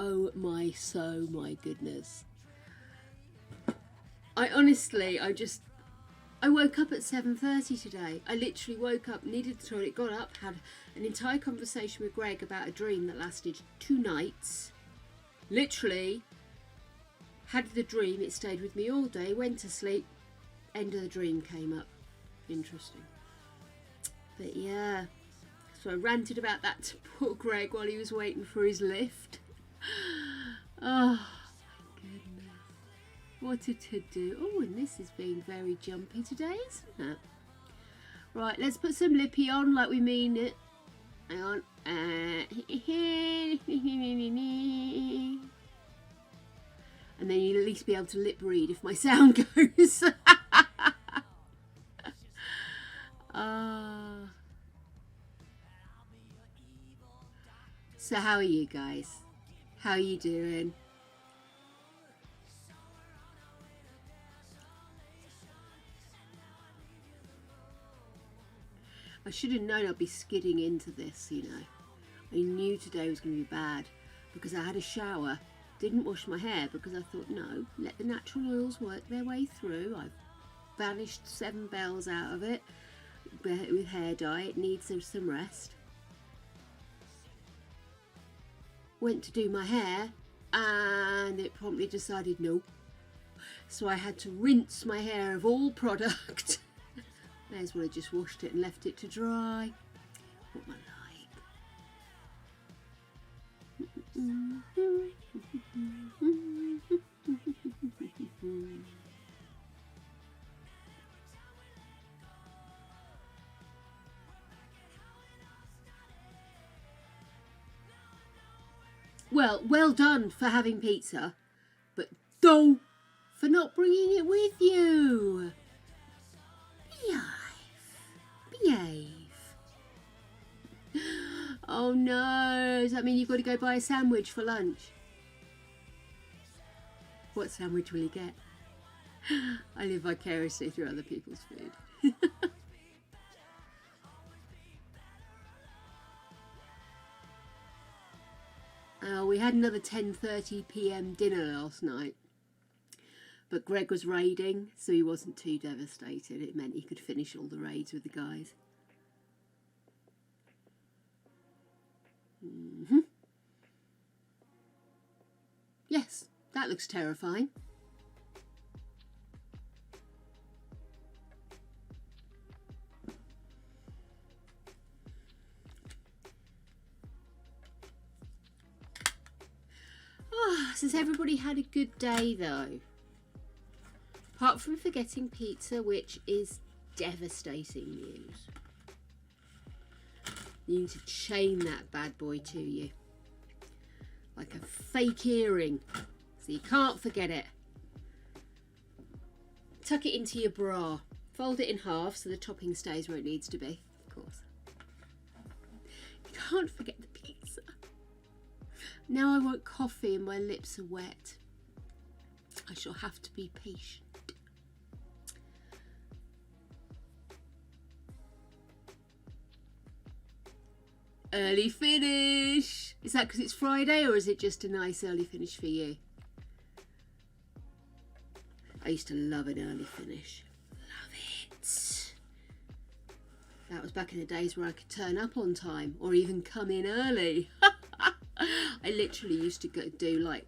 Oh my goodness. I woke up at 7:30 today. I literally woke up, needed the toilet, got up, had an entire conversation with Greg about a dream that lasted 2 nights. Literally had the dream, it stayed with me all day, went to sleep, end of the dream came up. Interesting. But yeah, so I ranted about that to poor Greg while he was waiting for his lift. Oh my goodness. What to do? Oh, and this is being very jumpy today, isn't it? Right, let's put some lippy on like we mean it. Hang on. And then you'll at least be able to lip read if my sound goes. So how are you guys? How are you doing? I should have known I'd be skidding into this, you know. I knew today was going to be bad because I had a shower, didn't wash my hair because I thought, no, let the natural oils work their way through. I've banished 7 bells out of it with hair dye. It needs some rest. Went to do my hair and it promptly decided no. So I had to rinse my hair of all product. May as well have just washed it and left it to dry. What am I like? Well done for having pizza, but don't for not bringing it with you. Behave. Oh no, does that mean you've got to go buy a sandwich for lunch? What sandwich will you get? I live vicariously through other people's food. We had another 10:30 p.m. dinner last night, but Greg was raiding, so he wasn't too devastated. It meant he could finish all the raids with the guys. Yes, that looks terrifying. Has everybody had a good day though? Apart from forgetting pizza, which is devastating news. You need to chain that bad boy to you. Like a fake earring. So you can't forget it. Tuck it into your bra. Fold it in half so the topping stays where it needs to be, of course. You can't forget the pizza. Now I want coffee and my lips are wet. I shall have to be patient. Early finish. Is that because it's Friday or is it just a nice early finish for you? I used to love an early finish. Love it. That was back in the days where I could turn up on time or even come in early. I literally used to do like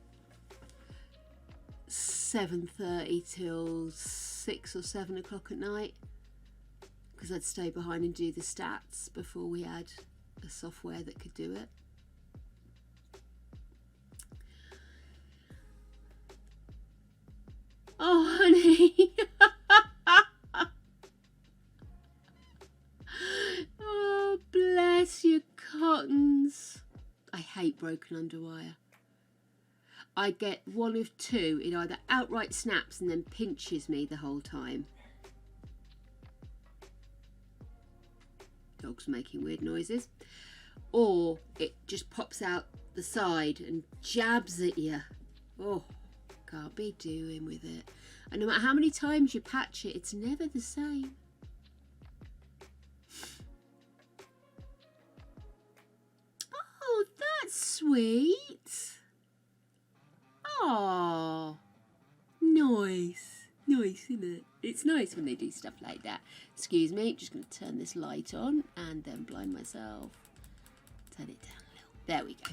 7:30 till 6 or 7 o'clock at night because I'd stay behind and do the stats before we had a software that could do it. Oh, honey. Oh, bless your cottons. I hate broken underwire. I get one of two. It either outright snaps and then pinches me the whole time. Dog's making weird noises. Or it just pops out the side and jabs at you. Oh, can't be doing with it. And no matter how many times you patch it, it's never the same. Oh, that's sweet. Oh, nice. Nice, isn't it? It's nice when they do stuff like that. Excuse me, just going to turn this light on and then blind myself. Turn it down a little. There we go.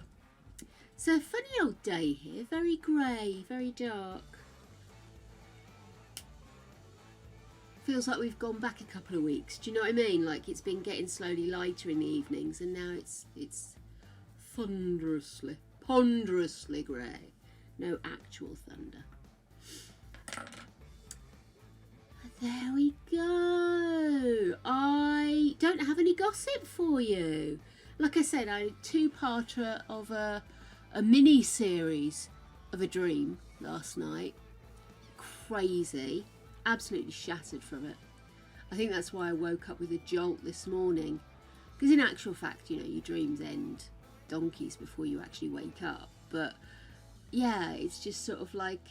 So, funny old day here. Very grey, very dark. Feels like we've gone back a couple of weeks. Do you know what I mean? Like it's been getting slowly lighter in the evenings, and now it's ponderously grey. No actual thunder. There we go. I don't have any gossip for you. Like I said, I had a two-parter of a mini series of a dream last night. Crazy. Absolutely shattered from it. I think that's why I woke up with a jolt this morning. Because in actual fact, you know, your dreams end donkeys before you actually wake up. But yeah, it's just sort of like,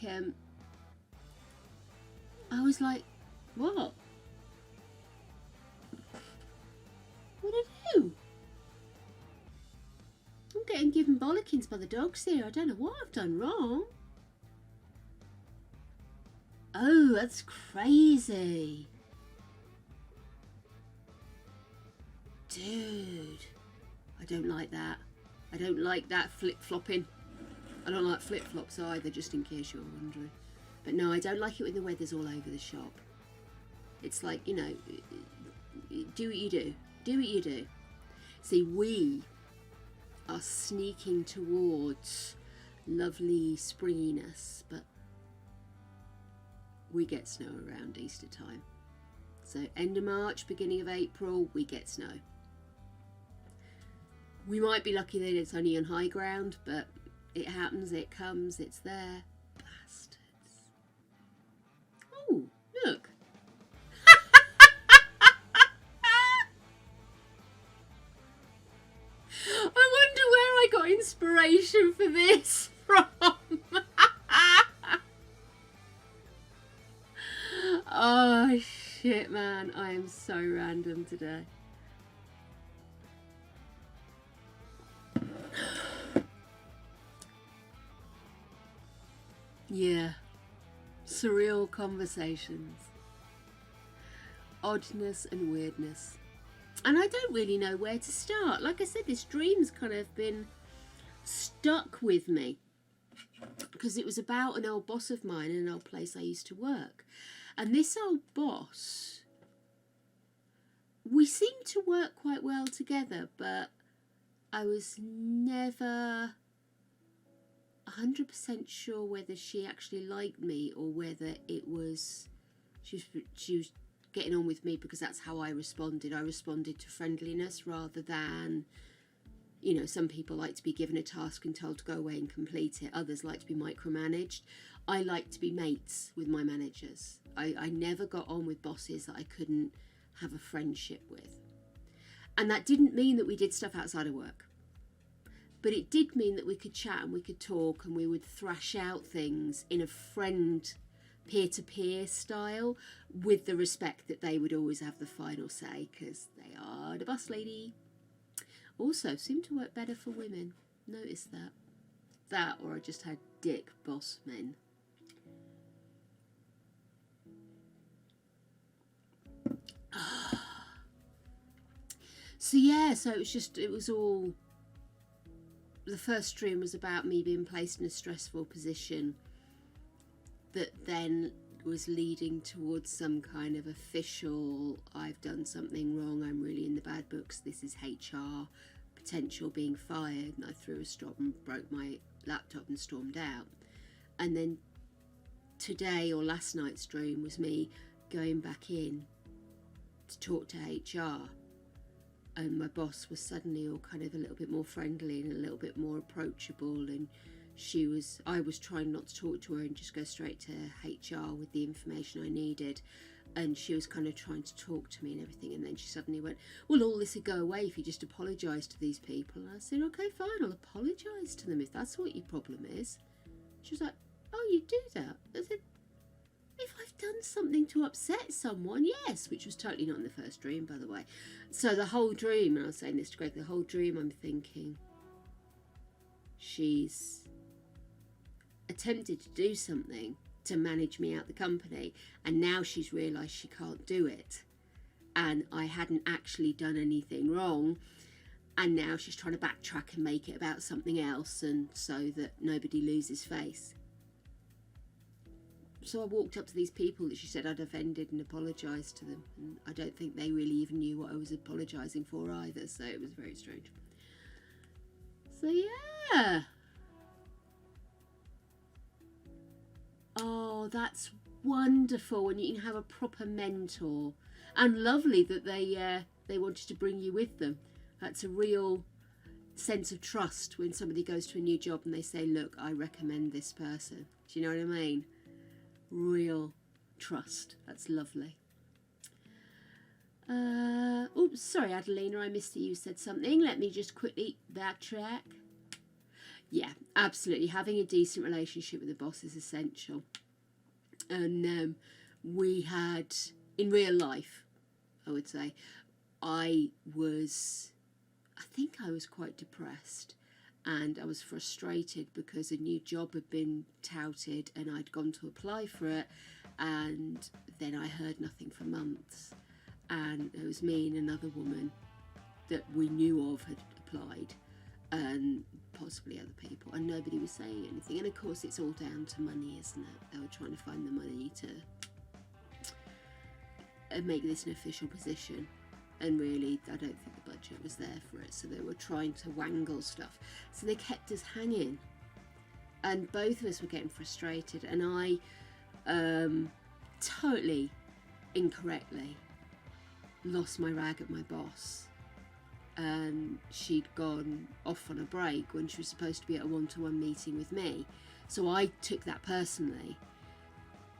I was like, what? What did I do? I'm getting given bollockings by the dogs here. I don't know what I've done wrong. Oh, that's crazy. Dude, I don't like that. I don't like that flip-flopping. I don't like flip-flops either, just in case you were wondering. But no, I don't like it when the weather's all over the shop. It's like, you know, do what you do. Do what you do. See, we are sneaking towards lovely springiness, but we get snow around Easter time. So end of March, beginning of April, we get snow. We might be lucky that it's only on high ground, but it happens, it comes, it's there. Bastards. Oh, look. I wonder where I got inspiration for this from. Oh shit, man, I am so random today. Yeah, surreal conversations, oddness and weirdness. And I don't really know where to start. Like I said, this dream's kind of been stuck with me because it was about an old boss of mine in an old place I used to work. And this old boss, we seemed to work quite well together, but I was never 100% sure whether she actually liked me or whether it was she was getting on with me because that's how I responded. I responded to friendliness rather than, you know, some people like to be given a task and told to go away and complete it. Others like to be micromanaged. I like to be mates with my managers. I never got on with bosses that I couldn't have a friendship with. And that didn't mean that we did stuff outside of work. But it did mean that we could chat and we could talk and we would thrash out things in a friend, peer-to-peer style with the respect that they would always have the final say because they are the boss lady. Also, seemed to work better for women. Notice that. That or I just had dick boss men. So yeah, so it was all, the first dream was about me being placed in a stressful position that then was leading towards some kind of official, I've done something wrong, I'm really in the bad books, this is HR, potential being fired, and I threw a straw and broke my laptop and stormed out. And then today or last night's dream was me going back in to talk to HR, and my boss was suddenly all kind of a little bit more friendly and a little bit more approachable, and I was trying not to talk to her and just go straight to HR with the information I needed, and she was kind of trying to talk to me and everything, and then she suddenly went, well, all this would go away if you just apologise to these people. And I said, okay, fine, I'll apologise to them if that's what your problem is. She was like, oh, you do that? I said, if I've done something to upset someone, yes, which was totally not in the first dream, by the way. So the whole dream, and I was saying this to Greg, the whole dream I'm thinking, she's attempted to do something to manage me out the company, and now she's realised she can't do it, and I hadn't actually done anything wrong, and now she's trying to backtrack and make it about something else, and so that nobody loses face. So I walked up to these people that she said I'd offended and apologised to them, and I don't think they really even knew what I was apologising for either, so it was very strange. So yeah. Oh, that's wonderful when you can have a proper mentor, and lovely that they wanted to bring you with them. That's a real sense of trust when somebody goes to a new job and they say, look, I recommend this person. Do you know what I mean? Real trust. That's lovely. Oops, sorry, Adelina, I missed that you said something. Let me just quickly backtrack. Yeah, absolutely. Having a decent relationship with the boss is essential. And we had, in real life, I would say, I think I was quite depressed, and I was frustrated because a new job had been touted and I'd gone to apply for it, and then I heard nothing for months, and it was me and another woman that we knew of had applied, and possibly other people, and nobody was saying anything. And of course it's all down to money, isn't it? They were trying to find the money to make this an official position, and really I don't think the budget was there for it, so they were trying to wangle stuff, so they kept us hanging, and both of us were getting frustrated, and I totally incorrectly lost my rag at my boss. And she'd gone off on a break when she was supposed to be at a one-to-one meeting with me. So I took that personally.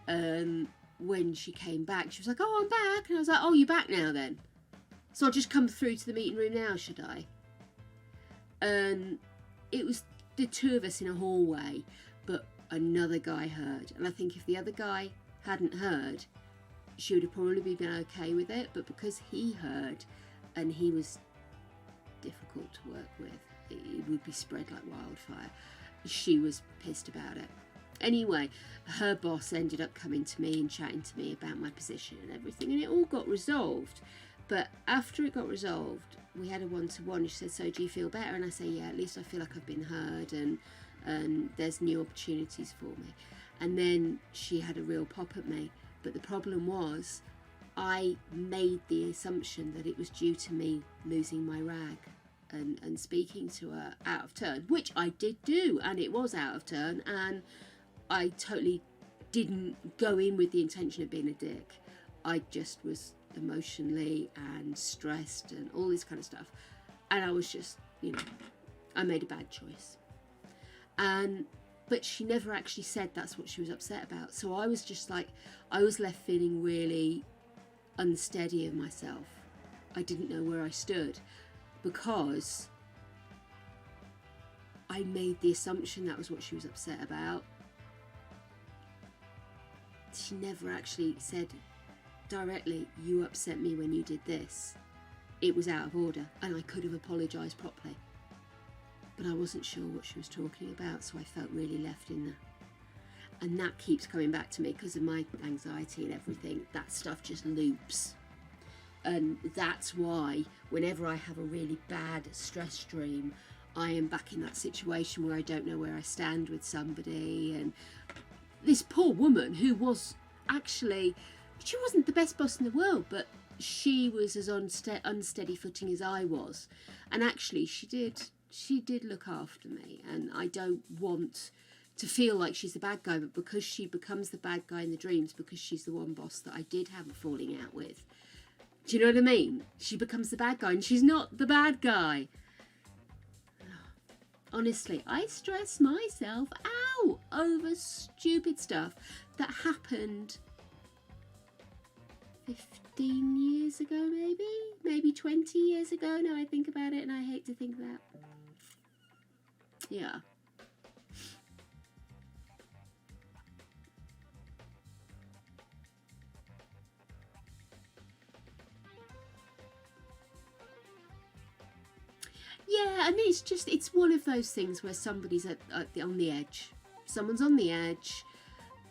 When she came back, she was like, oh, I'm back. And I was like, oh, you're back now then? So I'll just come through to the meeting room now, should I? And it was the two of us in a hallway, but another guy heard. And I think if the other guy hadn't heard, she would have probably been okay with it. But because he heard, and he was difficult to work with, it would be spread like wildfire, she was pissed about it. Anyway, her boss ended up coming to me and chatting to me about my position and everything, and it all got resolved. But after it got resolved, we had a one-to-one. She said, so do you feel better? And I say, yeah, at least I feel like I've been heard, and there's new opportunities for me. And then she had a real pop at me, but the problem was I made the assumption that it was due to me losing my rag and speaking to her out of turn, which I did do, and it was out of turn, and I totally didn't go in with the intention of being a dick. I just was emotionally and stressed and all this kind of stuff, and I was just, I made a bad choice. But she never actually said that's what she was upset about, so I was just like, I was left feeling really unsteady of myself. I didn't know where I stood because I made the assumption that was what she was upset about. She never actually said directly, you upset me when you did this. It was out of order, and I could have apologised properly, but I wasn't sure what she was talking about, so I felt really left in there. And that keeps coming back to me because of my anxiety and everything. That stuff just loops. And that's why whenever I have a really bad stress dream, I am back in that situation where I don't know where I stand with somebody. And this poor woman who was actually, she wasn't the best boss in the world, but she was as unsteady footing as I was. And actually she did look after me, and I don't want to feel like she's the bad guy, but because she becomes the bad guy in the dreams, because she's the one boss that I did have a falling out with. Do you know what I mean? She becomes the bad guy, and she's not the bad guy. Honestly, I stress myself out over stupid stuff that happened 15 years ago, maybe 20 years ago. Now I think about it, and I hate to think that. Yeah. Yeah, and it's one of those things where somebody's on the edge. Someone's on the edge,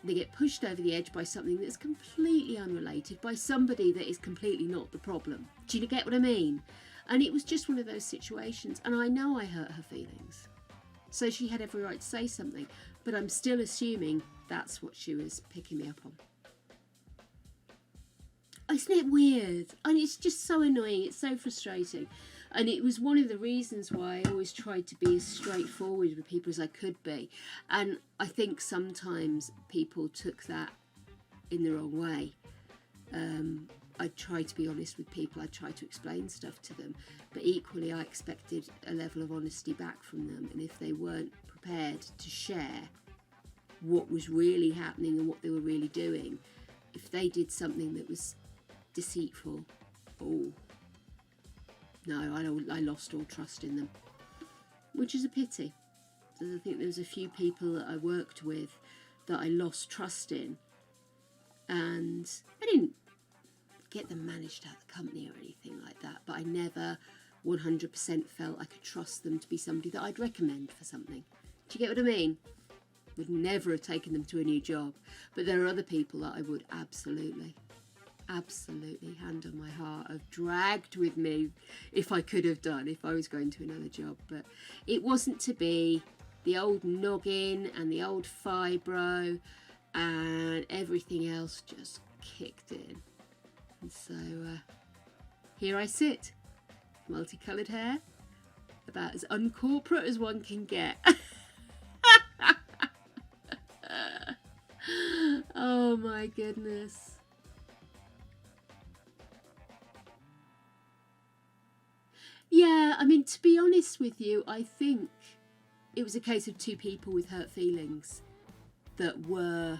they get pushed over the edge by something that's completely unrelated, by somebody that is completely not the problem. Do you get what I mean? And it was just one of those situations, and I know I hurt her feelings. So she had every right to say something, but I'm still assuming that's what she was picking me up on. Isn't it weird? And it's just so annoying, it's so frustrating. And it was one of the reasons why I always tried to be as straightforward with people as I could be. And I think sometimes people took that in the wrong way. I tried to be honest with people, I tried to explain stuff to them, but equally I expected a level of honesty back from them. And if they weren't prepared to share what was really happening and what they were really doing, if they did something that was deceitful, oh no, I lost all trust in them, which is a pity, because I think there was a few people that I worked with that I lost trust in, and I didn't get them managed out of the company or anything like that, but I never 100% felt I could trust them to be somebody that I'd recommend for something. Do you get what I mean? Would never have taken them to a new job, but there are other people that I would absolutely, hand on my heart, have dragged with me if I could have done, if I was going to another job. But it wasn't to be. The old noggin and the old fibro and everything else just kicked in. And so here I sit, multicoloured hair, about as uncorporate as one can get. Oh my goodness. Yeah, I mean, to be honest with you, I think it was a case of two people with hurt feelings that were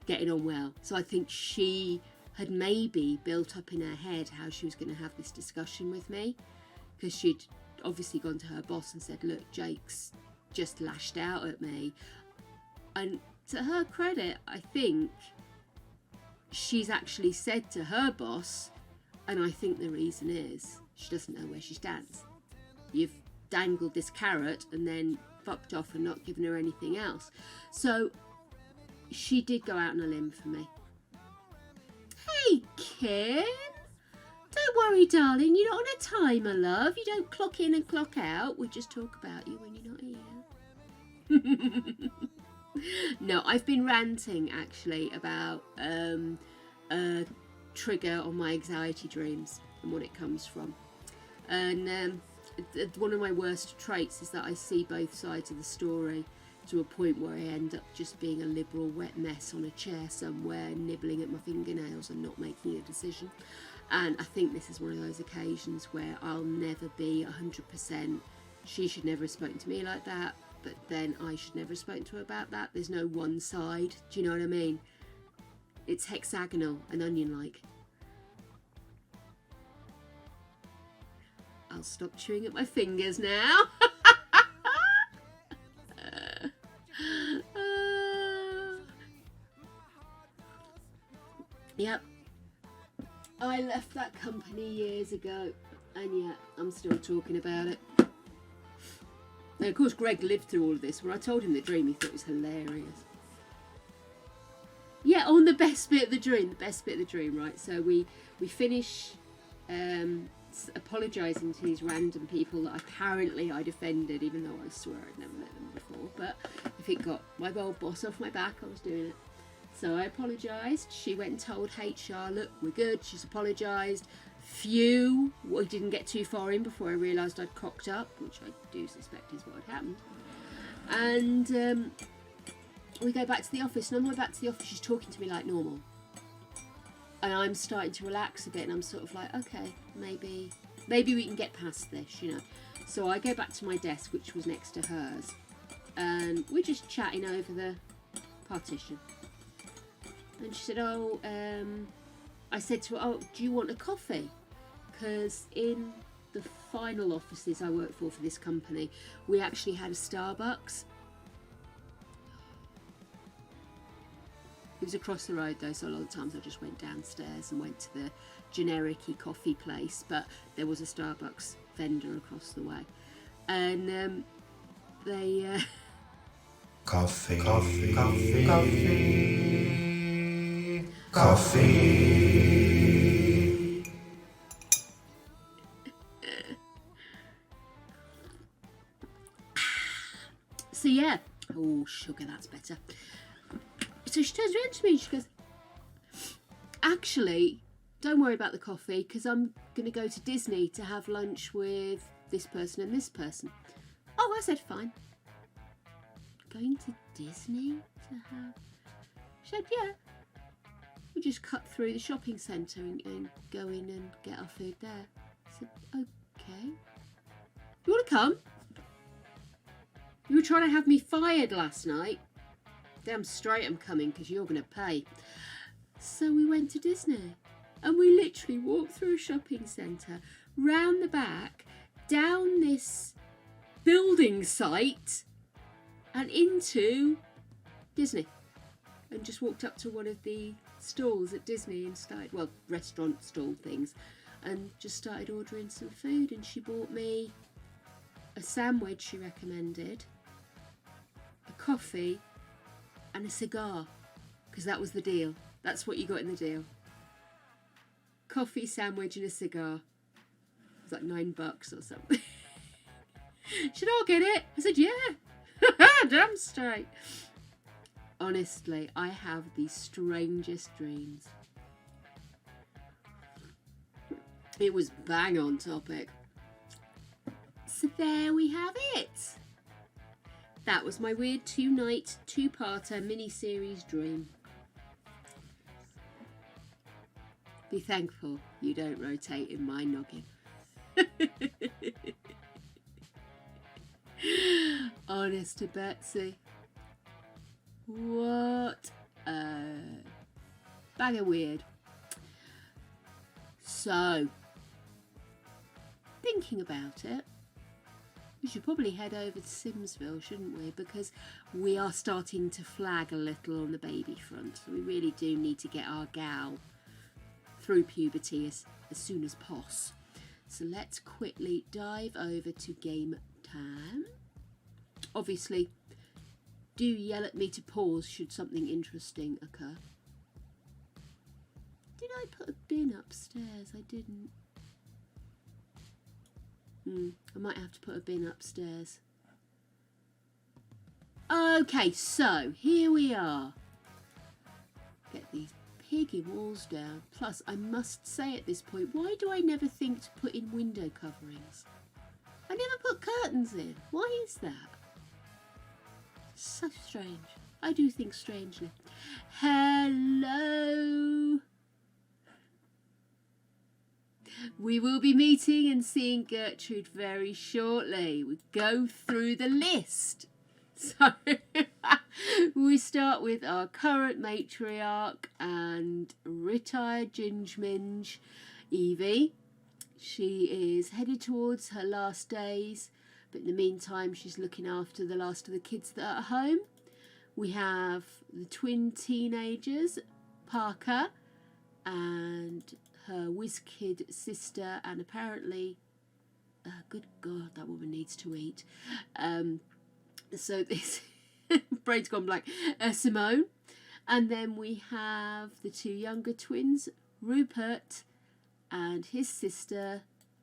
getting on well. So I think she had maybe built up in her head how she was going to have this discussion with me, because she'd obviously gone to her boss and said, look, Jake's just lashed out at me. And to her credit, I think she's actually said to her boss, and I think the reason is she doesn't know where she stands. You've dangled this carrot and then fucked off and not given her anything else. So she did go out on a limb for me. Hey, Kim. Don't worry, darling. You're not on a timer, love. You don't clock in and clock out. We just talk about you when you're not here. No, I've been ranting, actually, about a trigger on my anxiety dreams and what it comes from. And one of my worst traits is that I see both sides of the story to a point where I end up just being a liberal wet mess on a chair somewhere, nibbling at my fingernails and not making a decision. And I think this is one of those occasions where I'll never be 100%. She should never have spoken to me like that, but then I should never have spoken to her about that. There's no one side. Do you know what I mean? It's hexagonal and onion-like. I'll stop chewing at my fingers now. Yep. I left that company years ago, and yet I'm still talking about it. And of course, Greg lived through all of this. When I told him the dream, he thought it was hilarious. Yeah, on the best bit of the dream, right? So we finish apologising to these random people that apparently I'd offended, even though I swear I'd never met them before. But if it got my old boss off my back, I was doing it. So I apologised. She went and told HR, look, we're good. She's apologised. Phew, I didn't get too far in before I realised I'd cocked up, which I do suspect is what had happened. And we go back to the office, and on the way back to the office, she's talking to me like normal. And I'm starting to relax a bit, and I'm sort of like, okay, maybe we can get past this, you know. So I go back to my desk, which was next to hers, and we're just chatting over the partition. And she said, I said to her, oh, do you want a coffee? Because in the final offices I worked for this company, we actually had a Starbucks. It was across the road though, so a lot of times I just went downstairs and went to the generic-y coffee place, but there was a Starbucks vendor across the way. And Coffee. Coffee. Coffee. Coffee. Coffee. So yeah, oh sugar, that's better. So she turns around to me and she goes, actually, don't worry about the coffee because I'm going to go to Disney to have lunch with this person and this person. Oh, I said, fine. Going to Disney to have... She said, yeah. We just cut through the shopping centre and go in and get our food there. I said, okay. You want to come? You were trying to have me fired last night. Damn straight I'm coming because you're going to pay. So we went to Disney and we literally walked through a shopping centre, round the back, down this building site and into Disney, and just walked up to one of the stalls at Disney and started, well, restaurant stall things, and just started ordering some food. And she bought me a sandwich she recommended, a coffee and a cigar, because that was the deal. That's what you got in the deal. Coffee, sandwich and a cigar. It was like $9 or something. She said, I'll get it. I said, yeah. Damn straight. Honestly, I have the strangest dreams. It was bang on topic. So there we have it. That was my weird 2-night, 2-parter mini-series dream. Be thankful you don't rotate in my noggin. Honest to Betsy. What a bag of weird. So, thinking about it, we should probably head over to Simsville, shouldn't we? Because we are starting to flag a little on the baby front. So we really do need to get our gal through puberty as soon as possible. So let's quickly dive over to game time. Obviously, do yell at me to pause should something interesting occur. Did I put a bin upstairs? I didn't. I might have to put a bin upstairs. Okay, so here we are. Get these piggy walls down. Plus, I must say at this point, why do I never think to put in window coverings? I never put curtains in. Why is that? So strange. I do think strangely. Hello. We will be meeting and seeing Gertrude very shortly. We go through the list. So we start with our current matriarch and retired Ginge Minge, Evie. She is headed towards her last days, but in the meantime she's looking after the last of the kids that are at home. We have the twin teenagers, Parker and her whiz kid sister, and apparently, good God, that woman needs to eat. So this, brain's gone blank, Simone. And then we have the two younger twins, Rupert and his sister,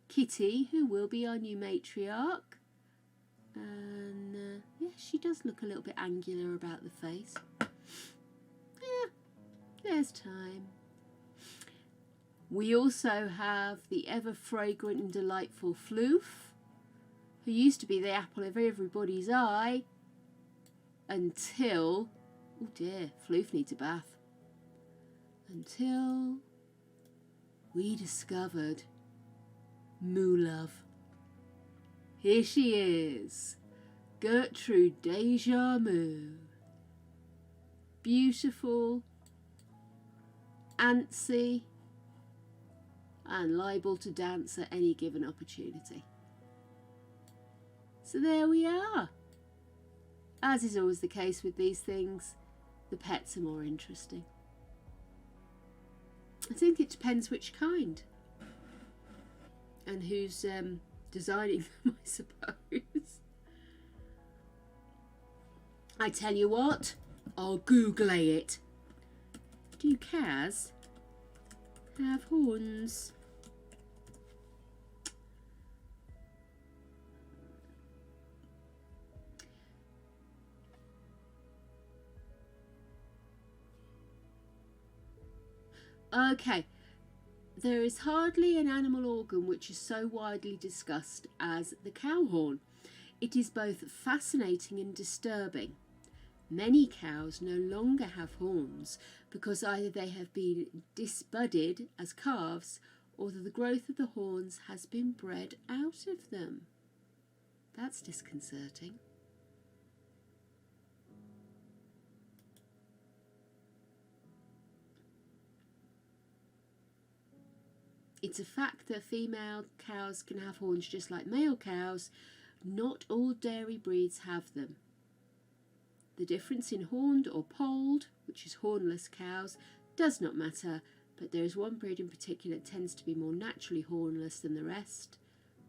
Kitty, who will be our new matriarch. And yeah, she does look a little bit angular about the face. Yeah, there's time. We also have the ever-fragrant and delightful Floof, who used to be the apple of everybody's eye until... Oh dear, Floof needs a bath. Until we discovered Moo Love. Here she is, Gertrude Deja Moo. Beautiful, antsy, and liable to dance at any given opportunity. So there we are. As is always the case with these things, the pets are more interesting. I think it depends which kind and who's designing them, I suppose. I tell you what, I'll Google it. Do cows have horns? Okay, there is hardly an animal organ which is so widely discussed as the cow horn. It is both fascinating and disturbing. Many cows no longer have horns because either they have been disbudded as calves or that the growth of the horns has been bred out of them. That's disconcerting. It's a fact that female cows can have horns just like male cows. Not all dairy breeds have them. The difference in horned or polled, which is hornless cows, does not matter, but there is one breed in particular that tends to be more naturally hornless than the rest.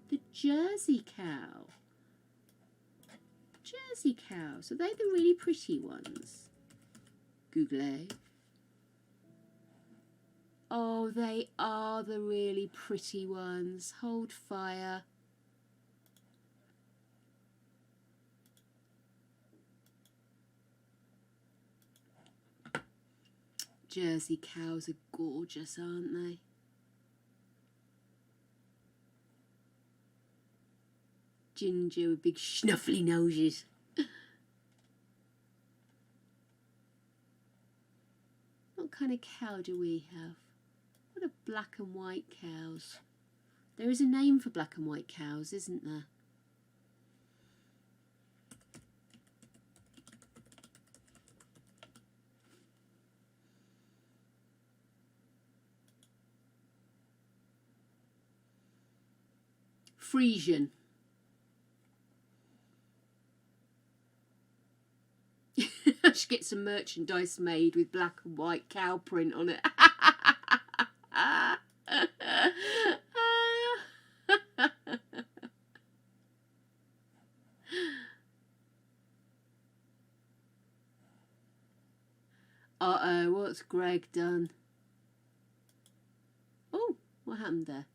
The Jersey cow. Jersey cows, are they the really pretty ones? Google. Oh, they are the really pretty ones. Hold fire. Jersey cows are gorgeous, aren't they? Ginger with big snuffly noses. What kind of cow do we have? What are black and white cows? There is a name for black and white cows, isn't there? Frisian. I should get some merchandise made with black and white cow print on it. Uh-oh, what's Greg done? Oh, what happened there?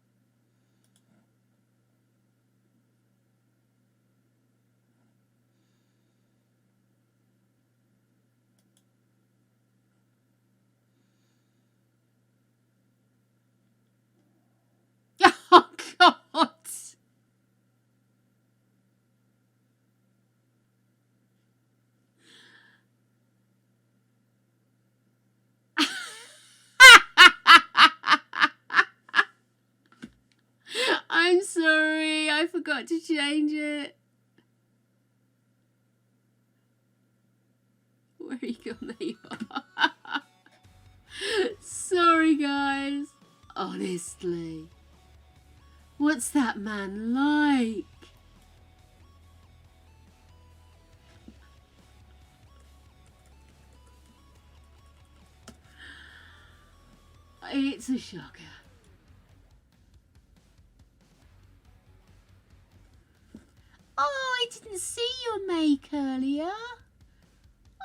Oh, God! I'm sorry, I forgot to change it. Where are you gone? There you are. Sorry, guys. Honestly. What's that man like? It's a shocker. Oh, I didn't see your make earlier.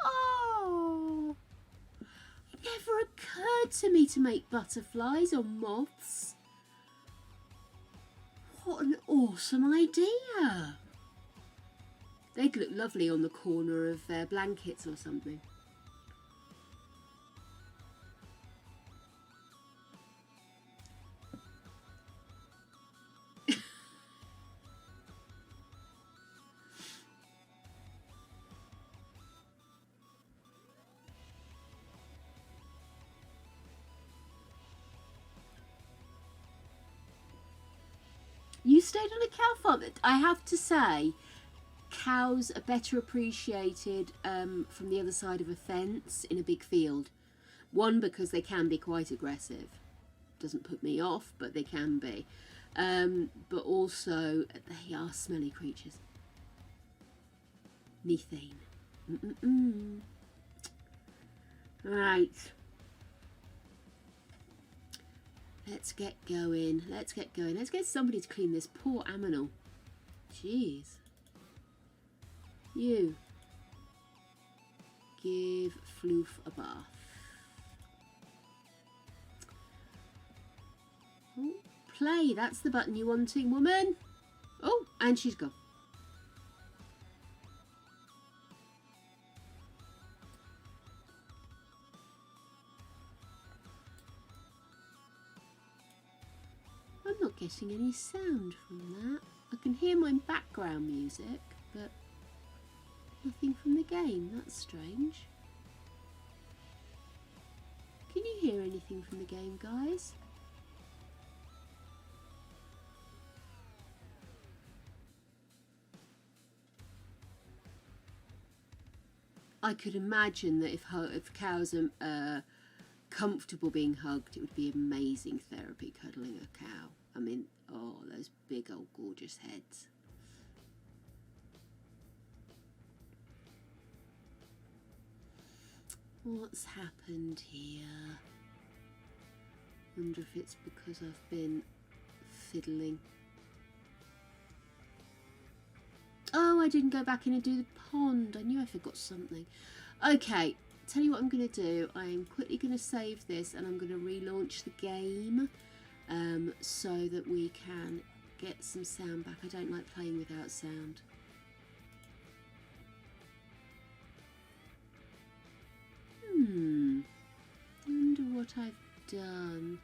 Oh. It never occurred to me to make butterflies or moths. What an awesome idea. They'd look lovely on the corner of their blankets or something. You stayed on a cow farm. I have to say, cows are better appreciated from the other side of a fence in a big field. One, because they can be quite aggressive. Doesn't put me off, but they can be. But also, they are smelly creatures. Methane. Right. Let's get going. Let's get going. Let's get somebody to clean this poor aminal. Jeez. You. give Floof a bath. Oh, play, that's the button you're wanting, woman. Oh, and she's gone. I'm not getting any sound from that. I can hear my background music, but nothing from the game. That's strange. Can you hear anything from the game, guys? I could imagine that if cows are comfortable being hugged, it would be amazing therapy cuddling a cow. I mean, oh, those big old gorgeous heads. What's happened here? Wonder if it's because I've been fiddling. Oh, I didn't go back in and do the pond. I knew I forgot something. Okay, tell you what I'm going to do. I'm quickly going to save this and I'm going to relaunch the game so that we can get some sound back. I don't like playing without sound. I wonder what I've done.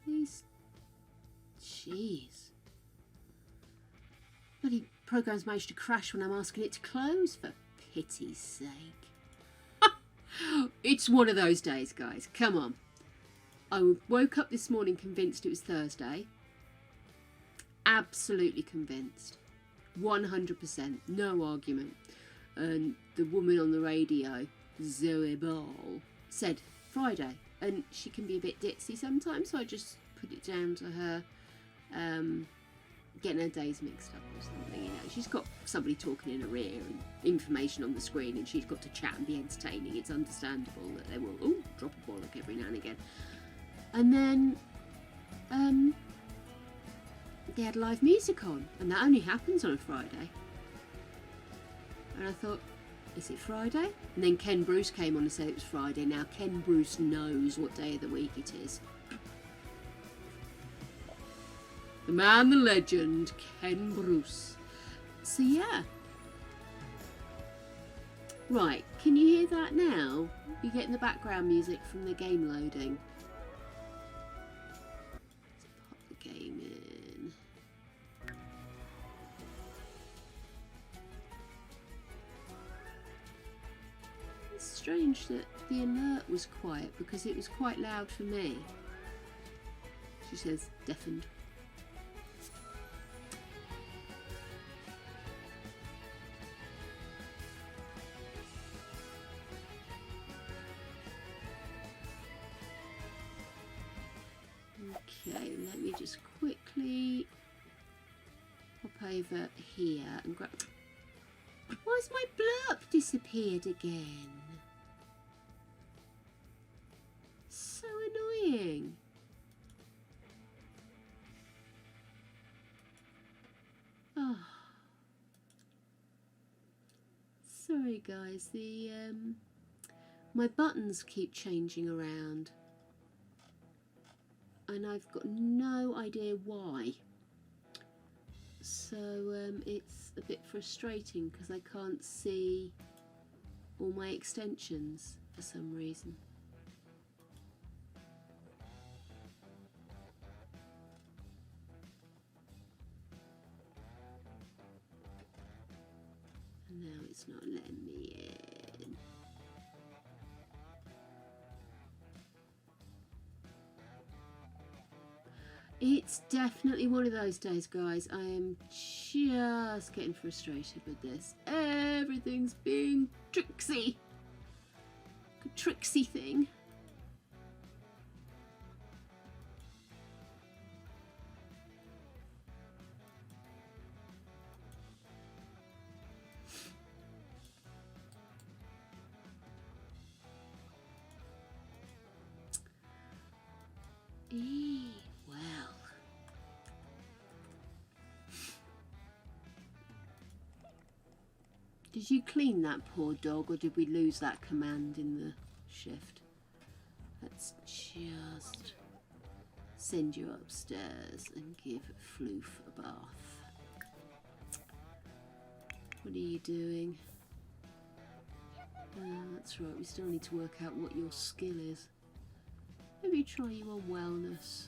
Please. Jeez. Bloody program's managed to crash when I'm asking it to close, for pity's sake. It's one of those days, guys. Come on. I woke up this morning convinced it was Thursday. Absolutely convinced. 100%. No argument. And the woman on the radio, Zoe Ball, said Friday. And she can be a bit ditzy sometimes, so I just put it down to her getting her days mixed up or something. You know, she's got somebody talking in her ear and information on the screen, and she's got to chat and be entertaining. It's understandable that they will drop a bollock every now and again. And then they had live music on, and that only happens on a Friday. And I thought, is it Friday? And then Ken Bruce came on and said it was Friday. Now Ken Bruce knows what day of the week it is. The man, the legend, Ken Bruce. So yeah. Right, can you hear that now? You're getting the background music from the game loading. Let's pop the game in. It's strange that the alert was quiet because it was quite loud for me. She says, deafened. Okay, let me just quickly hop over here and grab... Why's my blurb disappeared again? So annoying. Oh. Sorry guys, my buttons keep changing around. And I've got no idea why. So it's a bit frustrating because I can't see all my extensions for some reason. And now it's not letting me in. It's definitely one of those days, guys. I am just getting frustrated with this. Everything's being tricksy. A tricksy thing. Well. Did you clean that poor dog, or did we lose that command in the shift? Let's just send you upstairs and give Floof a bath. What are you doing? That's right, we still need to work out what your skill is. Maybe try you on wellness.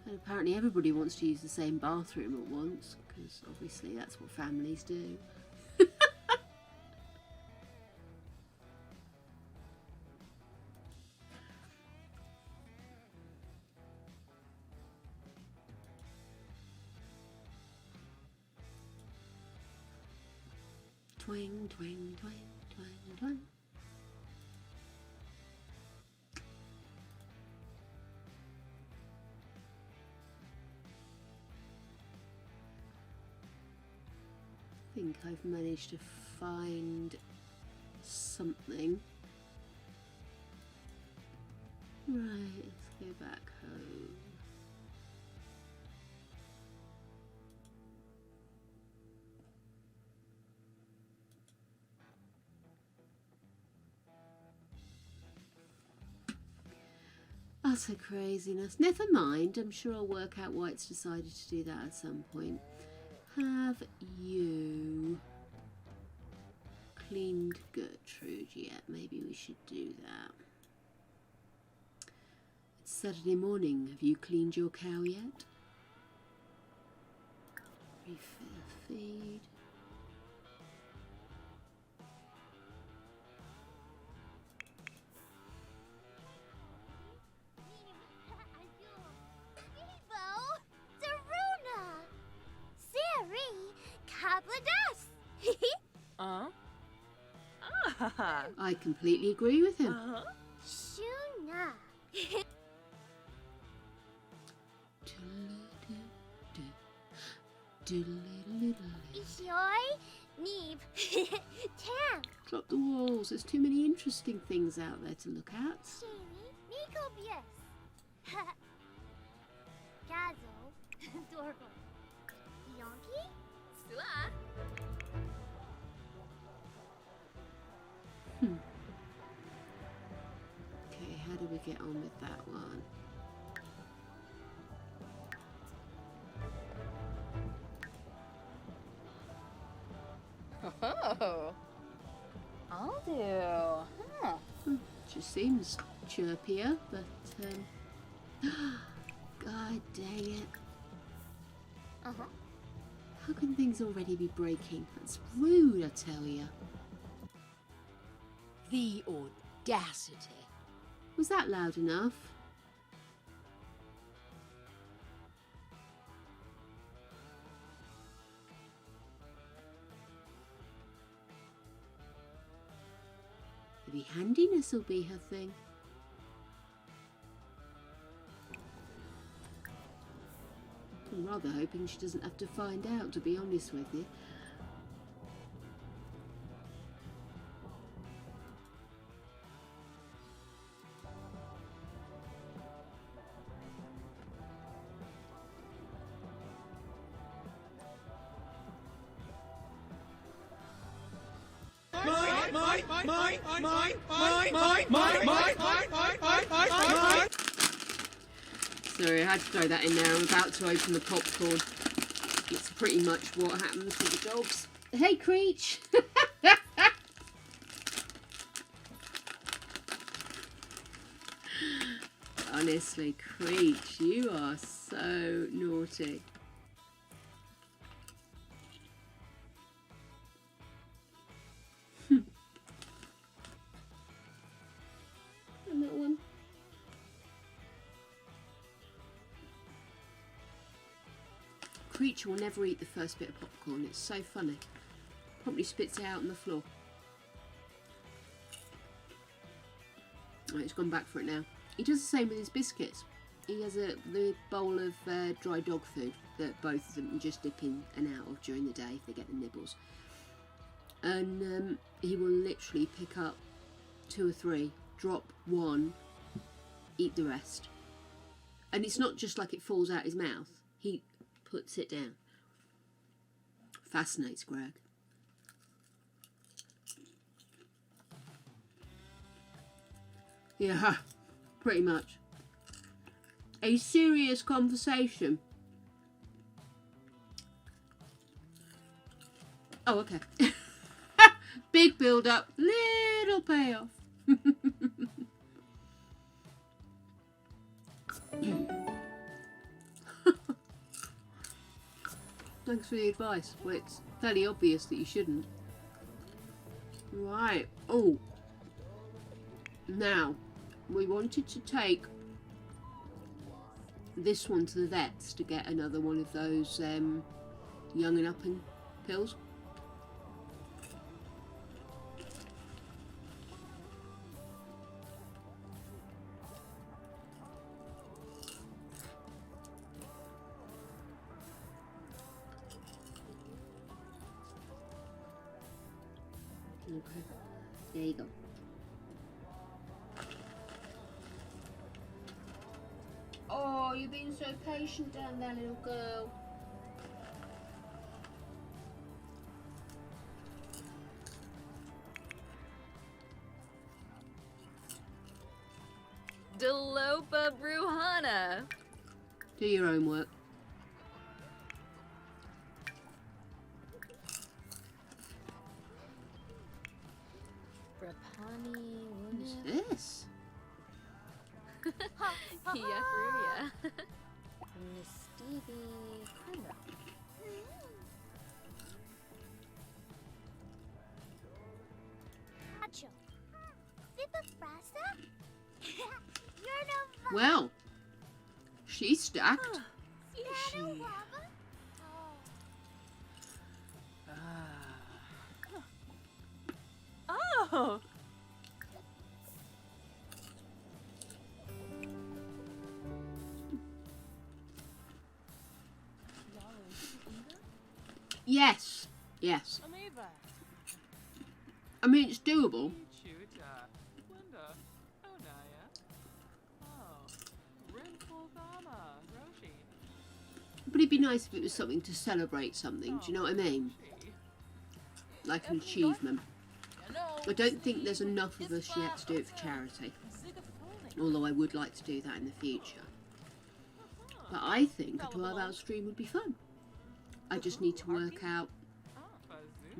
And apparently everybody wants to use the same bathroom at once, because obviously that's what families do. Twang, twang, twang, twang, twang. I think I've managed to find something. Right, let's go back home. Utter craziness. Never mind, I'm sure I'll work out why it's decided to do that at some point. Have you cleaned Gertrude yet? Maybe we should do that. It's Saturday morning. Have you cleaned your cow yet? Refill feed. I completely agree with him. Shuna. Drop the walls. There's too many interesting things out there to look at. Okay, how do we get on with that one? Oh, I'll do. Huh. Just seems chirpier, but God dang it. How can things already be breaking? That's rude, I tell you. The audacity. Was that loud enough? Maybe handiness will be her thing. I'm rather hoping she doesn't have to find out, to be honest with you. Sorry, I had to throw that in there. I'm about to open the popcorn. It's pretty much what happens with the dogs. Hey, Creech! Honestly, Creech, you are so naughty. Little one. Creature will never eat the first bit of popcorn. It's so funny. Probably spits it out on the floor. Right, he's gone back for it now. He does the same with his biscuits. he has the bowl of dry dog food that both of them can just dip in and out of during the day if they get the nibbles. And he will literally pick up 2 or 3, drop 1, eat the rest. And it's not just like it falls out his mouth. He puts it down. Fascinates Greg. Yeah, pretty much. A serious conversation. Oh, okay. Big build up, little payoff. Thanks for the advice. Well, it's fairly obvious that you shouldn't. Right. Oh. Now, we wanted to take this one to the vets to get another one of those young and upping pills. Okay, there you go. Oh, you've been so patient down there, little girl. Delopa Bruhana. Do your own work. Rapani. What's this? Yafuria. Miss Stevie. Acho. Viva Frasa? You're no Well, she's stacked. Nano Lava? Oh. Yes, yes. I mean, it's doable. But it'd be nice if it was something to celebrate something, do you know what I mean? Like an achievement. I don't think there's enough of us yet to do it for charity. Although I would like to do that in the future. But I think a 12-hour stream would be fun. I just need to work out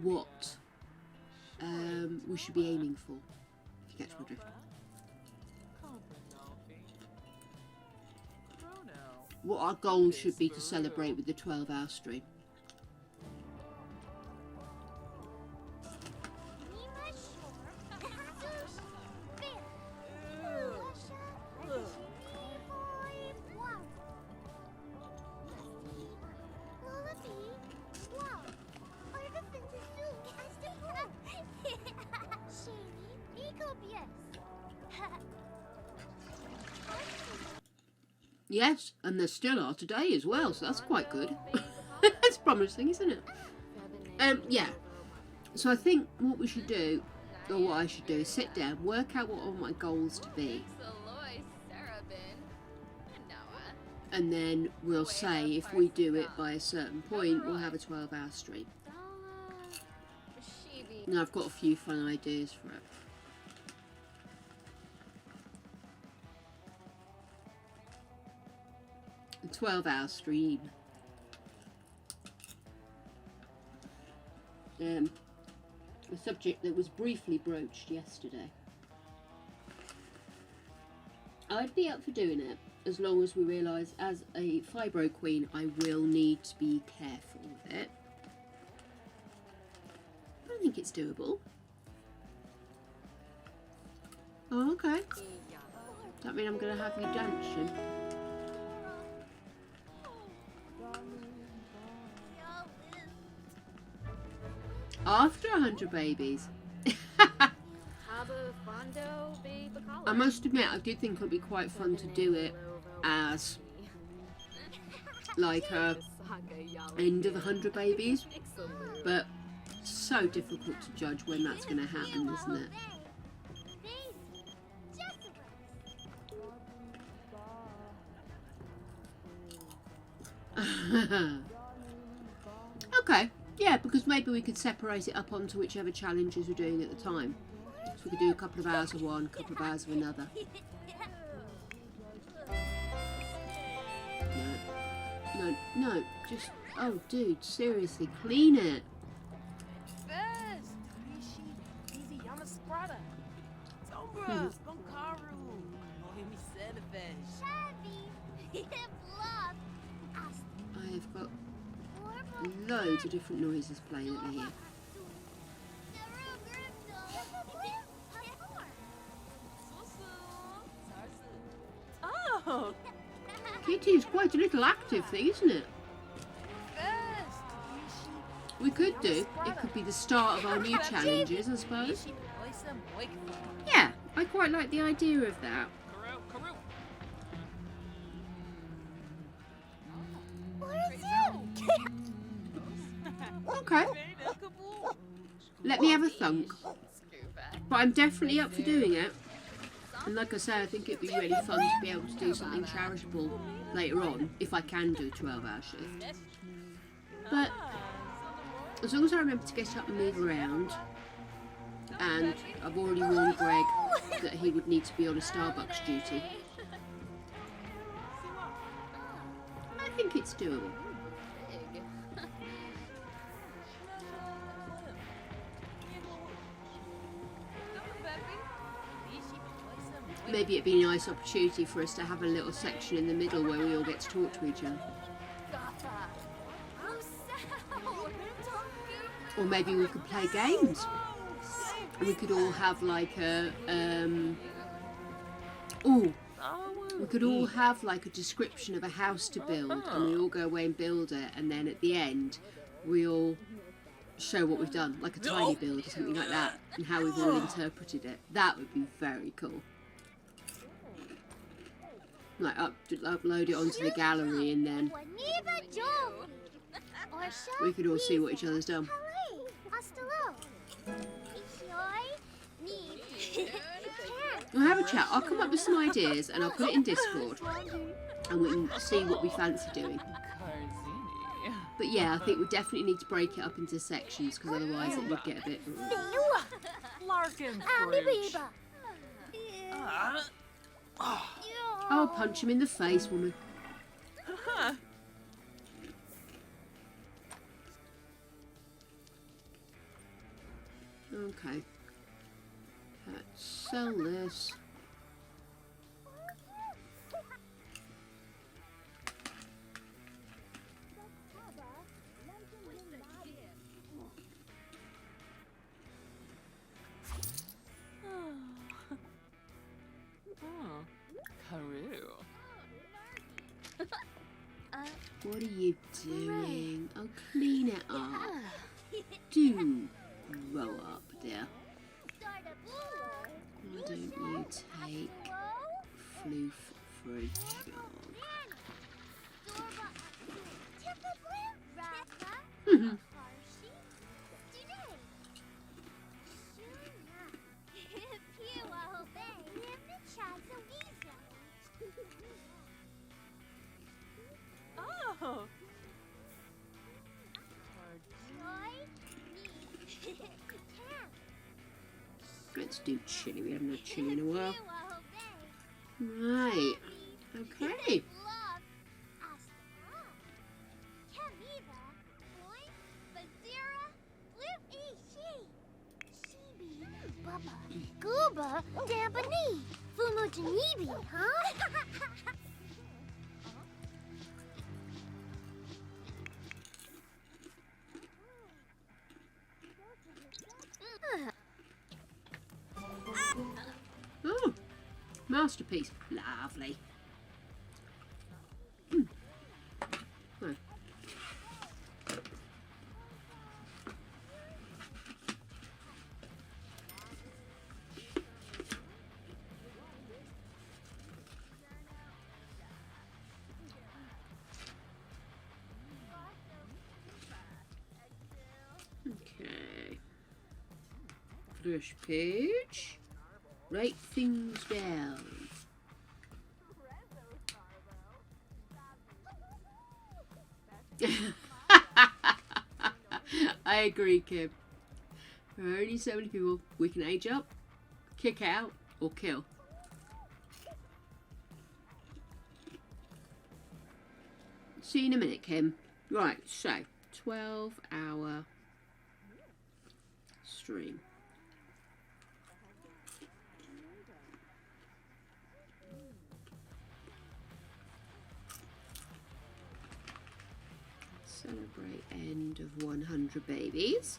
what we should be aiming for, if you catch my drift. What our goal should be to celebrate with the 12-hour stream. Yes, and there still are today as well, so that's quite good. That's promising, isn't it? Yeah. So I think what we should do, or what I should do, is sit down, work out what I want my goals to be. And then we'll say if we do it by a certain point, we'll have a 12-hour stream. Now I've got a few fun ideas for it. A 12-hour stream. A subject that was briefly broached yesterday. I'd be up for doing it, as long as we realise, as a fibro queen, I will need to be careful with it. I think it's doable. Oh, okay. Does that mean I'm going to have you dancing? After 100 babies. I must admit, I did think it would be quite fun to do it as like a end of 100 babies, but so difficult to judge when that's going to happen, isn't it? Okay, yeah, because maybe we could separate it up onto whichever challenges we're doing at the time. So we could do a couple of hours of one, a couple of hours of another. No, just, oh dude, seriously, clean it. I have got loads of different noises playing at me here. Oh! Kitty is quite a little active thing, isn't it? We could do. It could be the start of our new challenges, I suppose. Yeah, I quite like the idea of that. Okay. Let me have a thunk. But I'm definitely up for doing it. And like I say, I think it'd be really fun to be able to do something charitable later on, if I can do a 12-hour shift. But as long as I remember to get up and move around, and I've already warned Greg that he would need to be on a Starbucks duty, I think it's doable. Maybe it'd be a nice opportunity for us to have a little section in the middle where we all get to talk to each other. Or maybe we could play games. And we could all have like a, we could all have like a description of a house to build, and we all go away and build it, and then at the end we all show what we've done, like a tiny build or something like that, and how we've all interpreted it. That would be very cool. Like upload it onto the gallery, and then we could all see what each other's done. We'll have a chat. I'll come up with some ideas and I'll put it in Discord, and we can see what we fancy doing. But yeah, I think we definitely need to break it up into sections, because otherwise it would get a bit... Oh, punch him in the face, woman. Okay. Let's sell this. What are you doing? Oh, clean it up. Do grow up, dear. Why don't you take Floof for a jog? Oh! Let's do chili. We haven't had chili in a while. Right. Okay. Gooba, Dampani, Funujanibi, huh? Oh, masterpiece. Lovely. Oh. Slush page. Write things down. I agree, Kim. There are only so many people we can age up, kick out, or kill. See you in a minute, Kim. Right, so 12-hour stream. Celebrate end of 100 babies.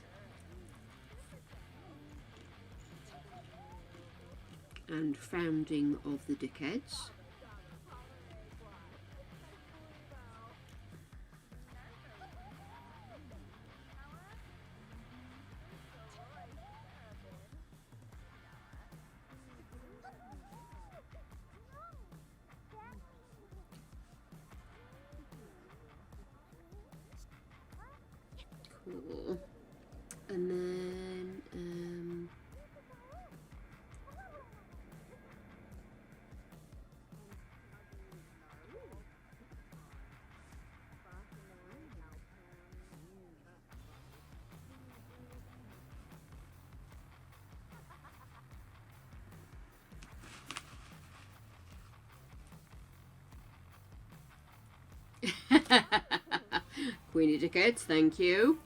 And founding of the Dickheads. Cool. And then Queenie Dickheads, thank you.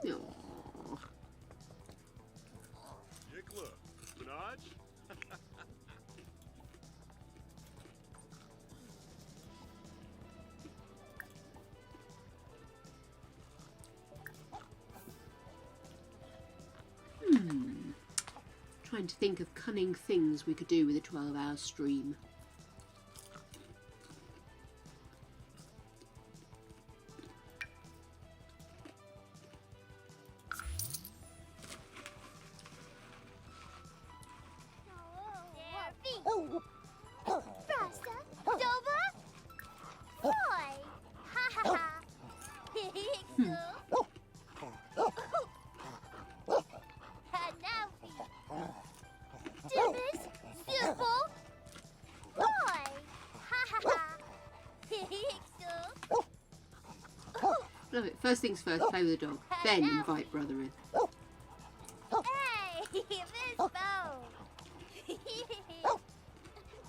Aww. Yikla, Minaj? Trying to think of cunning things we could do with a 12-hour stream. Love it. First things first, play with the dog. Then invite brother in. Hey, Miss Bo.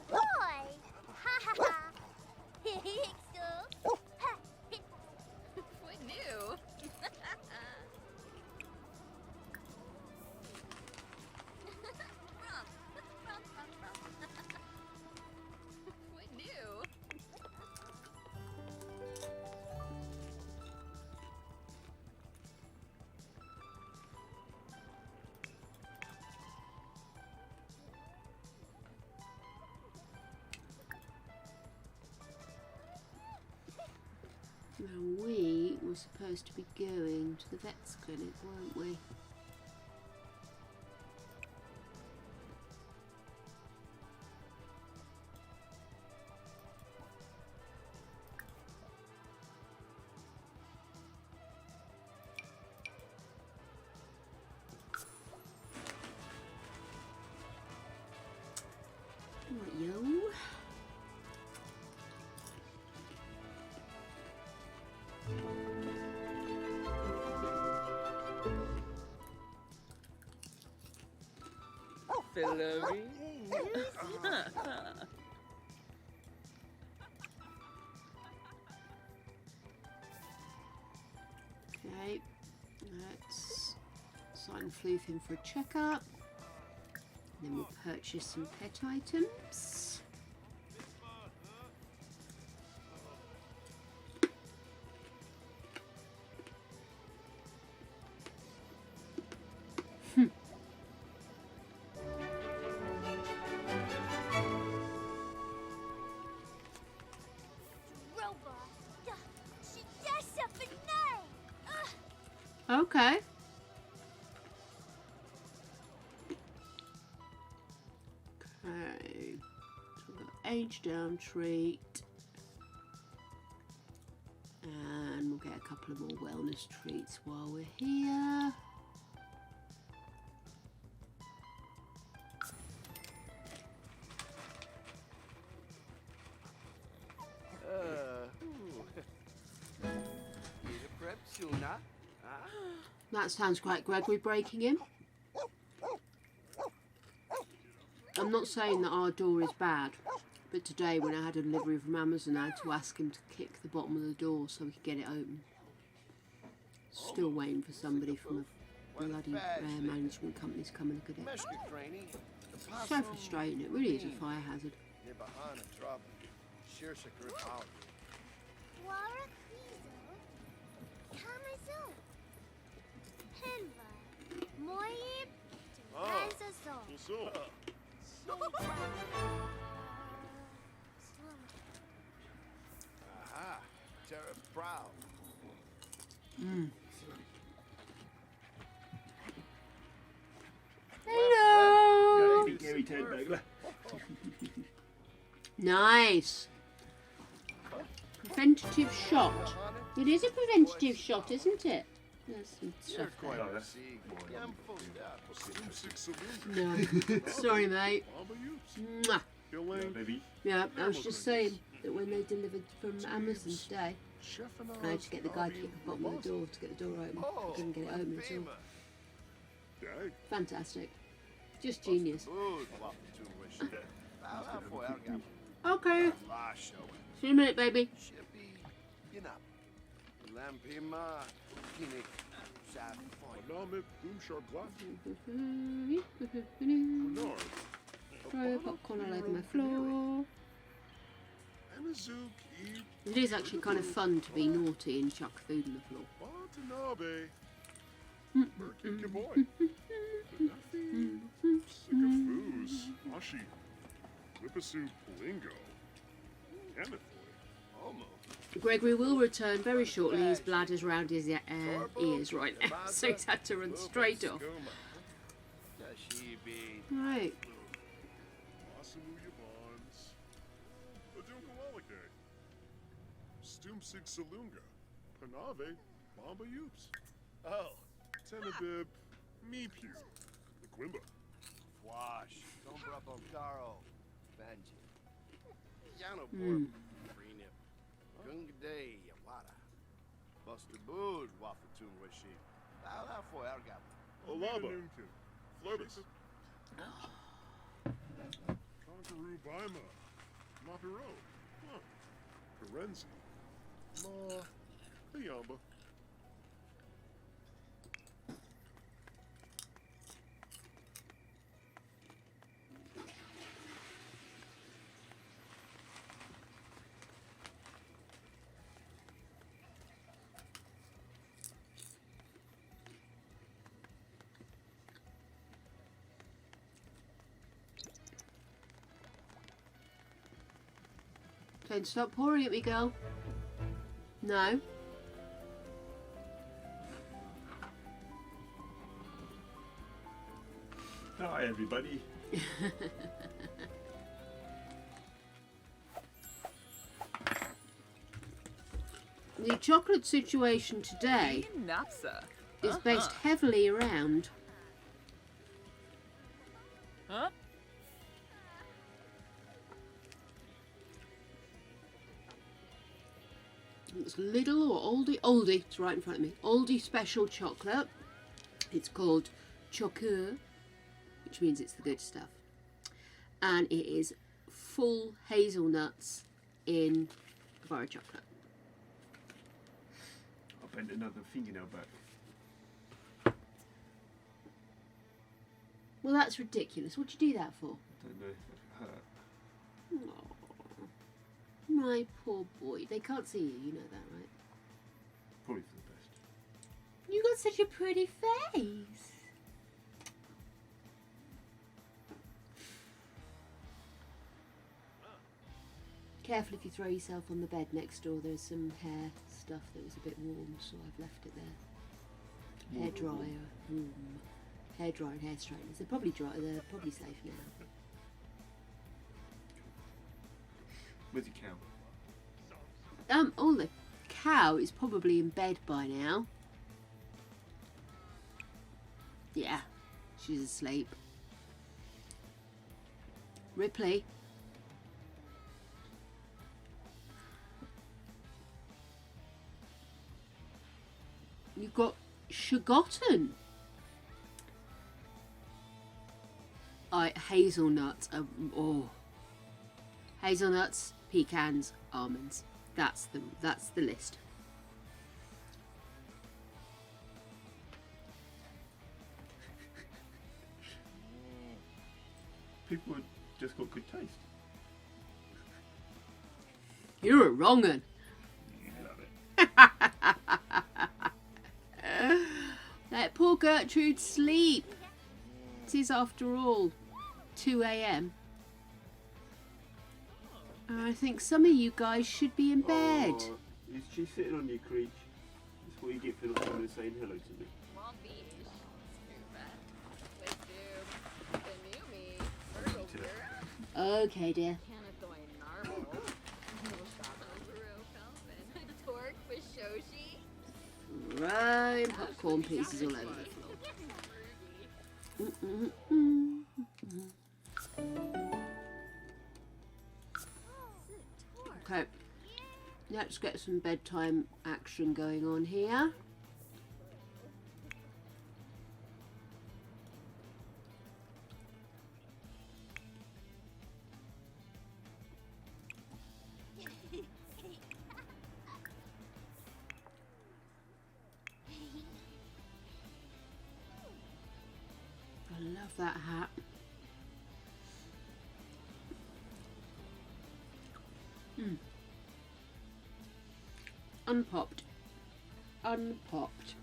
Boy. Ha ha ha. We knew. We knew. Well, we were supposed to be going to the vet's clinic, weren't we? Right, yo. Fillory. Okay, let's sign Floof in for a checkup. Then we'll purchase some pet items. Okay. Okay. So we've got age down treat. And we'll get a couple of more wellness treats while we're here. That sounds quite Gregory breaking in. I'm not saying that our door is bad, but today when I had a delivery from Amazon, I had to ask him to kick the bottom of the door so we could get it open. Still waiting for somebody from a bloody management company to come and look at it. So frustrating, it really is a fire hazard. Aha, Terra Proud. Hello! Gary Tedbagler. Nice. Preventative shot. It is a preventative shot, isn't it? There's some stuff there. No. Sorry, mate. Mwah. Baby. Yeah, I was just saying that when they delivered from Amazon today, I had to get the guy to kick the bottom of the door to get the door open. I couldn't get it open at all. Fantastic. Just genius. Okay. See you in a minute, baby. Throw popcorn all over my floor. It is actually kind of fun to be naughty and chuck food on the floor. Gregory will return very shortly. His bladder's round his ears right now, so he's had to run straight off. Right. Stumsig Salunga, Panave, Bamba Yoops. Oh. Tenabib, Meepu, Liquimba. Wash, Sombra Bocaro, Banji. Yano Borb, Greenip, Gungaday, Yawada. Buster Bood, Wafatun Washi. Bala for Ergab. Olaba, Florbus. Conqueroo Bima, Mapiro, Karenzi, Ma, Ayamba. Don't stop pouring at me, girl. No. Hi, everybody. The chocolate situation today Napsa. is based heavily around Huh? it's Lidl or Aldi, it's right in front of me. Aldi special chocolate. It's called Chocour, which means it's the good stuff. And it is full hazelnuts in bar chocolate. I'll bend another fingernail back. Well, that's ridiculous. What'd you do that for? I don't know if it hurt. Oh, my poor boy. They can't see you, you know that, right? Probably for the best. You got such a pretty face. Careful if you throw yourself on the bed next door. There's some hair stuff that was a bit warm, so I've left it there. Hairdryer. Hairdryer and hair straighteners. They're probably dry. They're probably safe now. Where's your cow? Oh, the cow is probably in bed by now. Yeah, she's asleep. Ripley. You've got Shagotten. Hazelnuts. Hazelnuts, pecans, almonds. That's the list. People have just got good taste. You're a wrong un. Love it. Let poor Gertrude sleep. It is, after all, 2 a.m. I think some of you guys should be in bed. Oh, is she sitting on you, Creech? That's what you get for not coming and saying hello to me. Long Beach. Scuba. Wisdom. The new me. Virgo Bureau. Okay, dear. Canathoy Narble. Baru Felvin. Torque Bishoshi. Throwing popcorn pieces all over the floor. Okay, let's get some bedtime action going on here. I love that hat. Unpopped. Unpopped.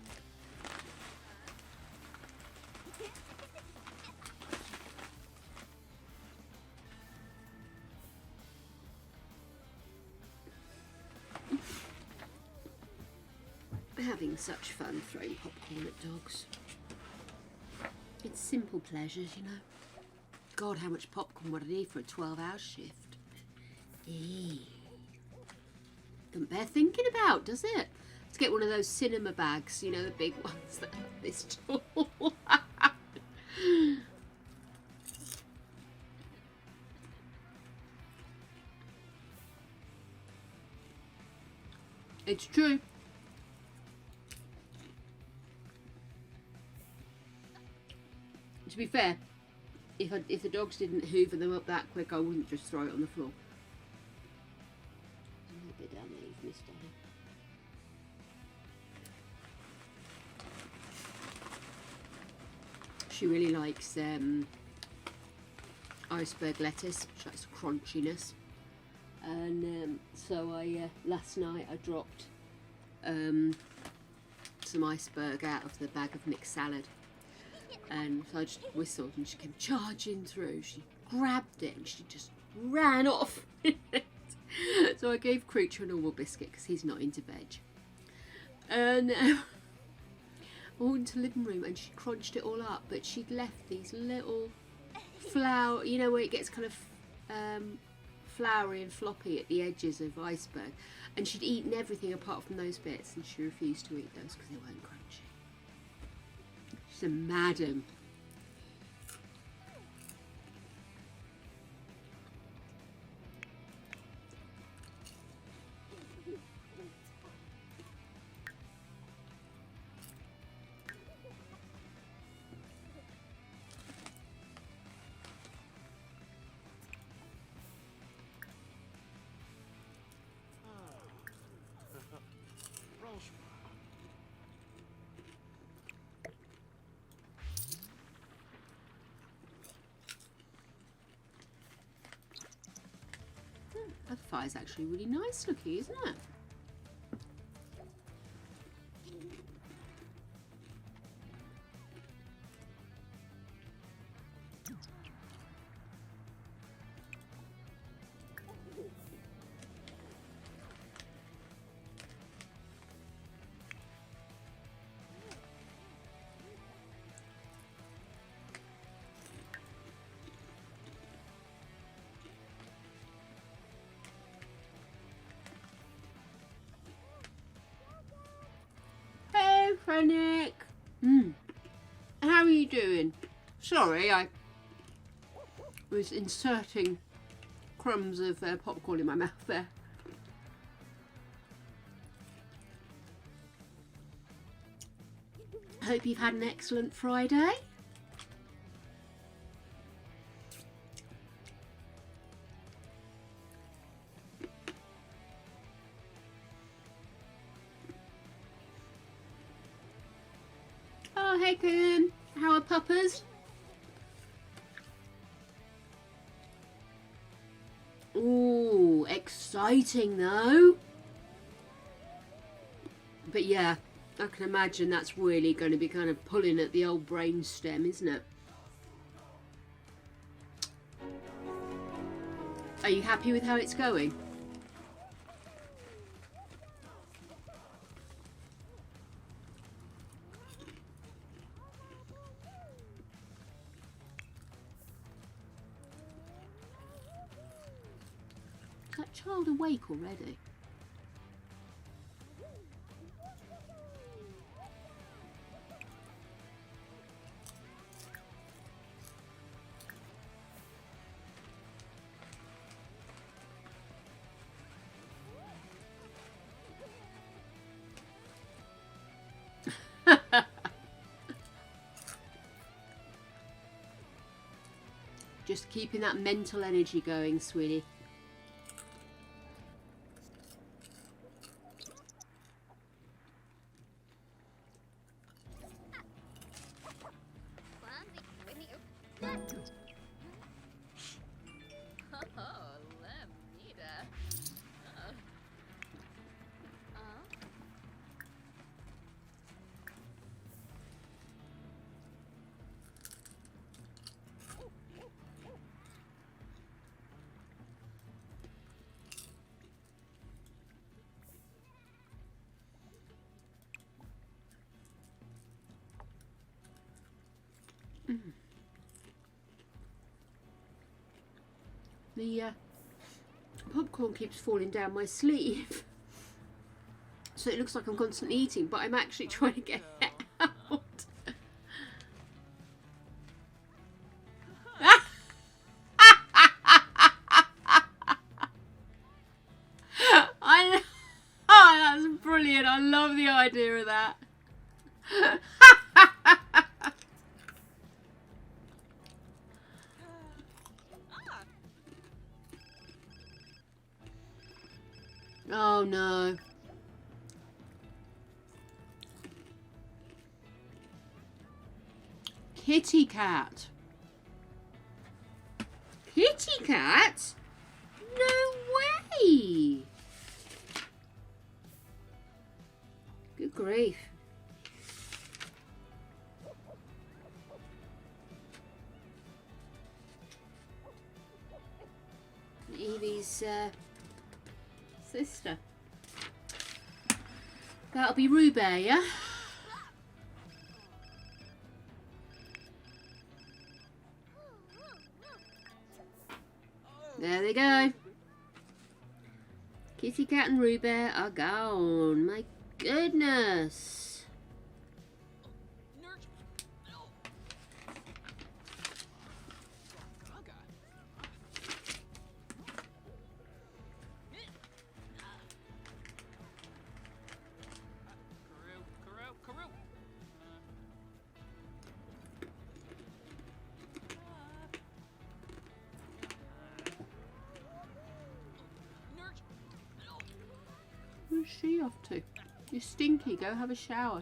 Having such fun throwing popcorn at dogs. It's simple pleasures, you know. God, how much popcorn would I need for a 12-hour shift? Doesn't bear thinking about, does it? Let's get one of those cinema bags, you know, the big ones that are this tall. It's true. To be fair, if the dogs didn't hoover them up that quick, I wouldn't just throw it on the floor. A little bit down there, you've missed, Danny. She really likes iceberg lettuce, which likes crunchiness. And so I last night I dropped some iceberg out of the bag of mixed salad. And so I just whistled and she came charging through. She grabbed it and she just ran off. So I gave Creature a normal biscuit because he's not into veg. And I went into the living room and she crunched it all up, but she'd left these little flour, you know, where it gets kind of floury and floppy at the edges of iceberg. And she'd eaten everything apart from those bits, and she refused to eat those because they weren't crunchy. She's a madam. That fire's actually really nice looking, isn't it? Krennic. How are you doing? Sorry, I was inserting crumbs of popcorn in my mouth there. Hope you've had an excellent Friday. Oh, hey Coon. How are puppers? Ooh, exciting though. But yeah, I can imagine that's really going to be kind of pulling at the old brain stem, isn't it? Are you happy with how it's going? Is that child awake already? Just keeping that mental energy going, sweetie. Oh, Lamita. The popcorn keeps falling down my sleeve. So it looks like I'm constantly eating, but I'm actually trying to get it out. Oh, that's brilliant. I love the idea of that. Oh no. Kitty cat. Kitty cat? No way. Good grief. Evie's sister. That'll be Rubert, yeah? There they go. Kitty Cat and Rubert are gone. My goodness. Where's she off to? You're stinky. Go have a shower.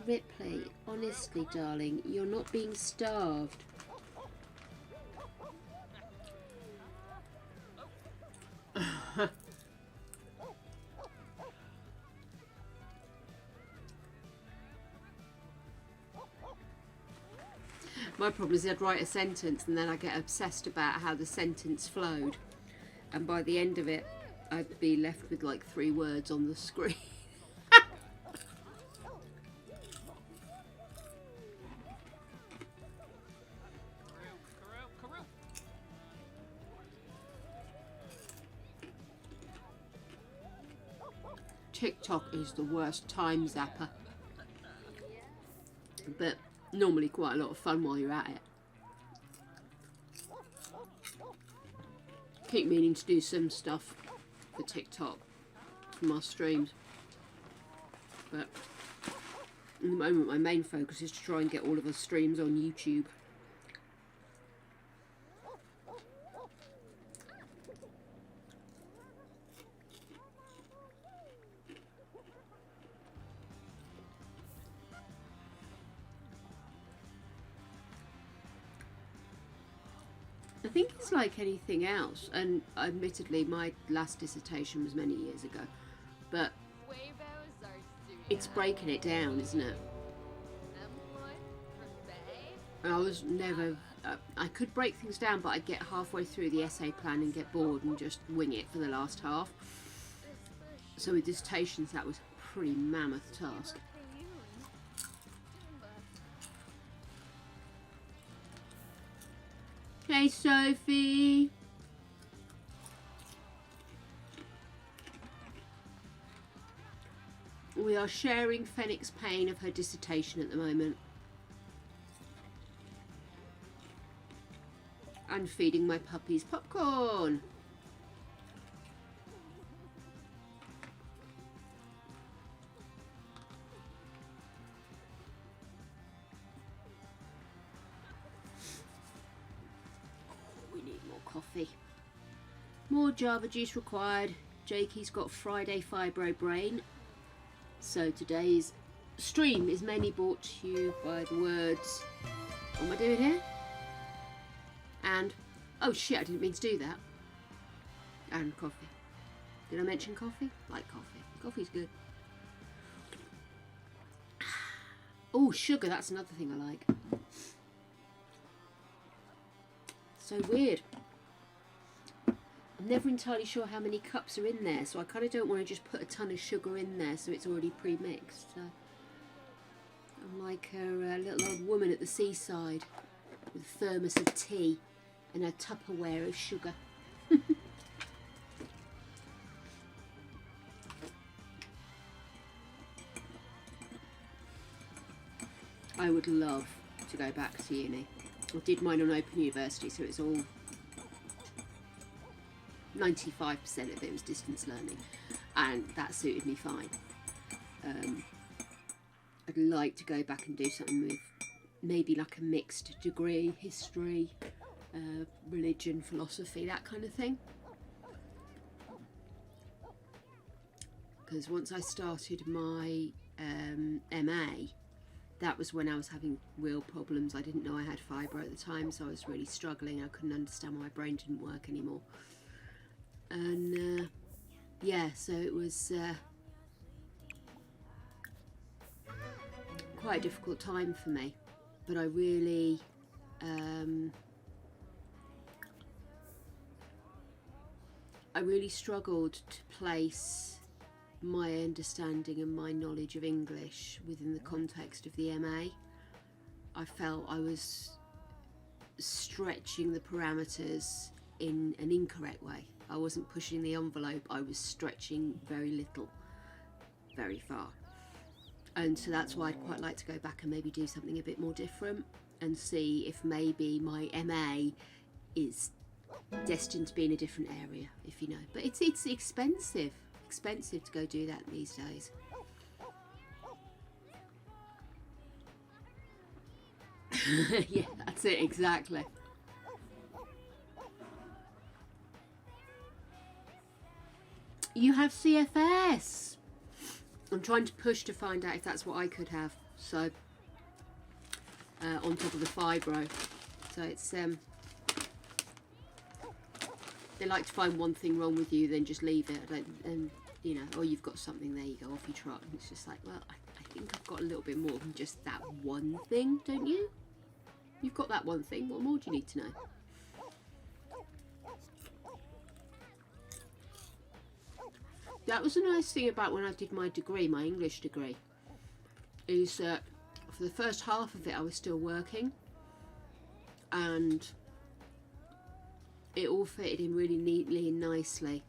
Ripley, honestly, darling, you're not being starved. My problem is I'd write a sentence and then I get obsessed about how the sentence flowed. And by the end of it, I'd be left with like 3 words on the screen. TikTok is the worst time zapper. But normally quite a lot of fun while you're at it. Keep meaning to do some stuff for TikTok from our streams. But at the moment my main focus is to try and get all of our streams on YouTube. I think it's like anything else, and admittedly my last dissertation was many years ago, but it's breaking it down, isn't it? And I was never, I could break things down, but I'd get halfway through the essay plan and get bored and just wing it for the last half. So with dissertations that was a pretty mammoth task. Hey Sophie! We are sharing Fennec's pain of her dissertation at the moment. And feeding my puppies popcorn. We need more coffee. More Java juice required. Jakey's got Friday fibro brain. So today's stream is mainly brought to you by the words, what am I doing here? And, oh shit, I didn't mean to do that. And coffee. Did I mention coffee? Like coffee. Coffee's good. Oh, sugar, that's another thing I like. So weird. I'm never entirely sure how many cups are in there, so I kind of don't want to just put a ton of sugar in there so it's already pre-mixed. So I'm like a little old woman at the seaside with a thermos of tea and a Tupperware of sugar. I would love to go back to uni. I did mine on Open University, so it's all 95% of it was distance learning, and that suited me fine. I'd like to go back and do something with maybe like a mixed degree, history, religion, philosophy, that kind of thing. Because once I started my MA, that was when I was having real problems. I didn't know I had fibro at the time, so I was really struggling. I couldn't understand why my brain didn't work anymore. And yeah, so it was quite a difficult time for me, but I really struggled to place my understanding and my knowledge of English within the context of the MA. I felt I was stretching the parameters in an incorrect way. I wasn't pushing the envelope, I was stretching very little, very far. And so that's why I'd quite like to go back and maybe do something a bit more different and see if maybe my MA is destined to be in a different area, if you know. But it's expensive to go do that these days. Yeah, that's it, exactly. You have CFS. I'm trying to push to find out if that's what I could have. So, on top of the fibro. So it's they like to find one thing wrong with you, then just leave it. And you know, oh, you've got something. There you go, off you trot. And it's just like, well, I think I've got a little bit more than just that one thing, don't you? You've got that one thing. What more do you need to know? That was a nice thing about when I did my degree, my English degree, is that for the first half of it I was still working and it all fitted in really neatly and nicely.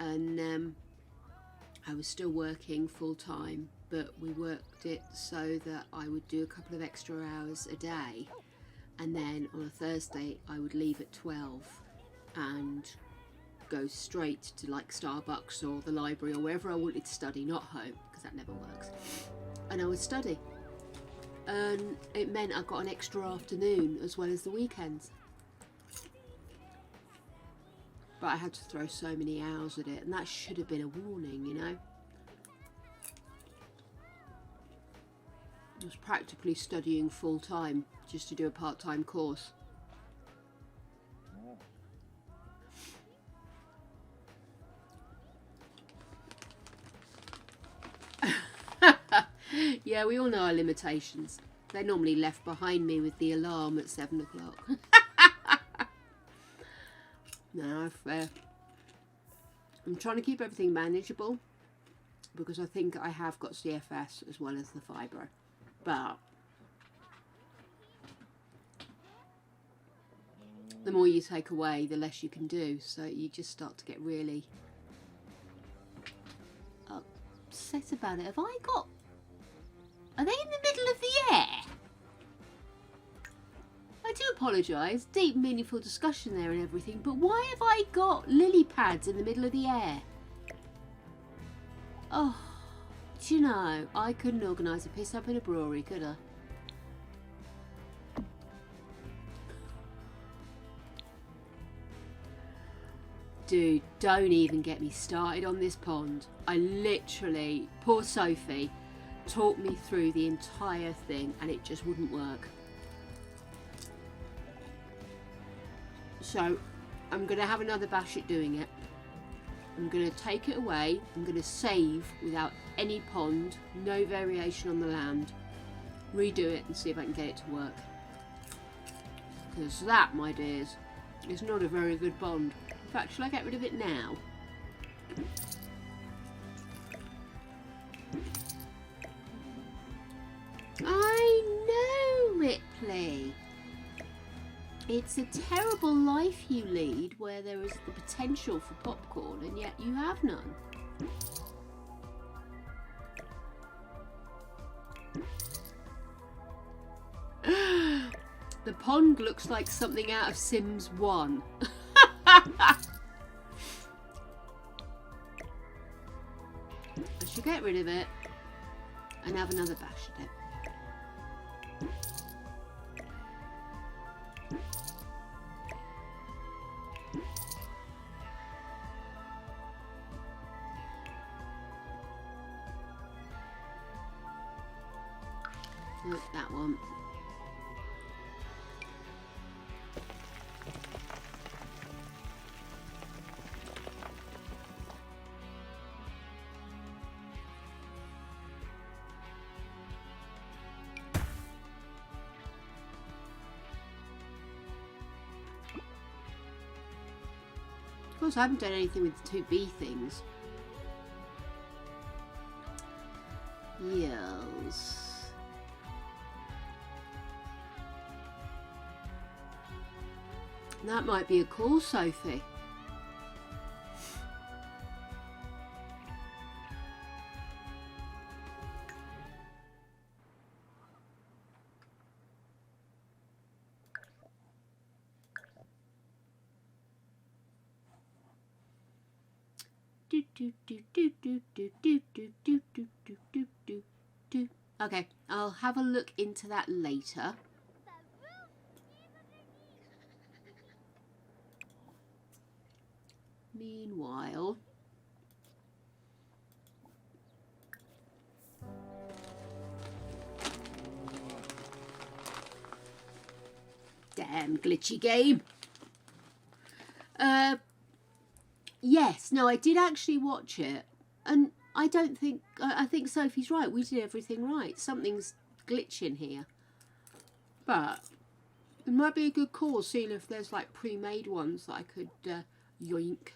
and I was still working full time, but we worked it so that I would do a couple of extra hours a day, and then on a Thursday I would leave at 12 and go straight to like Starbucks or the library or wherever I wanted to study, not home because that never works, and I would study, and it meant I got an extra afternoon as well as the weekends. But I had to throw so many hours at it, and that should have been a warning, you know. I was practically studying full time just to do a part-time course. Yeah, we all know our limitations. They're normally left behind me with the alarm at 7 o'clock. No, I'm trying to keep everything manageable because I think I have got CFS as well as the fibro, but the more you take away, the less you can do, so you just start to get really upset about it. Are they in the middle of the air? I do apologise, deep meaningful discussion there and everything, but why have I got lily pads in the middle of the air? Oh, do you know, I couldn't organise a piss up in a brewery, could I? Dude, don't even get me started on this pond. I literally, poor Sophie, talked me through the entire thing and it just wouldn't work. So I'm going to have another bash at doing it. I'm going to take it away. I'm going to save without any pond, no variation on the land, redo it and see if I can get it to work. Because that, my dears, is not a very good pond. In fact, shall I get rid of it now? I know, Ripley. It's a terrible life you lead where there is the potential for popcorn and yet you have none. The pond looks like something out of Sims 1. I should get rid of it and have another bash at it. Look, that one. Of course, I haven't done anything with the 2B things. Yes. That might be a call, Sophie. Okay, I'll have a look into that later. Meanwhile, damn glitchy game. Yes, no, I did actually watch it, and I think Sophie's right. We did everything right. Something's glitching here, but it might be a good call, seeing if there's like pre-made ones that I could yoink.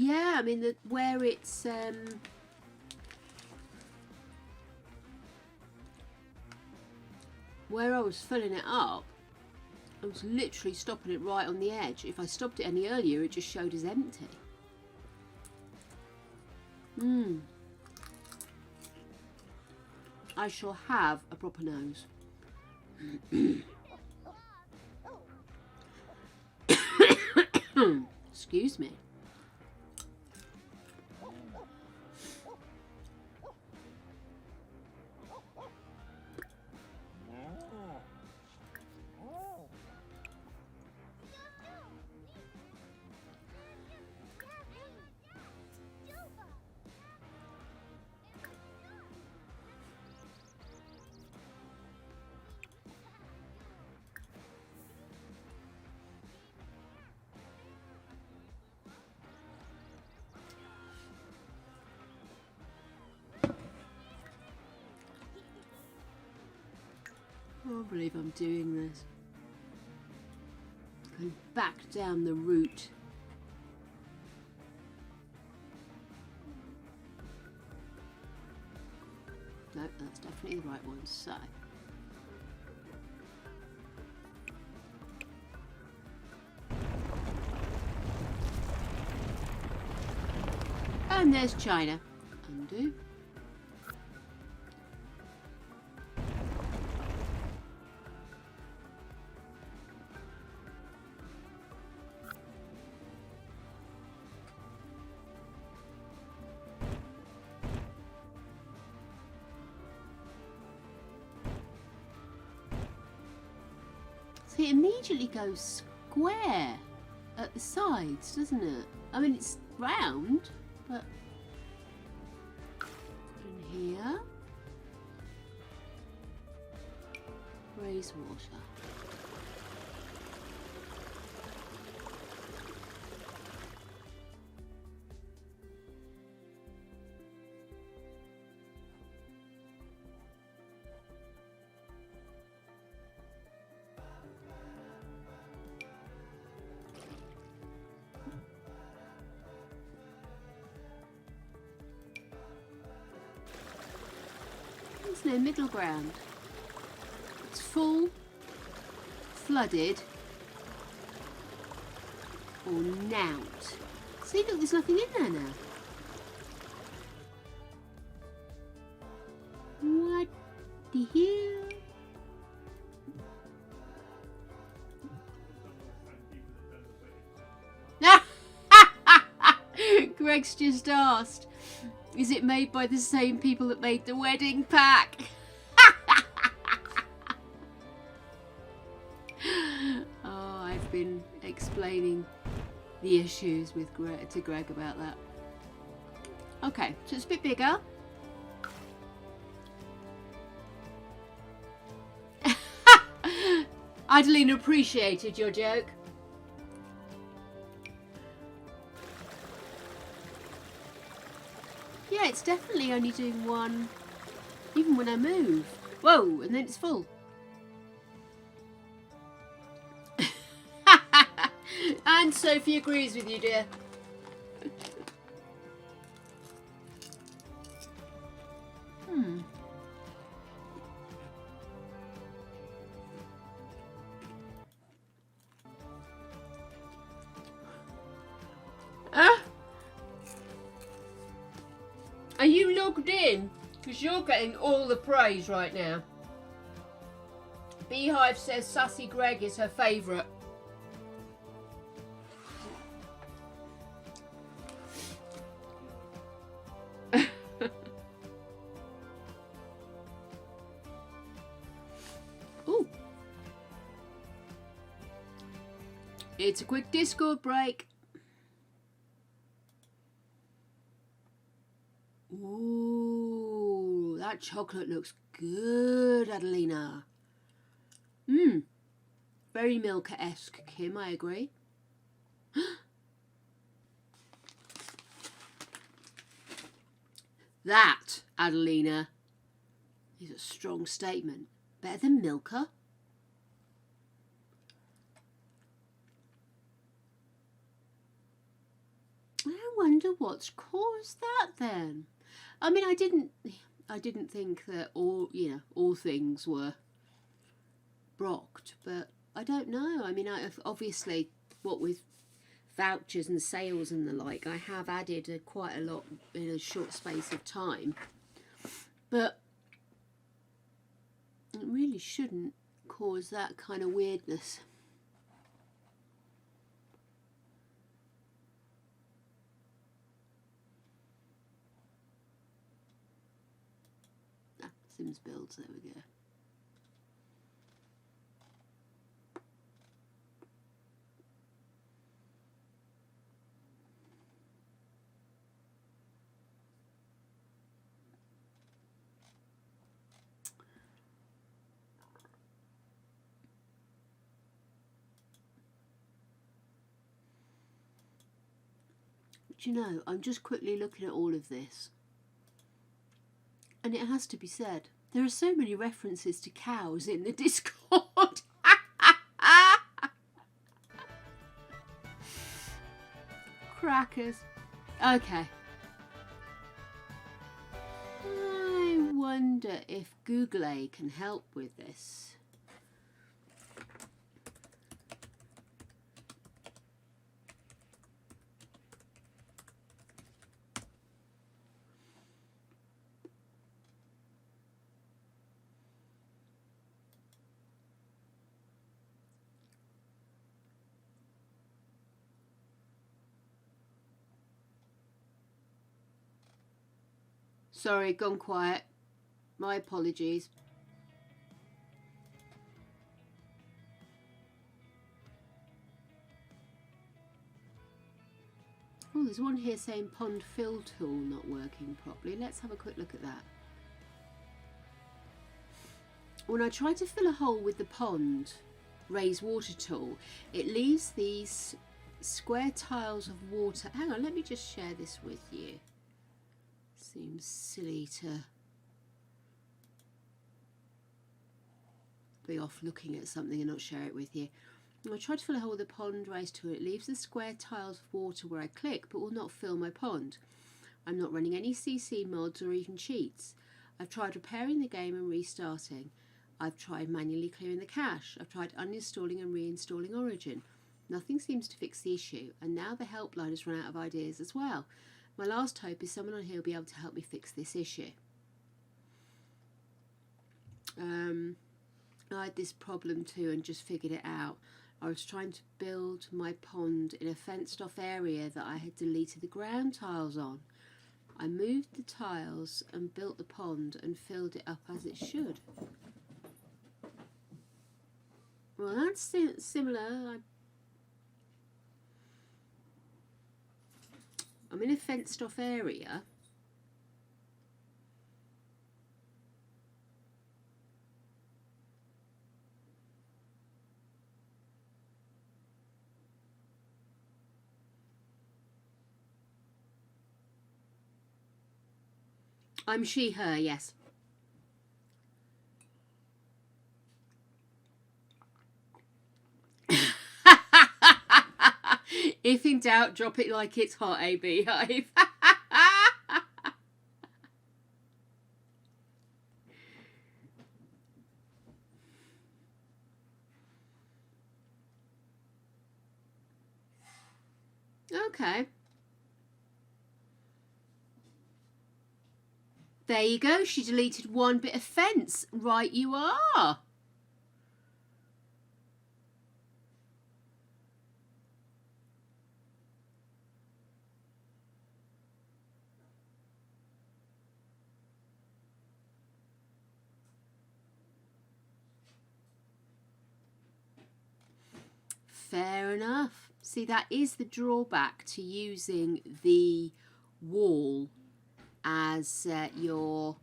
Yeah, I mean, where it's... where I was filling it up, I was literally stopping it right on the edge. If I stopped it any earlier, it just showed as empty. I shall have a proper nose. Excuse me. I can't believe I'm doing this. Going back down the route. No, that's definitely the right one. So. And there's China. Undo. It immediately goes square at the sides, doesn't it? I mean, it's round, but in here, raise water. There's no middle ground. It's full, flooded, or nout. See, look, there's nothing in there now. What the hell? Greg's just asked, is it made by the same people that made the wedding pack? Oh, I've been explaining the issues with to Greg about that. Okay, so it's a bit bigger. Adeline appreciated your joke. Yeah, it's definitely only doing one, even when I move. Whoa, and then it's full. And Sophie agrees with you, dear. Are you logged in? Because you're getting all the praise right now. Beehive says Sassy Greg is her favourite. Ooh. It's a quick Discord break. Ooh, that chocolate looks good, Adelina. Very Milka-esque, Kim, I agree. That, Adelina, is a strong statement. Better than Milka? wonder what's caused that then. I mean, I didn't think that all things were brocked, but I don't know. I mean, obviously, what with vouchers and sales and the like, I have added quite a lot in a short space of time, but it really shouldn't cause that kind of weirdness. Sims builds, there we go. Do you know, I'm just quickly looking at all of this, and it has to be said, there are so many references to cows in the Discord. Crackers. Okay. I wonder if Google can help with this. Sorry, gone quiet. My apologies. Oh, there's one here saying pond fill tool not working properly. Let's have a quick look at that. When I try to fill a hole with the pond raise water tool, it leaves these square tiles of water. Hang on, let me just share this with you. Seems silly to be off looking at something and not share it with you. When I try to fill a hole with the pond raise tool, it leaves the square tiles of water where I click, but will not fill my pond. I'm not running any CC mods or even cheats. I've tried repairing the game and restarting. I've tried manually clearing the cache. I've tried uninstalling and reinstalling Origin. Nothing seems to fix the issue, and now the helpline has run out of ideas as well. My last hope is someone on here will be able to help me fix this issue. I had this problem too and just figured it out. I was trying to build my pond in a fenced off area that I had deleted the ground tiles on. I moved the tiles and built the pond and filled it up as it should. Well, that's similar. I'm in a fenced off area. I'm she, her, yes. If in doubt, drop it like it's hot, a beehive. Okay. There you go. She deleted one bit of fence. Right you are. Fair enough. See, that is the drawback to using the wall as your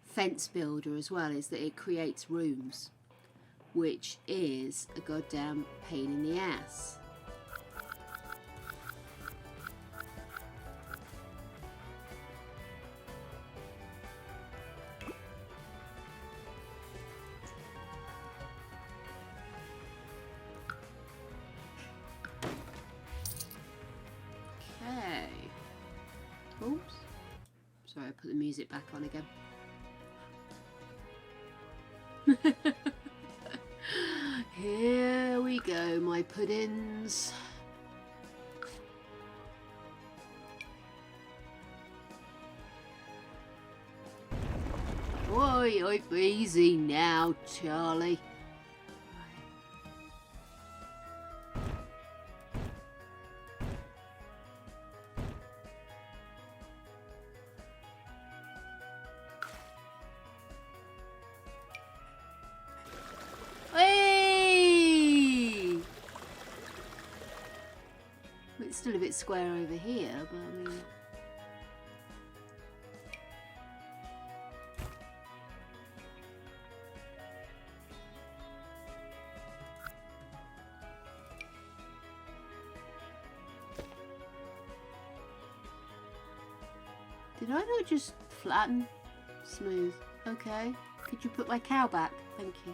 fence builder as well, is that it creates rooms, which is a goddamn pain in the ass. Okay. Sorry, I put the music back on again. Here we go, my puddings. Oi, oi, easy now, Charlie. Hey! It's still a bit square over here, but I mean... Did I not just flatten? Smooth. Okay. Could you put my cow back? Thank you.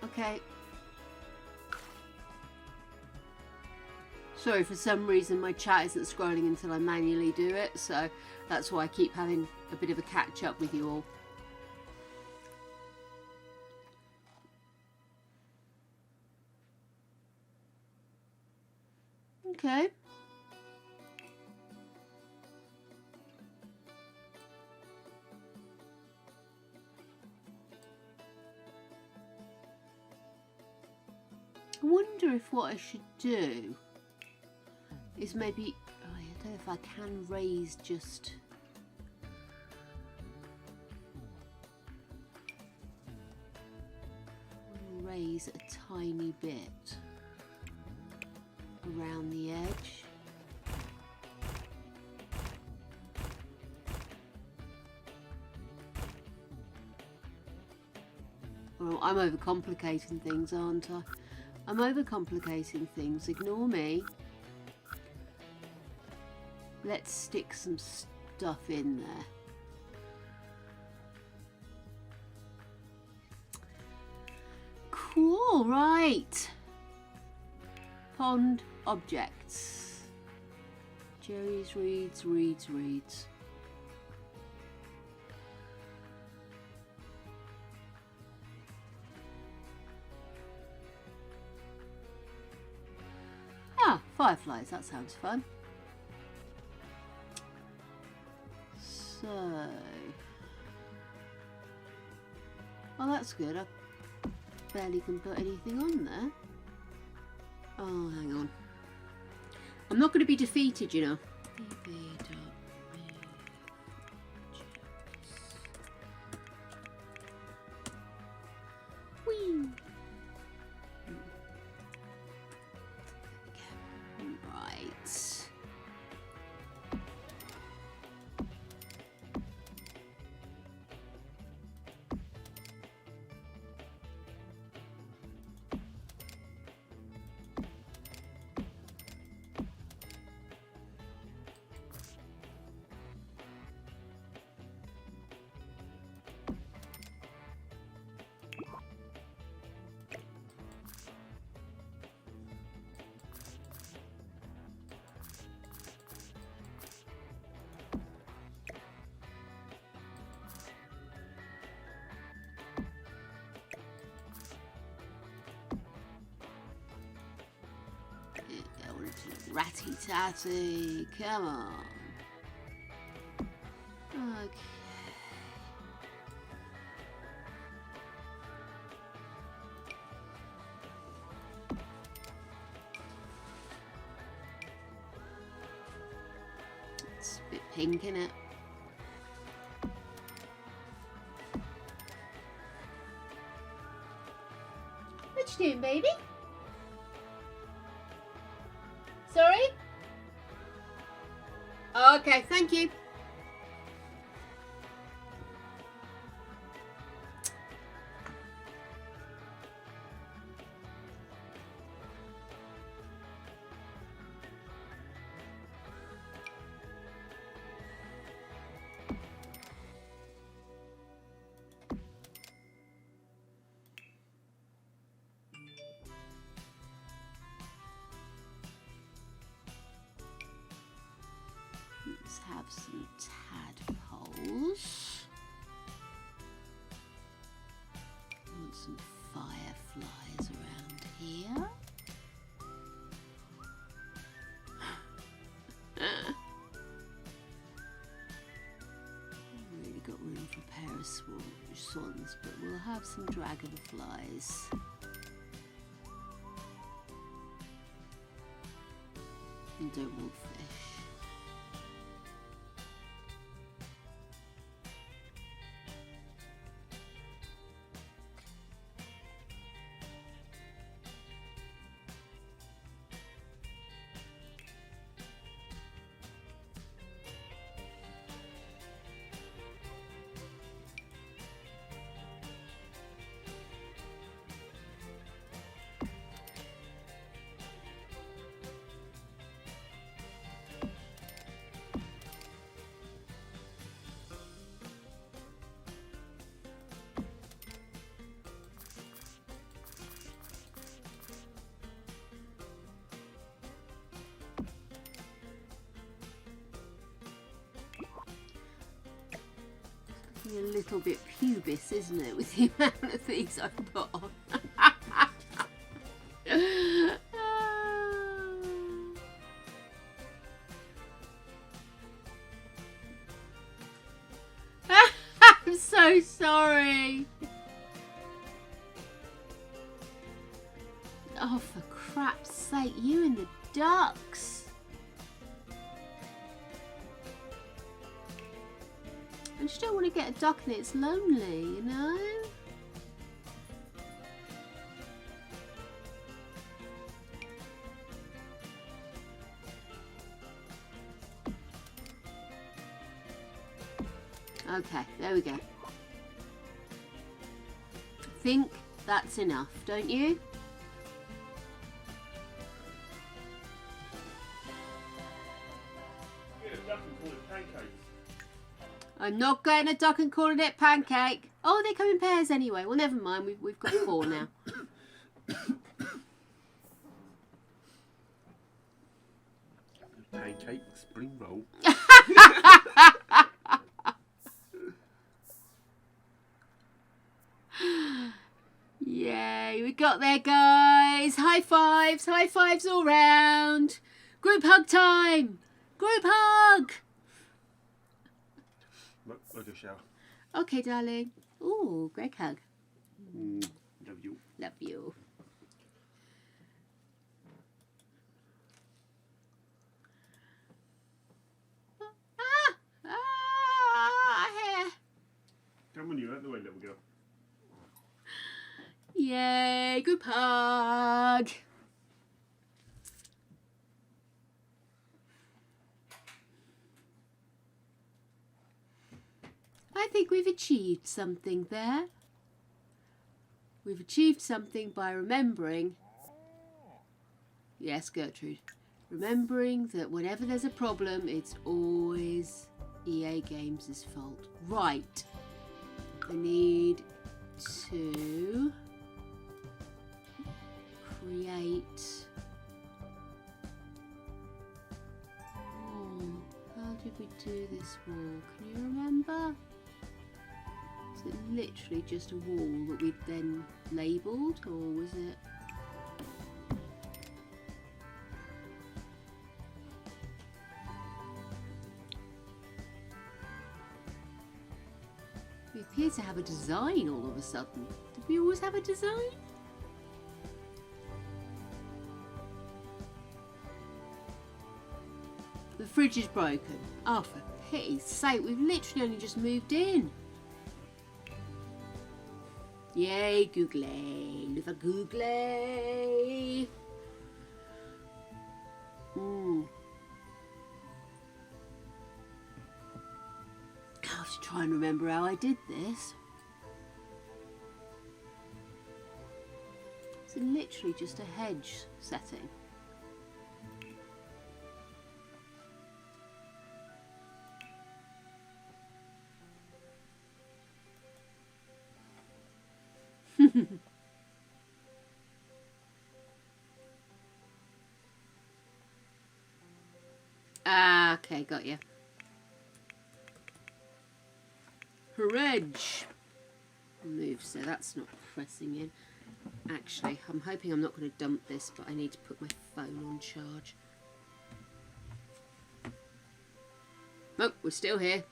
Okay. Sorry, for some reason my chat isn't scrolling until I manually do it, so that's why I keep having a bit of a catch up with you all. Okay. I wonder if what I should do is maybe, oh, I don't know if I can raise just raise a tiny bit around the edge. Well, I'm overcomplicating things, aren't I? I'm overcomplicating things. Ignore me. Let's stick some stuff in there. Cool, right. Pond objects. Cherries, reeds, reeds, reeds. Ah, fireflies, that sounds fun. So... oh, that's good. I barely can put anything on there. Oh, hang on. I'm not going to be defeated, you know. Whee! Right. Ratty tatty, come on. Okay. It's a bit pink, isn't it? What you doing, baby? Sorry? Okay, thank you. have some tadpoles. Want some fireflies around here. Really got room for a pair of swans, but we'll have some dragonflies. And don't want fish. A little bit pubis, isn't it, with the amount of things I've put on? I'm so sorry. Oh, for crap's sake, you and the ducks. I just don't want to get a duck and it's lonely, you know? Okay, there we go. I think that's enough, don't you? Get a duck and call it pancakes. I'm not getting a duck and calling it pancake. Oh, they come in pairs anyway. Well, never mind. We've got 4 now. Pancake, spring roll. Yay, we got there, guys. High fives all round. Group hug time. Group hug. I'll go shower. Okay, darling. Ooh, Greg hug. Love you. Love you. Hair. Come on, you out the way, little girl. Yay, group hug. I think we've achieved something there. We've achieved something by remembering, yes, Gertrude, remembering that whenever there's a problem, it's always EA Games' fault. Right. I need to create... how did we do this wall? Can you remember? Is it literally just a wall that we'd then labelled, or was it... We appear to have a design all of a sudden. Did we always have a design? The fridge is broken. Oh, for pity's sake, we've literally only just moved in. Yay, googly. Little googly. I have to try and remember how I did this. It's literally just a hedge setting. Ah, okay, got you. Reg. Move, so that's not pressing in. Actually, I'm hoping I'm not going to dump this, but I need to put my phone on charge. Oh, we're still here.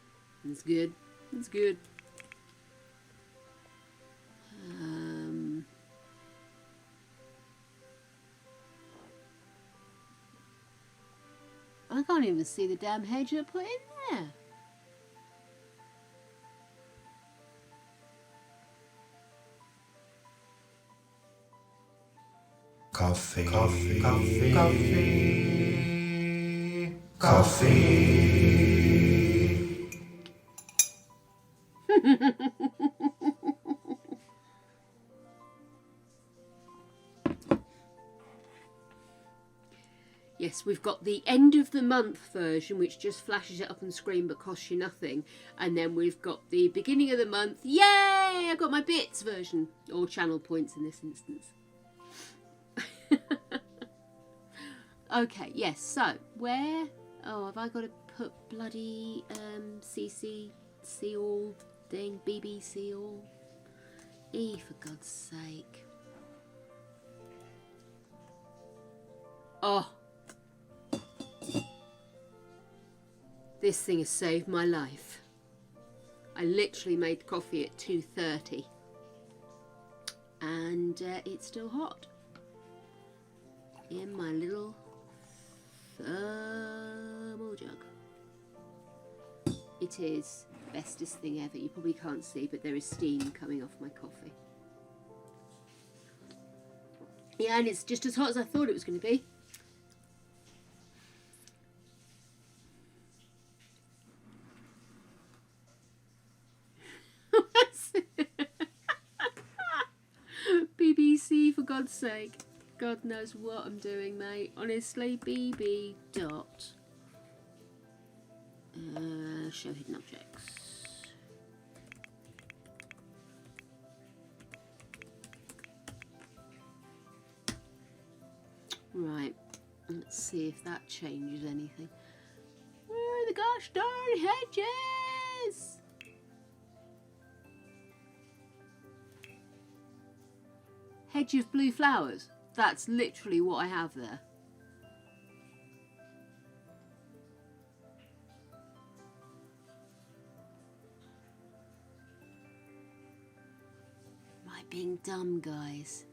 That's good. That's good. I can't even see the damn hedge I put in there. Coffee. Coffee. Coffee. Coffee. Coffee. Yes, we've got the end of the month version, which just flashes it up on screen but costs you nothing. And then we've got the beginning of the month, yay, I got my bits version, or channel points in this instance. Okay, yes, so where, oh, have I got to put bloody CC all thing, BBC all? For God's sake. Oh. This thing has saved my life. I literally made coffee at 2:30 and it's still hot in my little thermal jug. It is the bestest thing ever. You probably can't see, but there is steam coming off my coffee. Yeah, and it's just as hot as I thought it was going to be. BBC, for God's sake. God knows what I'm doing, mate. Honestly, BB dot show hidden objects. Right, let's see if that changes anything. Where are the gosh darn hedges? Hedge of blue flowers. That's literally what I have there. Am I being dumb, guys?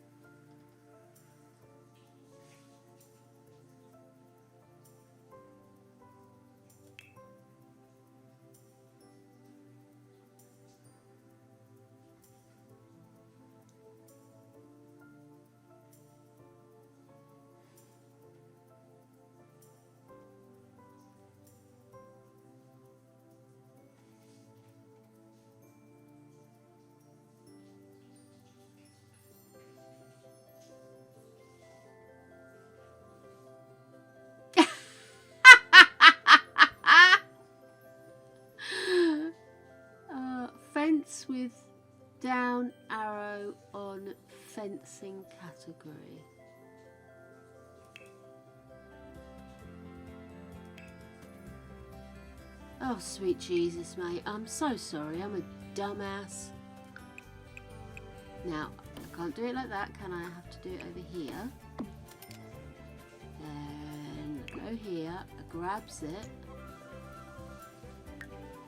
Fence with down arrow on fencing category. Oh, sweet Jesus, mate. I'm so sorry. I'm a dumbass. Now, I can't do it like that, can I? I have to do it over here. Then I go here, I grabs it,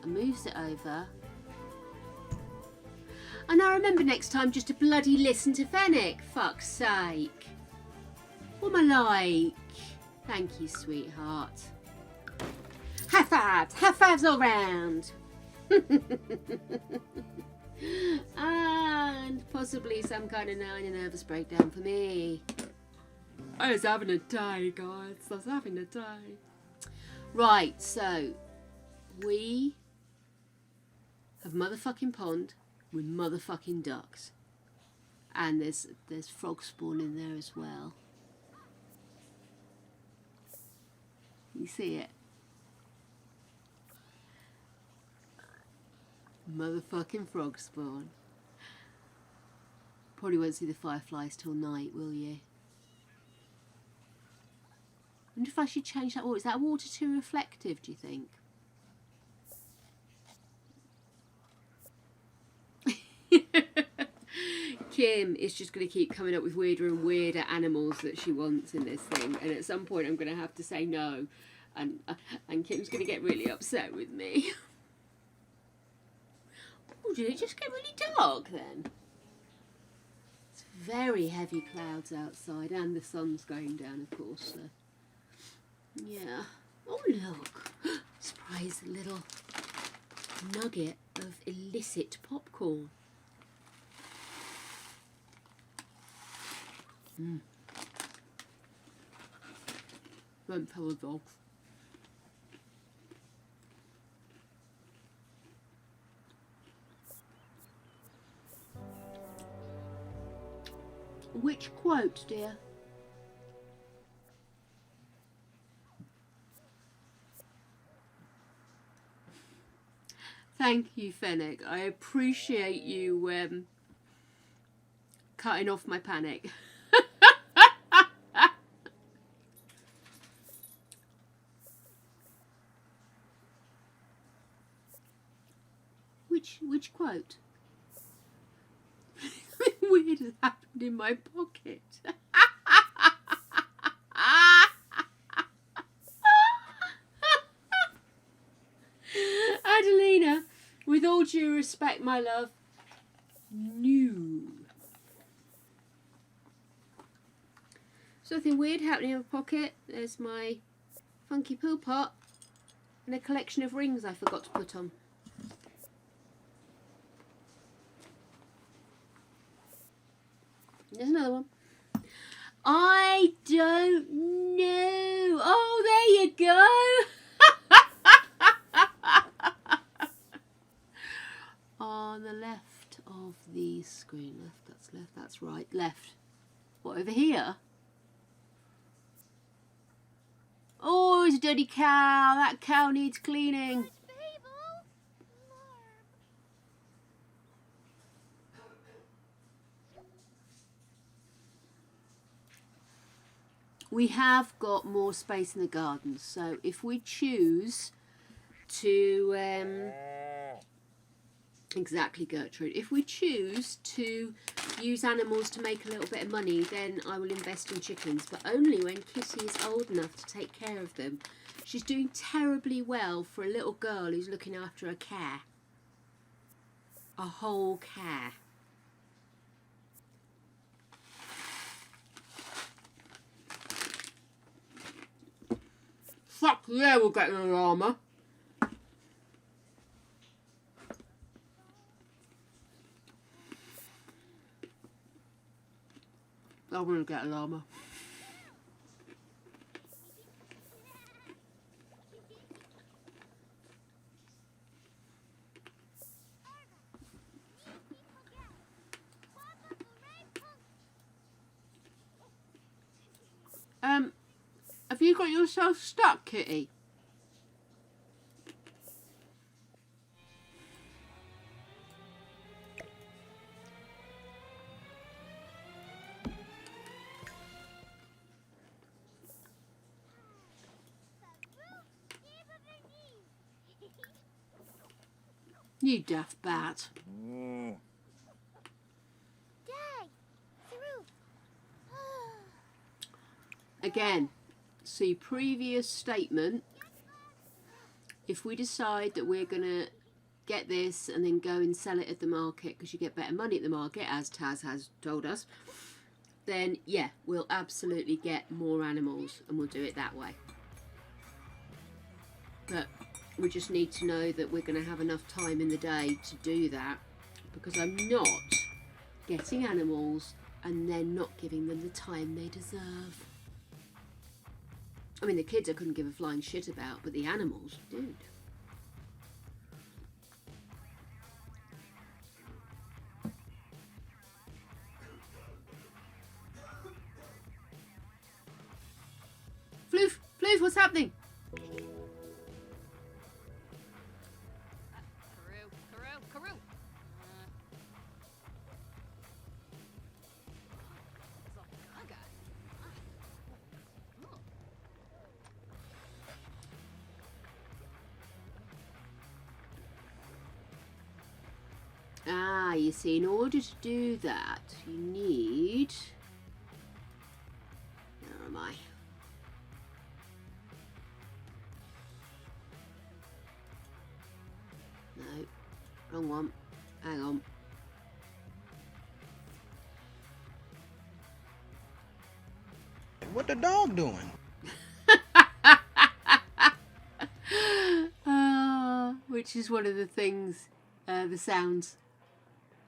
I moves it over. And I remember next time just to bloody listen to Fennec. Fuck's sake. What am I like? Thank you, sweetheart. High fives! High fives all round! And possibly some kind of nervous breakdown for me. I was having a day, guys. I was having a day. Right, so we have motherfucking pond with motherfucking ducks. And there's frog spawn in there as well. You see it? Motherfucking frog spawn. Probably won't see the fireflies till night, will you? I wonder if I should change that water. Is that water too reflective, do you think? Kim is just going to keep coming up with weirder and weirder animals that she wants in this thing, and at some point I'm going to have to say no, and Kim's going to get really upset with me. Oh, did it just get really dark then? It's very heavy clouds outside, and the sun's going down, of course. So. Yeah. Oh, look. Surprise, a little nugget of illicit popcorn. Won't tell the dogs. Which quote, dear? Thank you, Fennec. I appreciate you cutting off my panic. Which quote? Something weird has happened in my pocket. Adelina, with all due respect, my love, no. Something weird happening in my pocket. There's my funky poo pot and a collection of rings I forgot to put on. There's another one. I don't know. Oh, there you go. On the left of the screen. Left, that's right. Left. What, over here? Oh, it's a dirty cow. That cow needs cleaning. We have got more space in the garden, so if we choose to exactly, Gertrude, if we choose to use animals to make a little bit of money, then I will invest in chickens, but only when Kitty is old enough to take care of them. She's doing terribly well for a little girl who's looking after a cow, a whole cow. Fuck yeah, we'll get an llama. I'm gonna get a llama. Have you got yourself stuck, Kitty? You daft bat. Dad, through. Again, see previous statement. If we decide that we're going to get this and then go and sell it at the market because you get better money at the market, as Taz has told us, then yeah, we'll absolutely get more animals and we'll do it that way. But we just need to know that we're going to have enough time in the day to do that, because I'm not getting animals and then not giving them the time they deserve. I mean, the kids I couldn't give a flying shit about, but the animals, dude. Floof, Floof, what's happening? Karoo. Ah, you see, in order to do that, you need... Where am I? No, wrong one. Hang on. What the dog doing? Which is one of the things, the sounds.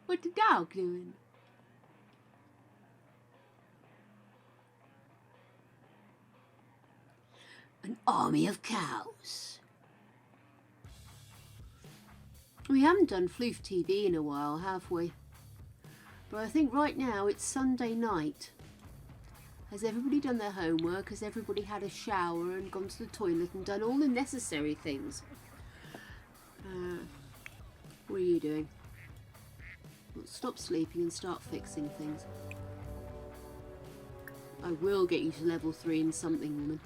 What the dog doing? An army of cows. We haven't done Floof TV in a while, have we? But I think right now it's Sunday night. Has everybody done their homework? Has everybody had a shower and gone to the toilet and done all the necessary things? What are you doing? Well, stop sleeping and start fixing things. I will get you to level 3 in something, woman.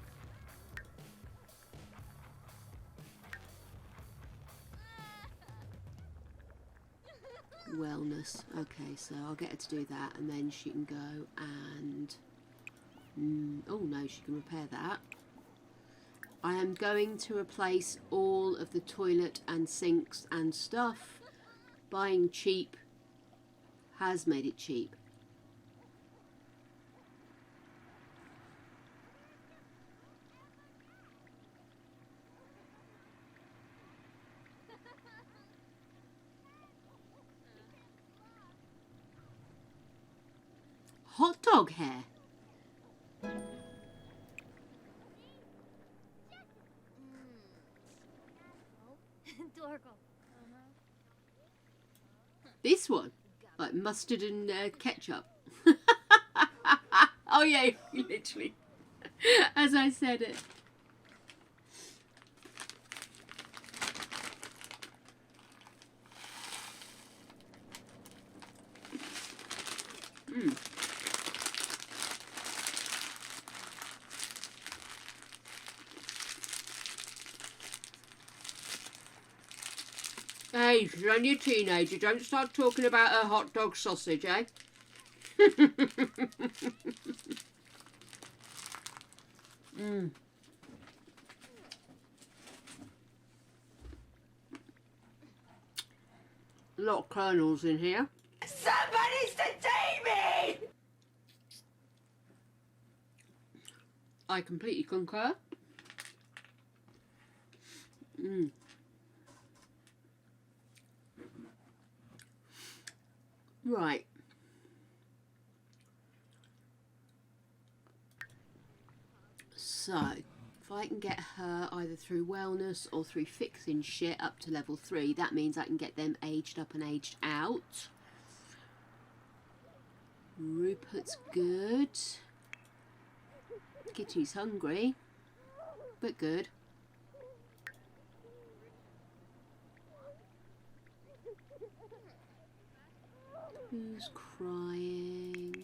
Wellness. Okay, so I'll get her to do that and then she can go and... oh no, she can repair that. I am going to replace all of the toilet and sinks and stuff. Buying cheap has made it cheap. Hot dog hair. This one, like mustard and ketchup. Oh yeah, literally, as I said it. Hey, she's only a teenager. Don't start talking about her hot dog sausage, eh? A lot of kernels in here. Somebody's to take me! I completely concur. Right. So, if I can get her either through wellness or through fixing shit up to level 3, that means I can get them aged up and aged out. Rupert's good. Kitty's hungry, but good. Who's crying?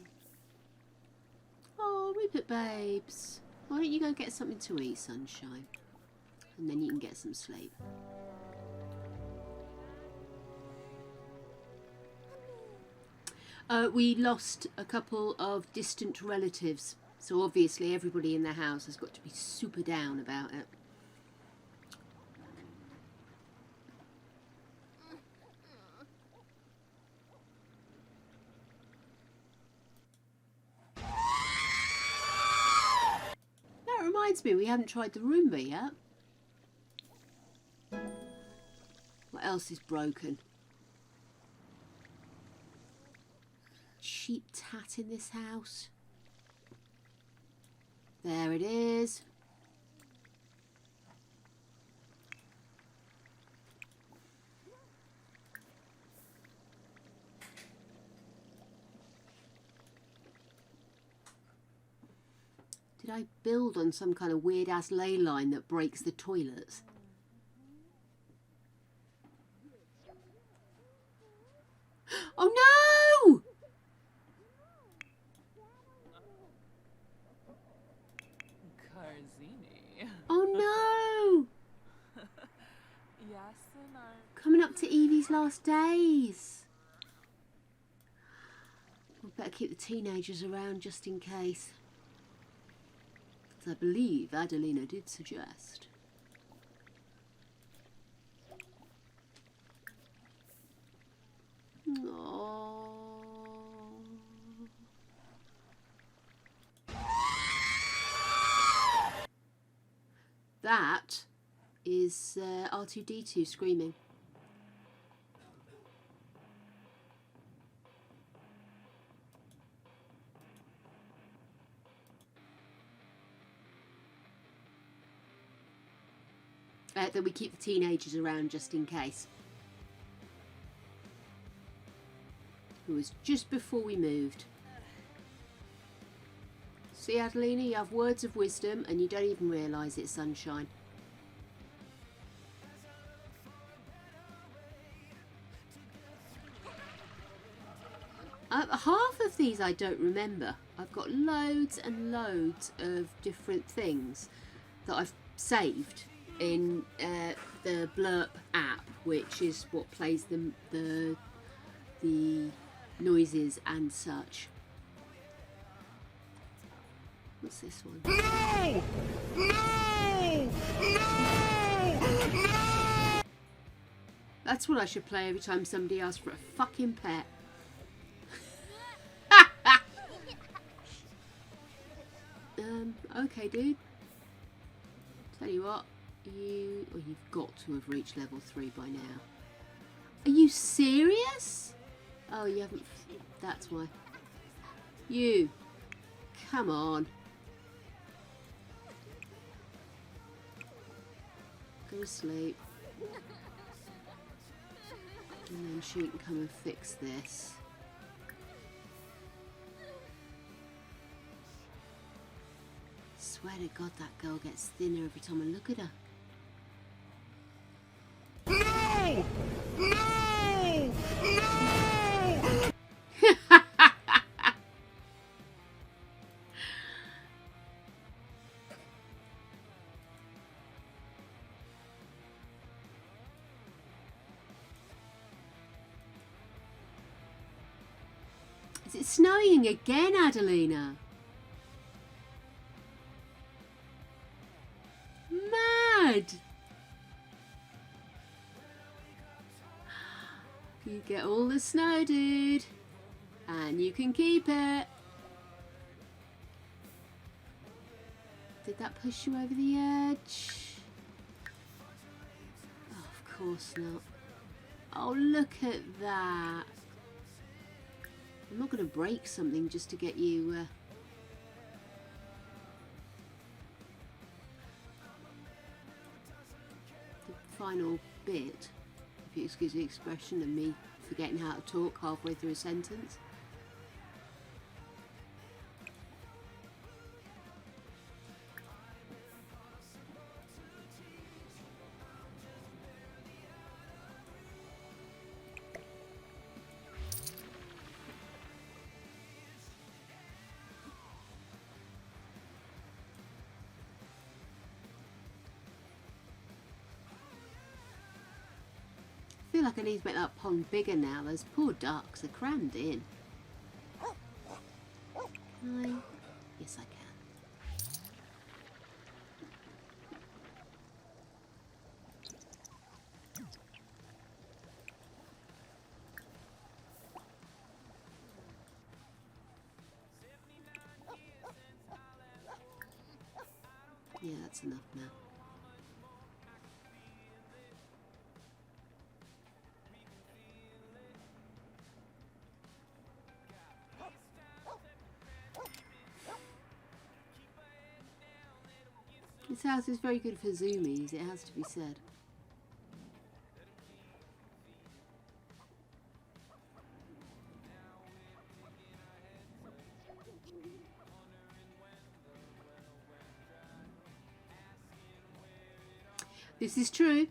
Oh, Rupert babes. Why don't you go get something to eat, sunshine? And then you can get some sleep. We lost a couple of distant relatives. So obviously everybody in the house has got to be super down about it. That reminds me, we haven't tried the Roomba yet. What else is broken? Cheap tat in this house. There it is. Did I build on some kind of weird ass ley line that breaks the toilets? Oh no! Carzini. Oh no! Yes, and Coming up to Evie's last days. Better keep the teenagers around just in case. As I believe Adelina did suggest. Aww. That is R2-D2 screaming. That we keep the teenagers around just in case. It was just before we moved. See, Adelina, you have words of wisdom and you don't even realise it's sunshine. Half of these I don't remember. I've got loads and loads of different things that I've saved in the Blurp app, which is what plays the noises and such. What's this one? No! No! No! No! That's what I should play every time somebody asks for a fucking pet. Okay, dude. Tell you what, you've got to have reached level 3 by now. Are you serious? Oh, you haven't. That's why. You. Come on. Go to sleep. And then she can come and fix this. Swear to God, that girl gets thinner every time I look at her. No! No! No! Is it snowing again, Adelina? Mad! You get all the snow, dude. And you can keep it. Did that push you over the edge? Oh, of course not. Oh, look at that. I'm not going to break something just to get you... the final bit, if you excuse the expression, of me forgetting how to talk halfway through a sentence. I feel like I need to make that pond bigger now. Those poor ducks are crammed in. Can I? Yes, I can. Yeah, that's enough now. This house is very good for zoomies, it has to be said. This is true.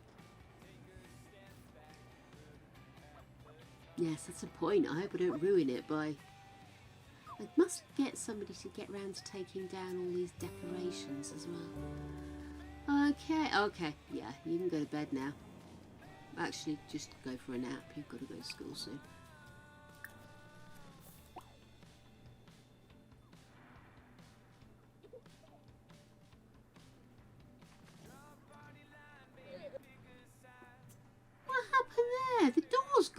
Yes, that's the point. I hope I don't ruin it by... I must get somebody to get round to taking down all these decorations as well. Okay, yeah, you can go to bed now. Actually, just go for a nap. You've got to go to school soon.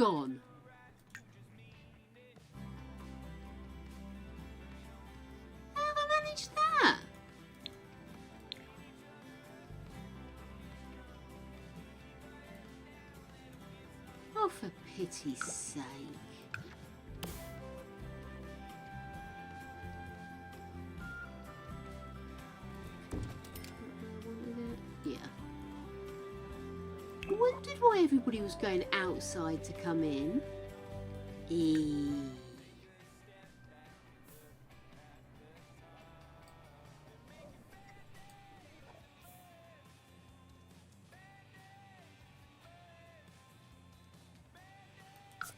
gone? How have I managed that? Oh, for pity's sake. Yeah. I wondered why everybody was going outside to come in.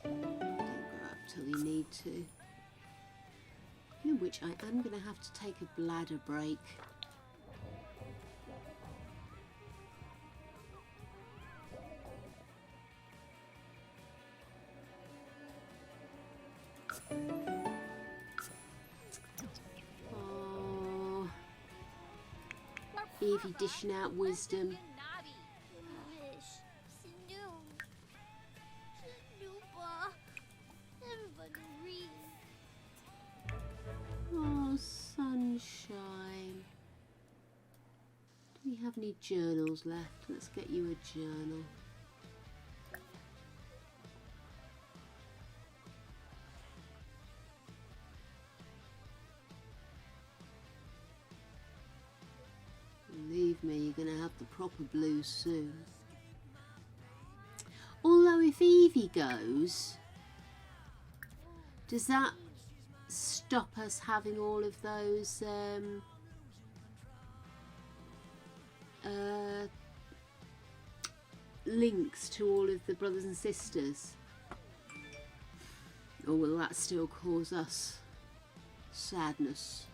Don't go up till you need to. In which I am going to have to take a bladder break. Oh, Evie dishing out wisdom. Oh, sunshine. Do we have any journals left? Let's get you a journal. Believe me, you're going to have the proper blues soon. Although if Evie goes, does that stop us having all of those links to all of the brothers and sisters? Or will that still cause us sadness?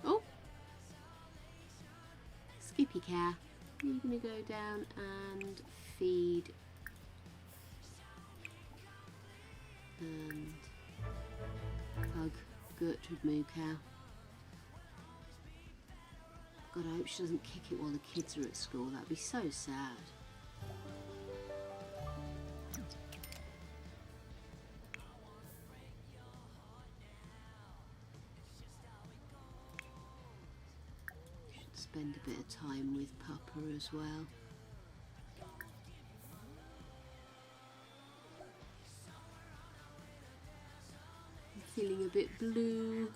Oh, Skippy Cow, you're going to go down and feed and hug Gertrude Moo Cow. God, I hope she doesn't kick it while the kids are at school. That'd be so sad. Should spend a bit of time with Papa as well. Feeling a bit blue.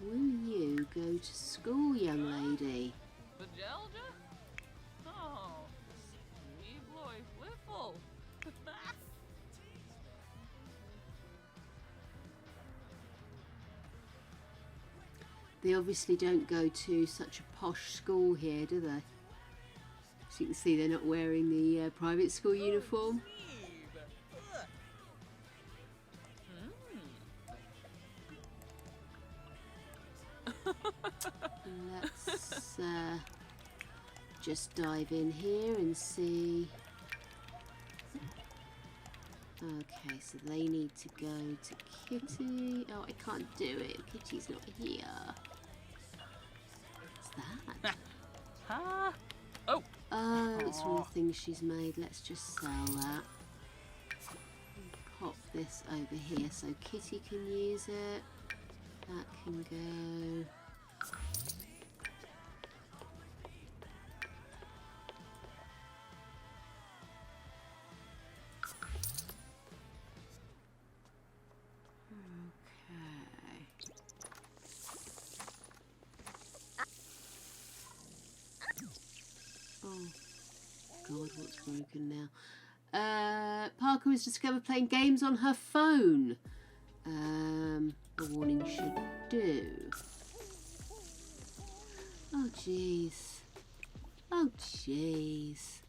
Will you go to school, young lady? Bajelja? Oh, me boy, Whiffle. They obviously don't go to such a posh school here, do they? As you can see, they're not wearing the private school uniform. Let's just dive in here and see. Okay, so they need to go to Kitty. Oh, I can't do it. Kitty's not here. What's that? Oh. Oh, it's one of the things she's made. Let's just sell that. Pop this over here so Kitty can use it. That can go. God, what's broken now? Parker was discovered playing games on her phone. A warning should do. Oh, jeez. Oh, jeez.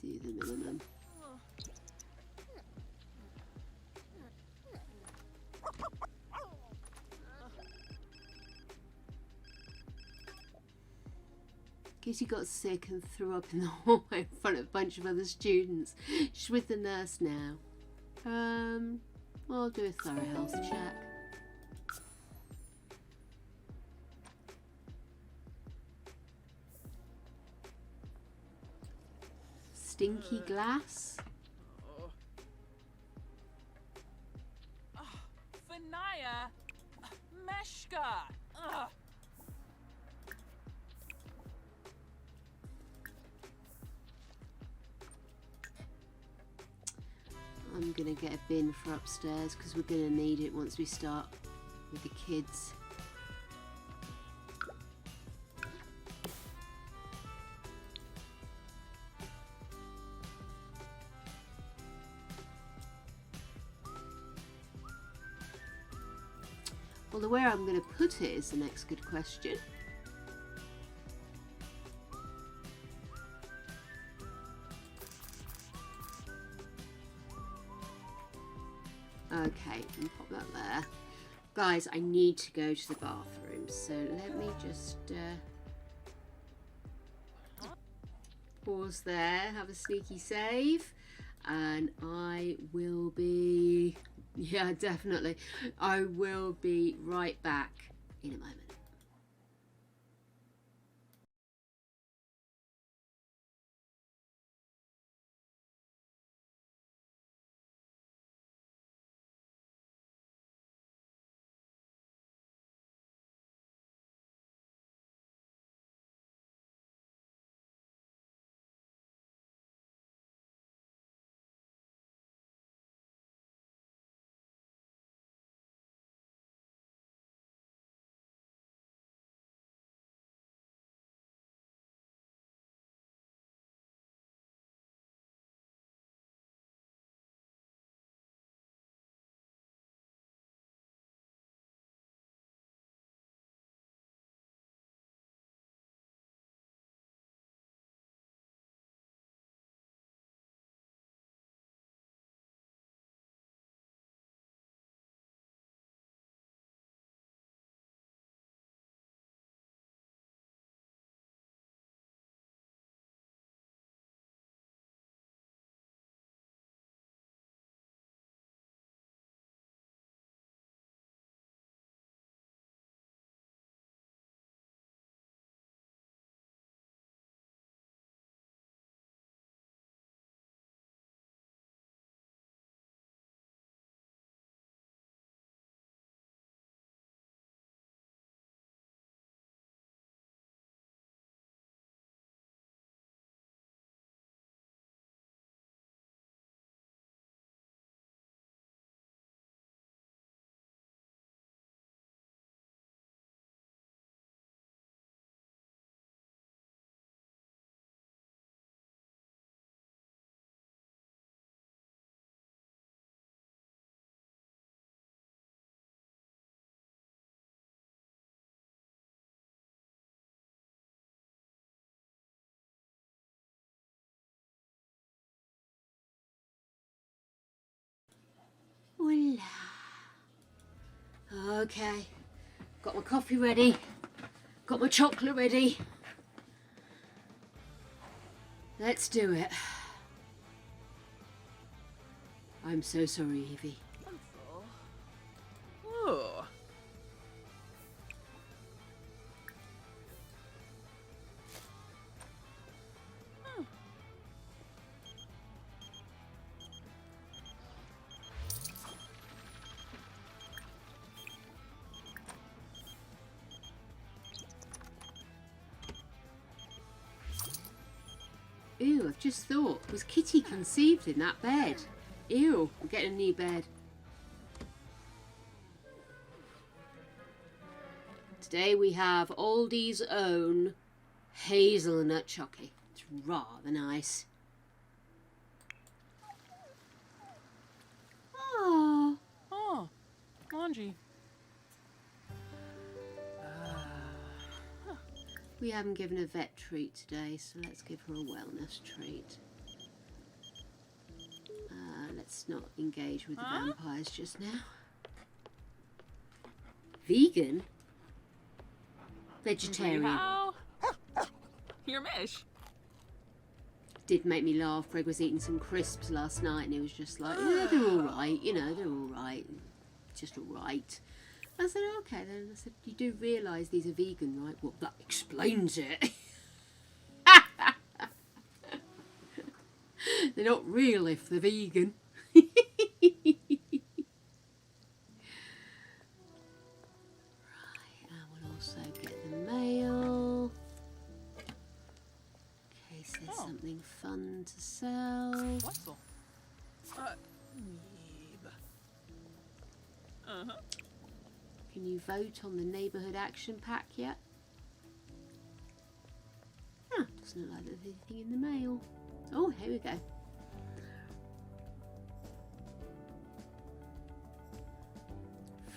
Do the minimum. Kitty got sick and threw up in the hallway in front of a bunch of other students. She's with the nurse now. I'll do a thorough health check. Stinky glass. Fanaya! Meshka! Ugh. I'm gonna get a bin for upstairs because we're gonna need it once we start with the kids. Although where I'm going to put it is the next good question. Okay, and pop that there. Guys, I need to go to the bathroom, so let me just pause there, have a sneaky save, and I will be... Yeah, definitely. I will be right back in a moment. Voila. Okay, got my coffee ready, got my chocolate ready. Let's do it. I'm so sorry, Evie. Oh. Ew, I've just thought, was Kitty conceived in that bed? Ew, I'm getting a new bed. Today we have Aldi's own hazelnut chocolate. It's rather nice. Oh, Oh. Laundry. we haven't given a vet treat today, so let's give her a wellness treat. Let's not engage with the vampires just now. Vegan? Vegetarian. Your mish. Did make me laugh. Greg was eating some crisps last night and he was just like, yeah, they're all right, you know, they're all right, just all right. I said, okay then. I said, you do realise these are vegan, right? Well, that explains it. They're not real if they're vegan. Right, I will also get the mail. In case there's something fun to sell. What's Neeb. Uh-huh. Can you vote on the neighbourhood action pack yet? Ah, doesn't look like there's anything in the mail. Oh, here we go.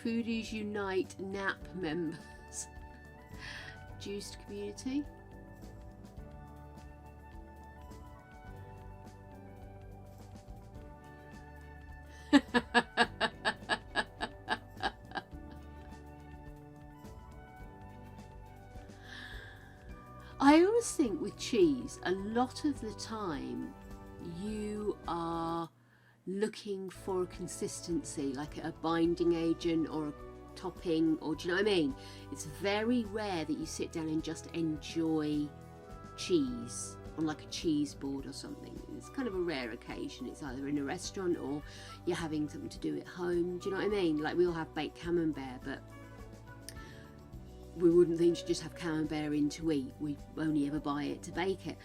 Foodies Unite NAP members. Juiced community. I always think with cheese, a lot of the time you are looking for a consistency, like a binding agent or a topping, or do you know what I mean? It's very rare that you sit down and just enjoy cheese on like a cheese board or something. It's kind of a rare occasion. It's either in a restaurant or you're having something to do at home. Do you know what I mean? Like we all have baked camembert, but we wouldn't think to just have camembert in to eat. We only ever buy it to bake it.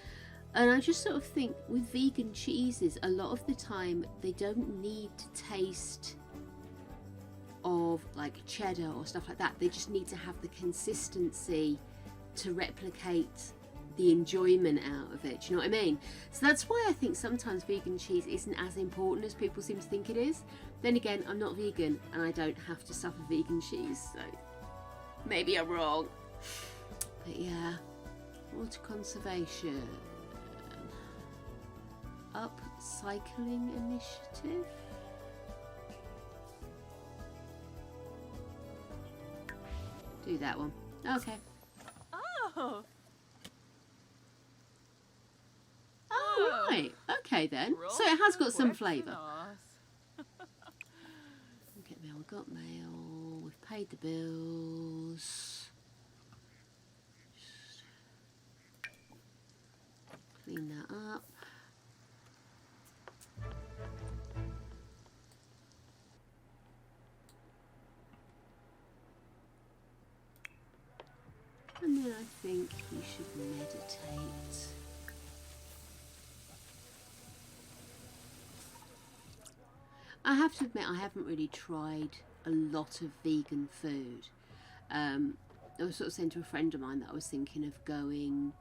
And I just sort of think with vegan cheeses, a lot of the time they don't need to taste of like cheddar or stuff like that. They just need to have the consistency to replicate the enjoyment out of it. Do you know what I mean? So that's why I think sometimes vegan cheese isn't as important as people seem to think it is. Then again, I'm not vegan and I don't have to suffer vegan cheese, so maybe I'm wrong. But yeah, water conservation. Upcycling initiative. Do that one. Okay. Oh. Oh, right. Okay then. So it has got some flavour. Get mail. We've got mail. We've paid the bills. Just clean that up. And then I think we should meditate. I have to admit, I haven't really tried a lot of vegan food. I was sort of saying to a friend of mine that I was thinking of going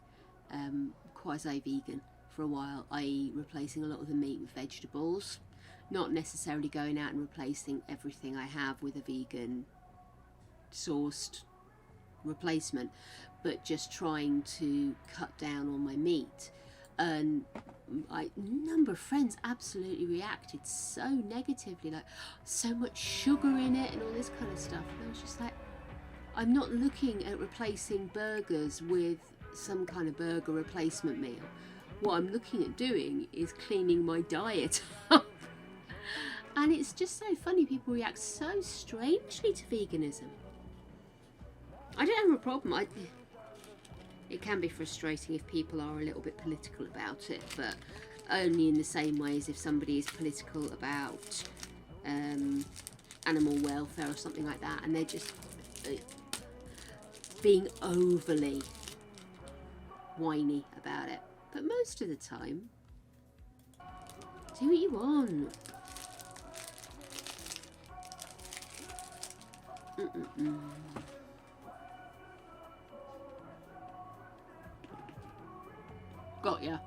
quasi-vegan for a while, i.e. replacing a lot of the meat with vegetables. Not necessarily going out and replacing everything I have with a vegan sourced replacement, but just trying to cut down on my meat. And a number of friends absolutely reacted so negatively, like so much sugar in it and all this kind of stuff. And I was just like, I'm not looking at replacing burgers with some kind of burger replacement meal. What I'm looking at doing is cleaning my diet up. And it's just so funny, people react so strangely to veganism. I don't have a problem. It can be frustrating if people are a little bit political about it, but only in the same way as if somebody is political about animal welfare or something like that, and they're just being overly whiny about it. But most of the time, do what you want. Got ya.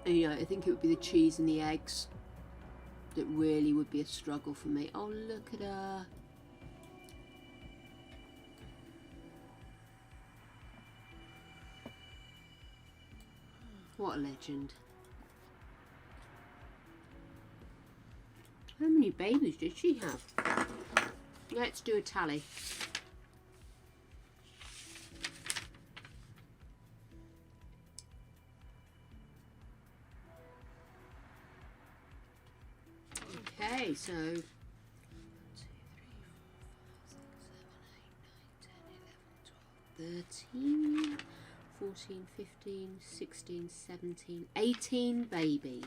And, you know, I think it would be the cheese and the eggs that really would be a struggle for me. Oh, look at her. What a legend. How many babies did she have? Let's do a tally. Okay, so 13, 14, 15, 16, 17, 18 babies.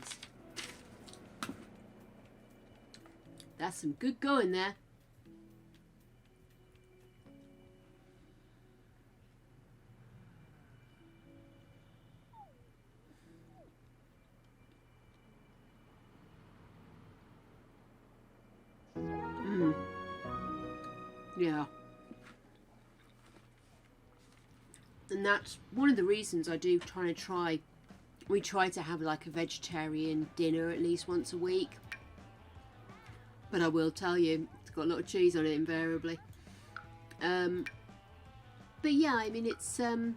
That's some good going there. Yeah. And that's one of the reasons I do we try to have like a vegetarian dinner at least once a week. But I will tell you, it's got a lot of cheese on it invariably. But yeah, I mean, it's I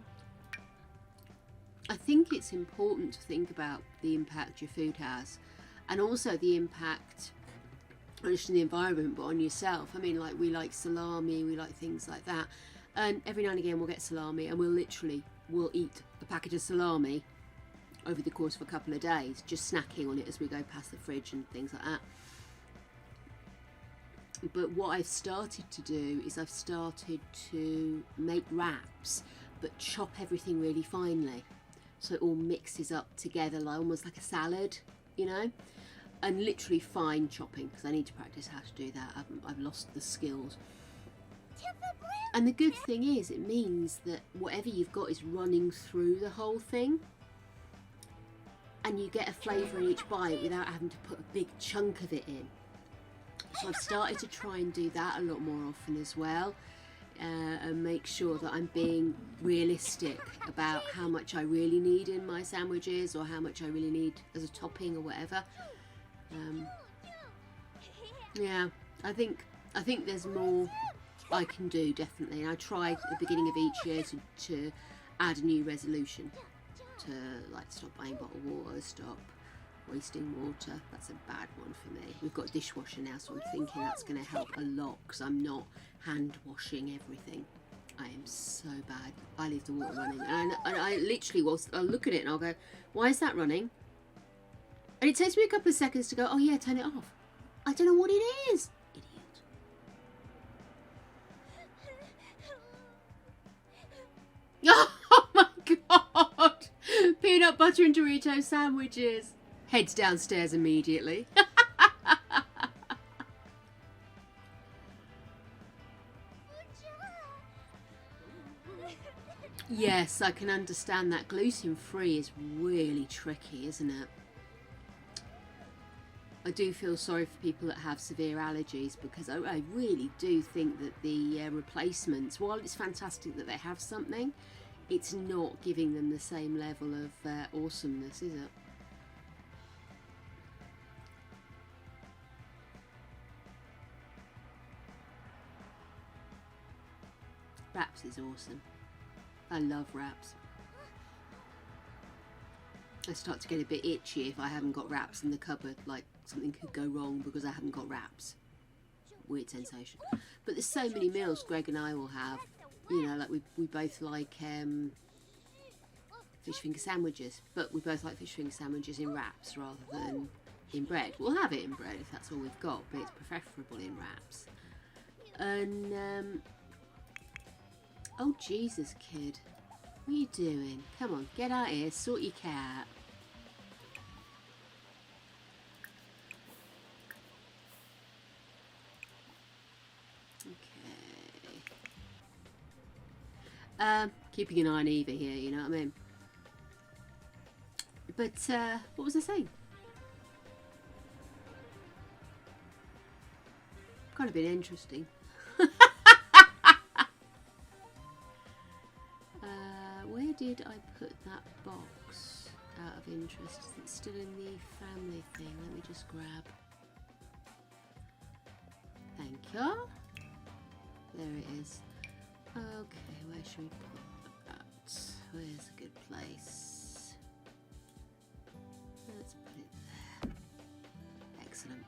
think it's important to think about the impact your food has, and also the impact not just on the environment but on yourself. I mean, like, we like salami, we like things like that, and every now and again we'll get salami and we'll eat a packet of salami over the course of a couple of days, just snacking on it as we go past the fridge and things like that. But what I've started to do is I've started to make wraps, but chop everything really finely, so it all mixes up together, like almost like a salad, you know, and literally fine chopping, because I need to practice how to do that. I've lost the skills. And the good thing is, it means that whatever you've got is running through the whole thing, and you get a flavour in each bite without having to put a big chunk of it in. So I've started to try and do that a lot more often as well, and make sure that I'm being realistic about how much I really need in my sandwiches, or how much I really need as a topping or whatever. Yeah, I think there's more I can do, definitely, and I try at the beginning of each year to add a new resolution, to like stop buying bottled water, stop wasting water. That's a bad one for me. We've got a dishwasher now, so I'm thinking that's going to help a lot, because I'm not hand washing everything. I am so bad. I leave the water running, and I literally I'll look at it and I'll go, why is that running? And it takes me a couple of seconds to go, oh yeah, turn it off. I don't know what it is. Idiot. Oh my god! Peanut butter and Dorito sandwiches. Heads downstairs immediately. Yes, I can understand that. Gluten-free is really tricky, isn't it? I do feel sorry for people that have severe allergies, because I really do think that the replacements, while it's fantastic that they have something, it's not giving them the same level of awesomeness, is it? Wraps is awesome. I love wraps. I start to get a bit itchy if I haven't got wraps in the cupboard, like something could go wrong because I haven't got wraps. Weird sensation. But there's so many meals Greg and I will have, you know, like we both like fish finger sandwiches, but we both like fish finger sandwiches in wraps rather than in bread. We'll have it in bread if that's all we've got, but it's preferable in wraps. And oh Jesus, kid, what are you doing? Come on, get out here, sort your cat. Okay. Keeping an eye on Eva here, you know what I mean? But what was I saying? Kind of been interesting. Where did I put that box out of interest? Is it still in the family thing? Let me just grab. Thank you. There it is. Okay, where should we put that? Where's a good place? Let's put it there. Excellent.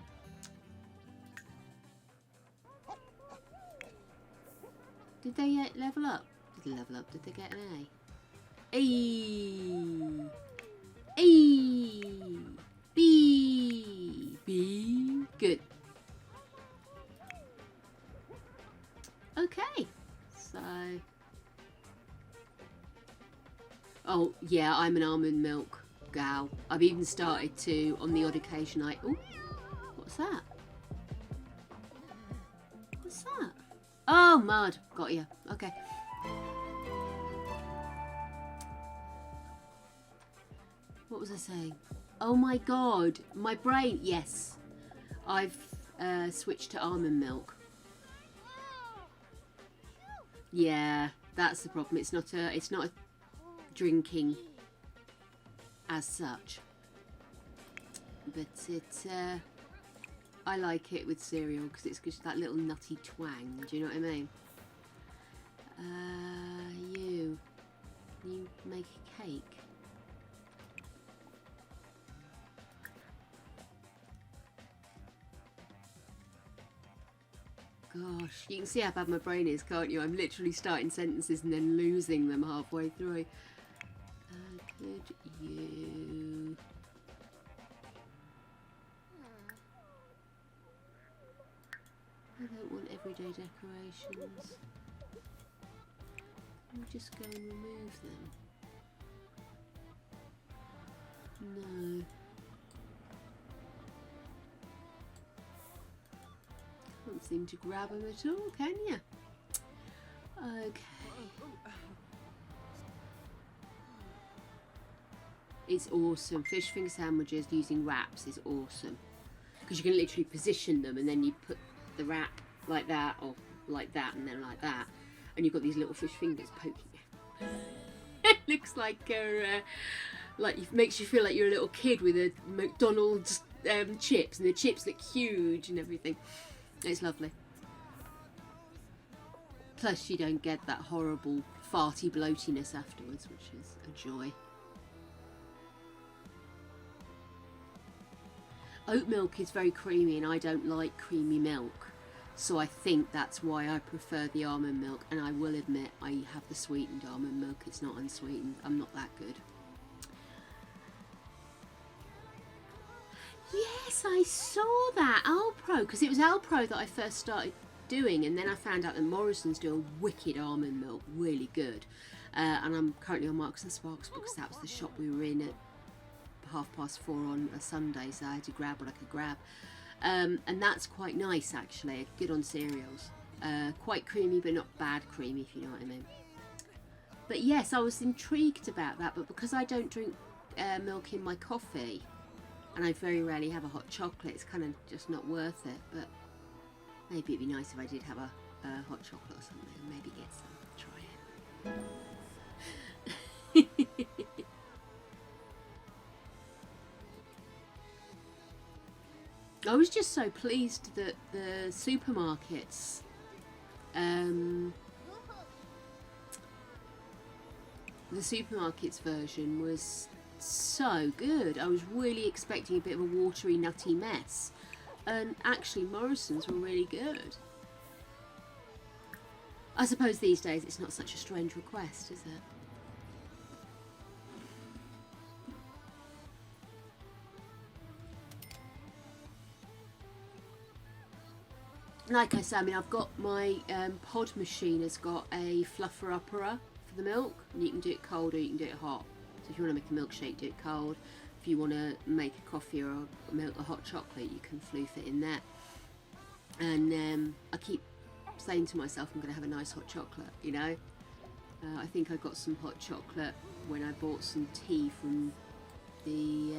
Did they level up? Did they level up? Did they get an A? A. A. B. B. Good. Okay. So. Oh, yeah, I'm an almond milk gal. I've even started to, on the odd occasion, ooh, what's that? What's that? Oh, mud. Got you. Okay. What was I saying? Oh my god. My brain. Yes. I've switched to almond milk. Yeah, that's the problem. It's not a drinking as such. But I like it with cereal because it's just that little nutty twang. Do you know what I mean? You make a cake. Gosh, you can see how bad my brain is, can't you? I'm literally starting sentences and then losing them halfway through. Could you... I don't want everyday decorations. Can we just go and remove them? No. Can't seem to grab them at all, can you? Okay. It's awesome. Fish finger sandwiches using wraps is awesome. Because you can literally position them and then you put the wrap like that or like that and then like that. And you've got these little fish fingers poking you. It looks like it makes you feel like you're a little kid with a McDonald's chips, and the chips look huge and everything. It's lovely. Plus you don't get that horrible farty bloatiness afterwards, which is a joy. Oat milk is very creamy and I don't like creamy milk. So I think that's why I prefer the almond milk, and I will admit I have the sweetened almond milk. It's not unsweetened. I'm not that good. Yes, I saw that Alpro, because it was Alpro that I first started doing, and then I found out that Morrison's do a wicked almond milk, really good. And I'm currently on Marks and Sparks because that was the shop we were in at 4:30 on a Sunday, so I had to grab what I could grab. And that's quite nice actually, good on cereals. Quite creamy but not bad creamy, if you know what I mean. But yes, I was intrigued about that, but because I don't drink milk in my coffee, and I very rarely have a hot chocolate, it's kind of just not worth it. But maybe it'd be nice if I did have a hot chocolate or something, and maybe get some, try it. I was just so pleased that the supermarkets version was so good. I was really expecting a bit of a watery, nutty mess, and actually Morrison's were really good. I suppose these days it's not such a strange request, is it? Like I said, I mean, I've got my pod machine has got a fluffer upperer for the milk, and you can do it cold or you can do it hot. So if you want to make a milkshake, do it cold. If you want to make a coffee or a hot chocolate, you can floof it in there. And I keep saying to myself, I'm going to have a nice hot chocolate, you know. I think I got some hot chocolate when I bought some tea from the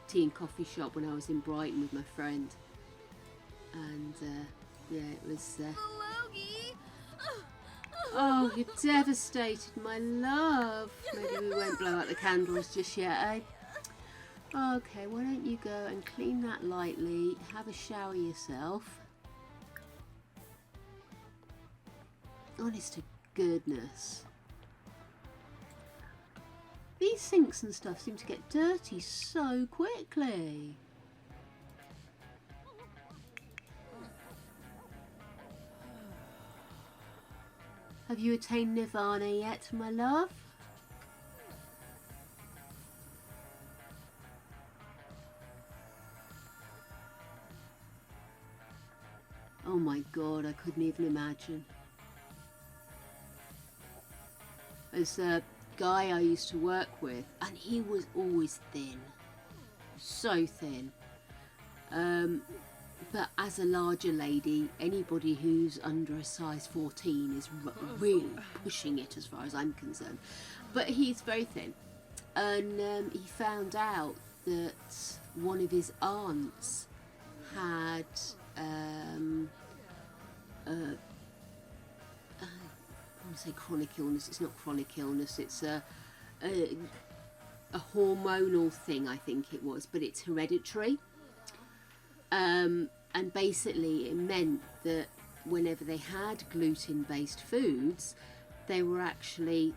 tea and coffee shop when I was in Brighton with my friend. And yeah, it was... Oh, you're devastated, my love. Maybe we won't blow out the candles just yet, eh? Okay, why don't you go and clean that lightly, have a shower yourself. Honest to goodness. These sinks and stuff seem to get dirty so quickly. Have you attained nirvana yet, my love? Oh my god, I couldn't even imagine. There's a guy I used to work with, and he was always thin. So thin. But as a larger lady, anybody who's under a size 14 is really pushing it as far as I'm concerned. But he's very thin. And he found out that one of his aunts had I want to say chronic illness. It's not chronic illness. It's a hormonal thing, I think it was, but it's hereditary. And basically it meant that whenever they had gluten-based foods, they were actually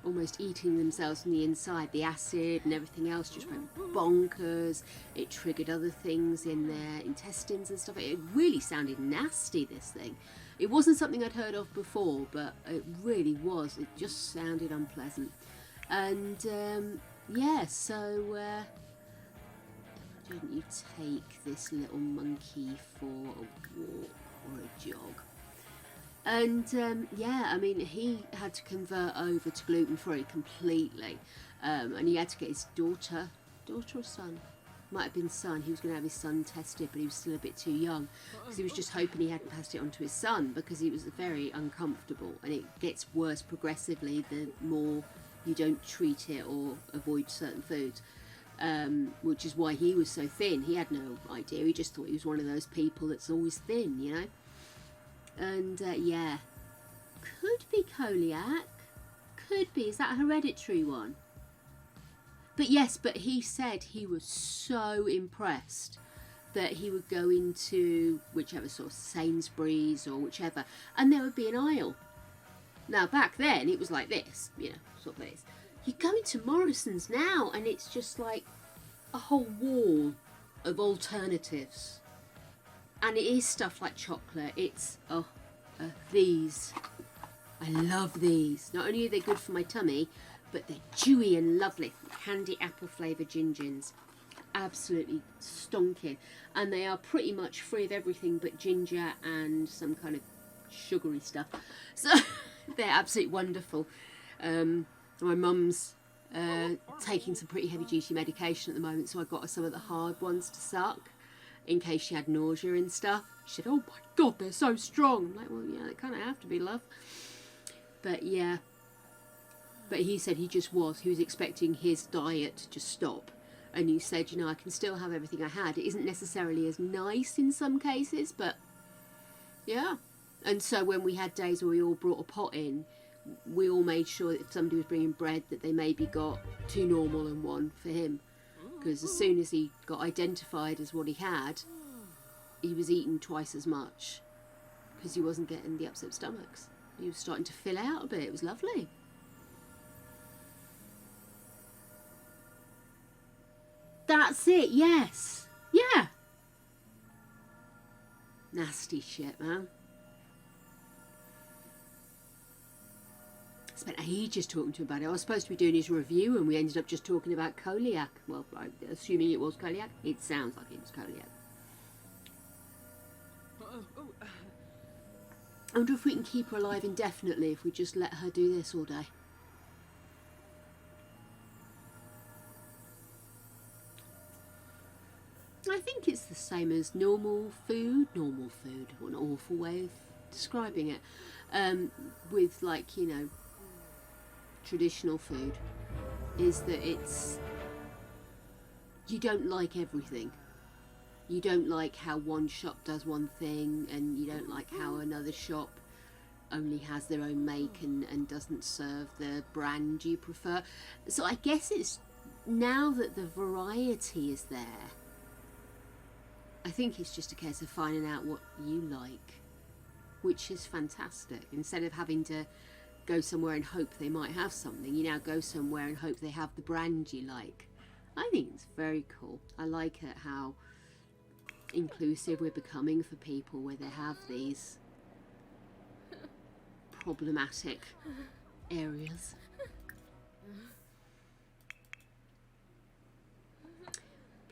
almost eating themselves from the inside. The acid and everything else just went bonkers. It triggered other things in their intestines and stuff. It really sounded nasty, this thing. It wasn't something I'd heard of before, but it really was. It just sounded unpleasant. And yeah, so don't you take this little monkey for a walk or a jog? And yeah, I mean, he had to convert over to gluten-free completely, and he had to get his daughter or son, might have been son, he was going to have his son tested, but he was still a bit too young, because he was just hoping he hadn't passed it on to his son, because he was very uncomfortable, and it gets worse progressively the more you don't treat it or avoid certain foods. Which is why he was so thin. He had no idea. He just thought he was one of those people that's always thin, you know. And yeah, could be celiac. Could be. Is that a hereditary one? But yes, but he said he was so impressed that he would go into whichever sort of Sainsbury's or whichever, and there would be an aisle. Now back then it was like this, you know, sort of this. You go into Morrison's now and it's just like a whole wall of alternatives. And it is stuff like chocolate. It's, these. I love these. Not only are they good for my tummy, but they're chewy and lovely. Candy apple flavoured gingins. Absolutely stonking. And they are pretty much free of everything but ginger and some kind of sugary stuff. So they're absolutely wonderful. My mum's taking some pretty heavy duty medication at the moment, so I got her some of the hard ones to suck in case she had nausea and stuff. She said, oh my god, they're so strong. I'm like, well, yeah, they kind of have to be, love. But yeah, but he said he was expecting his diet to just stop, and he said, you know, I can still have everything I had. It isn't necessarily as nice in some cases, but yeah. And so when we had days where we all brought a pot in, we all made sure that if somebody was bringing bread that they maybe got 2 normal and 1 for him, because as soon as he got identified as what he had, he was eating twice as much because he wasn't getting the upset stomachs. He was starting to fill out a bit. It was lovely. That's it, yes. Yeah. Nasty shit, man. Spent ages talking to him about it. I was supposed to be doing his review and we ended up just talking about celiac. Well, I'm assuming it was celiac. It sounds like it was celiac. I wonder if we can keep her alive indefinitely if we just let her do this all day. I think it's the same as normal food, what an awful way of describing it, with, like, you know, traditional food, is that it's, you don't like everything. You don't like how one shop does one thing, and you don't like how another shop only has their own make and doesn't serve the brand you prefer. So I guess it's, now that the variety is there, I think it's just a case of finding out what you like, which is fantastic. Instead of having to go somewhere and hope they might have something, you now go somewhere and hope they have the brand you like. I think it's very cool. I like it how inclusive we're becoming for people, where they have these problematic areas.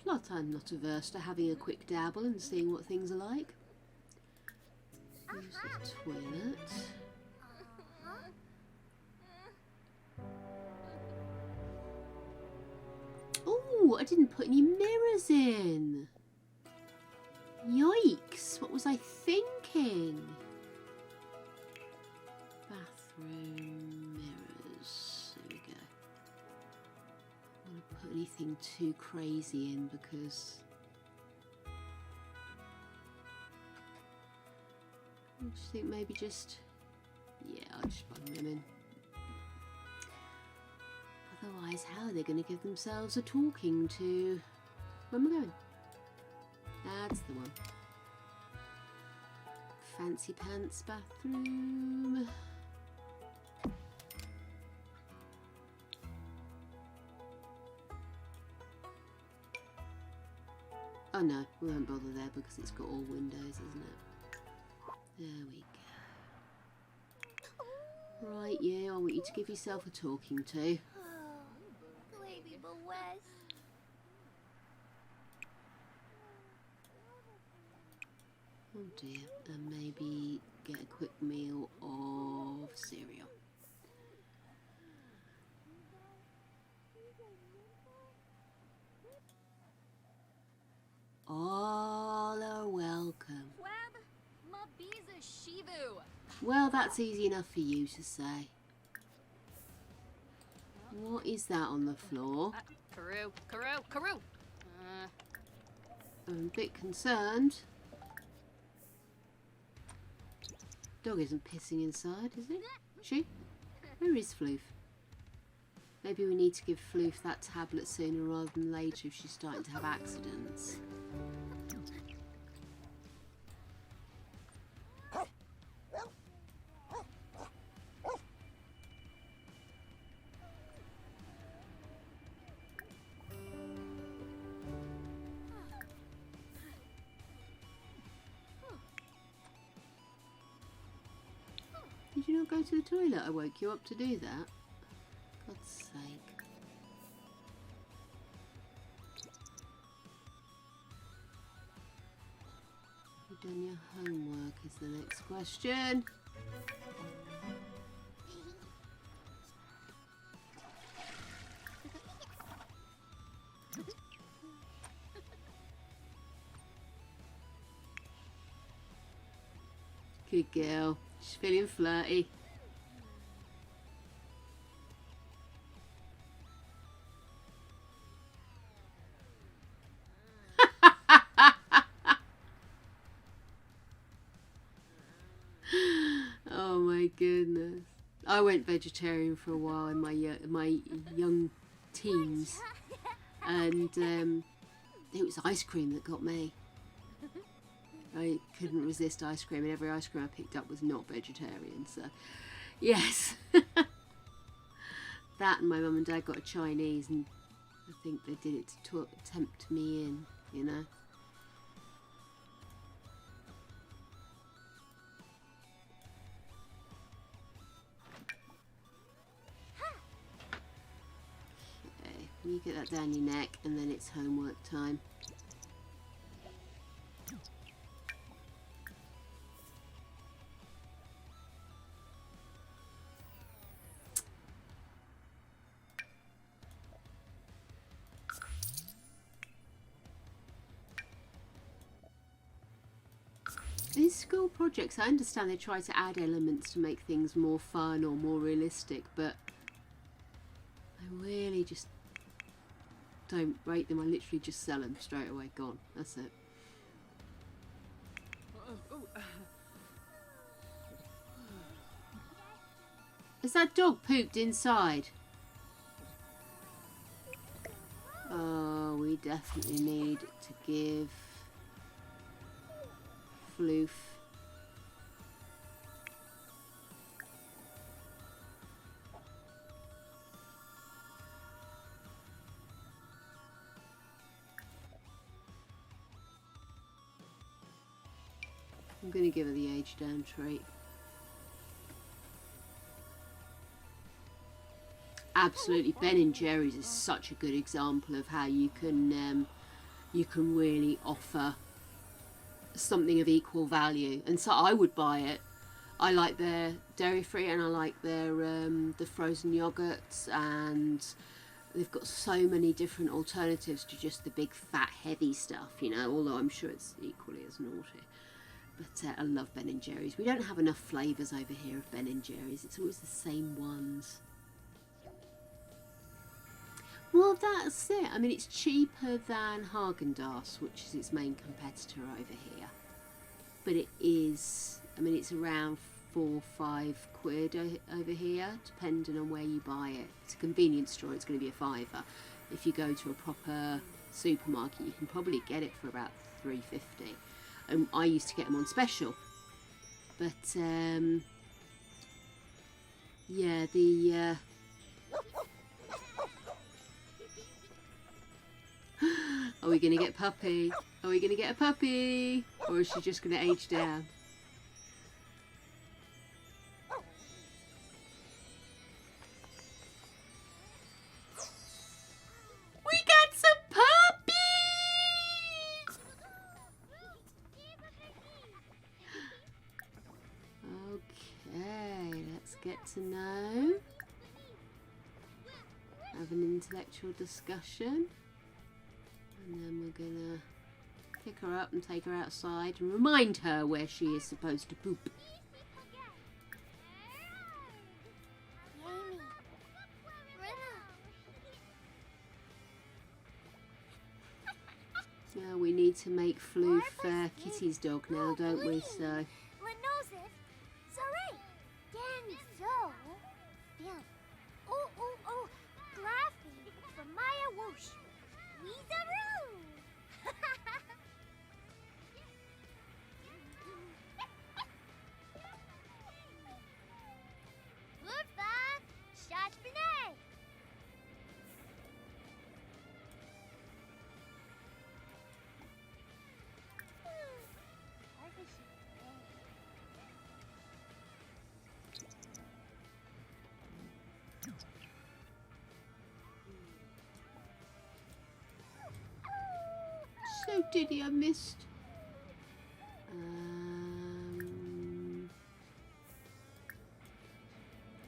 Plus, I'm not averse to having a quick dabble and seeing what things are like. Use the toilet. Oh, I didn't put any mirrors in. Yikes, what was I thinking? Bathroom mirrors. There we go. I don't want to put anything too crazy in because I just think maybe just, yeah, I'll just bung them in. Otherwise, how are they going to give themselves a talking to? Where am I going? That's the one. Fancy pants bathroom. Oh no, we won't bother there because it's got all windows, isn't it? There we go. Right, yeah, I want you to give yourself a talking to. Baby West. Oh dear, and maybe get a quick meal of cereal. All are welcome. Web, Mabiza Shivu. Well, that's easy enough for you to say. What is that on the floor? Karoo. I'm a bit concerned. Dog isn't pissing inside, is it? She? Where is Floof? Maybe we need to give Floof that tablet sooner rather than later if she's starting to have accidents. Did you not go to the toilet? I woke you up to do that. God's sake. Have you done your homework is the next question. Good girl. She's feeling flirty. Oh my goodness. I went vegetarian for a while in my young teens, and it was ice cream that got me. I couldn't resist ice cream, and every ice cream I picked up was not vegetarian, so yes. That and my mum and dad got a Chinese, and I think they did it to tempt me in, you know. Okay, you get that down your neck, and then it's homework time. These school projects, I understand they try to add elements to make things more fun or more realistic, but I really just don't rate them. I literally just sell them straight away. Gone. That's it. Has that dog pooped inside? Oh, we definitely need to give Floof I'm going to give her the age down treat. absolutely. Ben and Jerry's is such a good example of how you can really offer something of equal value, and so I would buy it. I like their dairy free, and I like their the frozen yogurts, and they've got so many different alternatives to just the big fat heavy stuff, you know, although I'm sure it's equally as naughty. But I love Ben and Jerry's. We don't have enough flavours over here of Ben and Jerry's. It's always the same ones. Well, that's it. I mean, it's cheaper than Haagen-Dazs, which is its main competitor over here. But it is, I mean, it's around 4 or 5 quid over here, depending on where you buy it. It's a convenience store, it's going to be a fiver. If you go to a proper supermarket, you can probably get it for about £3.50. And I used to get them on special. But, yeah, the... Are we going to get Puppy? Are we going to get a puppy? Or is she just going to age down? We got some puppies! Okay, let's get to know. Have an intellectual discussion. And then we're gonna pick her up and take her outside and remind her where she is supposed to poop. Yeah, we need to make Floof Kitty's dog now, don't we? So. So Diddy, I missed.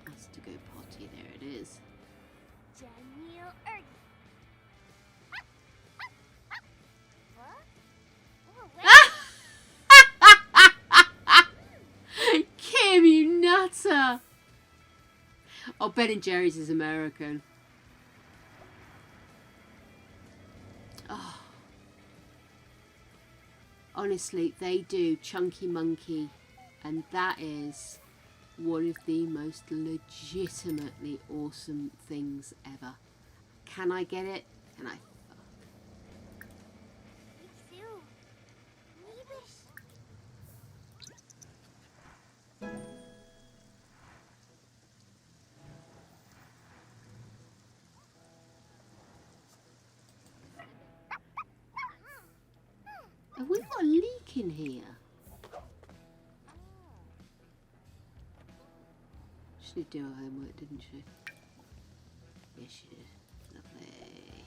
Has to go potty. There it is. Kim, you nutter! Oh, Ben and Jerry's is American. Oh. Honestly, they do Chunky Monkey, and that is one of the most legitimately awesome things ever. Can I get it? Can I? Have we got a leak in here? She did do her homework, didn't she? Yes, she did. Lovely.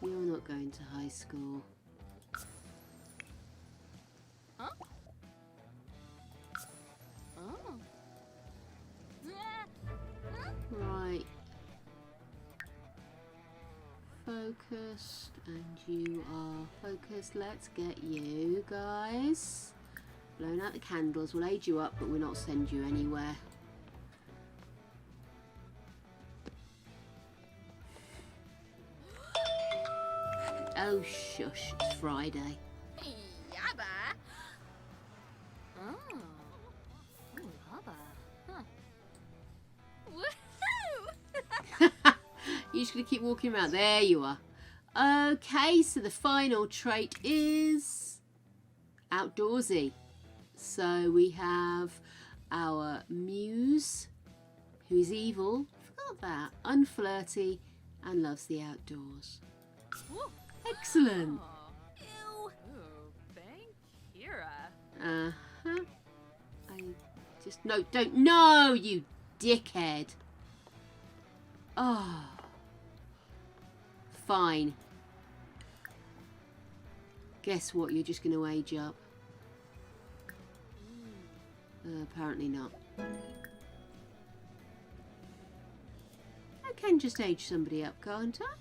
You're not going to high school. Huh? Oh. Right. Focused, and you are focused. Let's get you guys. Blown out the candles. We'll aid you up, but we'll not send you anywhere. Oh, shush. It's Friday. Yabba. Oh. Ooh, yabba. Huh. Woohoo! You're just going to keep walking around. There you are. Okay, so the final trait is outdoorsy. So we have our Muse, who is evil, forgot that, unflirty, and loves the outdoors. Ooh. Excellent. Oh. Ew. Ooh, thank Kira. Uh-huh. I Just no, don't. No, you dickhead. Oh. Fine. Guess what? You're just going to age up. Apparently not. I can just age somebody up, can't I?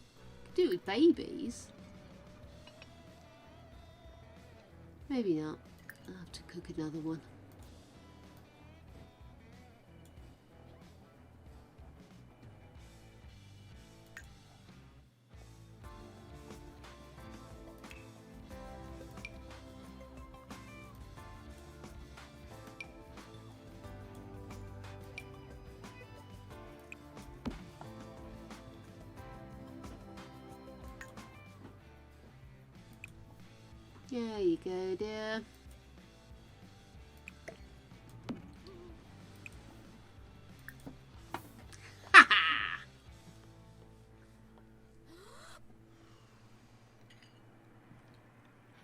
Could do it with babies. Maybe not. I'll have to cook another one. There you go, dear.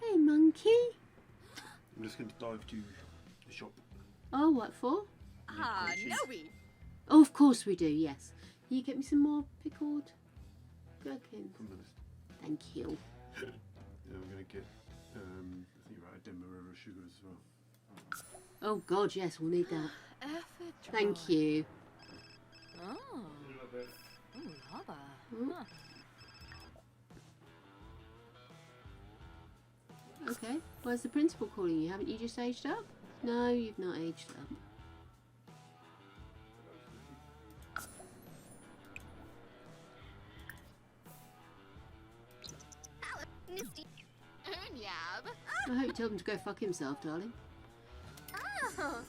Hey, monkey. I'm just going to dive to the shop. Oh, what for? Ah, no we. Oh, of course we do, yes. Can you get me some more pickled gherkins? From the list. Thank you. Yeah, we're going to get, I think you're right, a Denver River sugar as well. Oh, God, yes, we'll need that. Effort. Thank you. Oh. Ooh, lava. Ooh. Huh. Okay, where's the principal calling you? Haven't you just aged up? No, you've not aged up. Misty. Unyab. I hope you told him to go fuck himself, darling. Oh.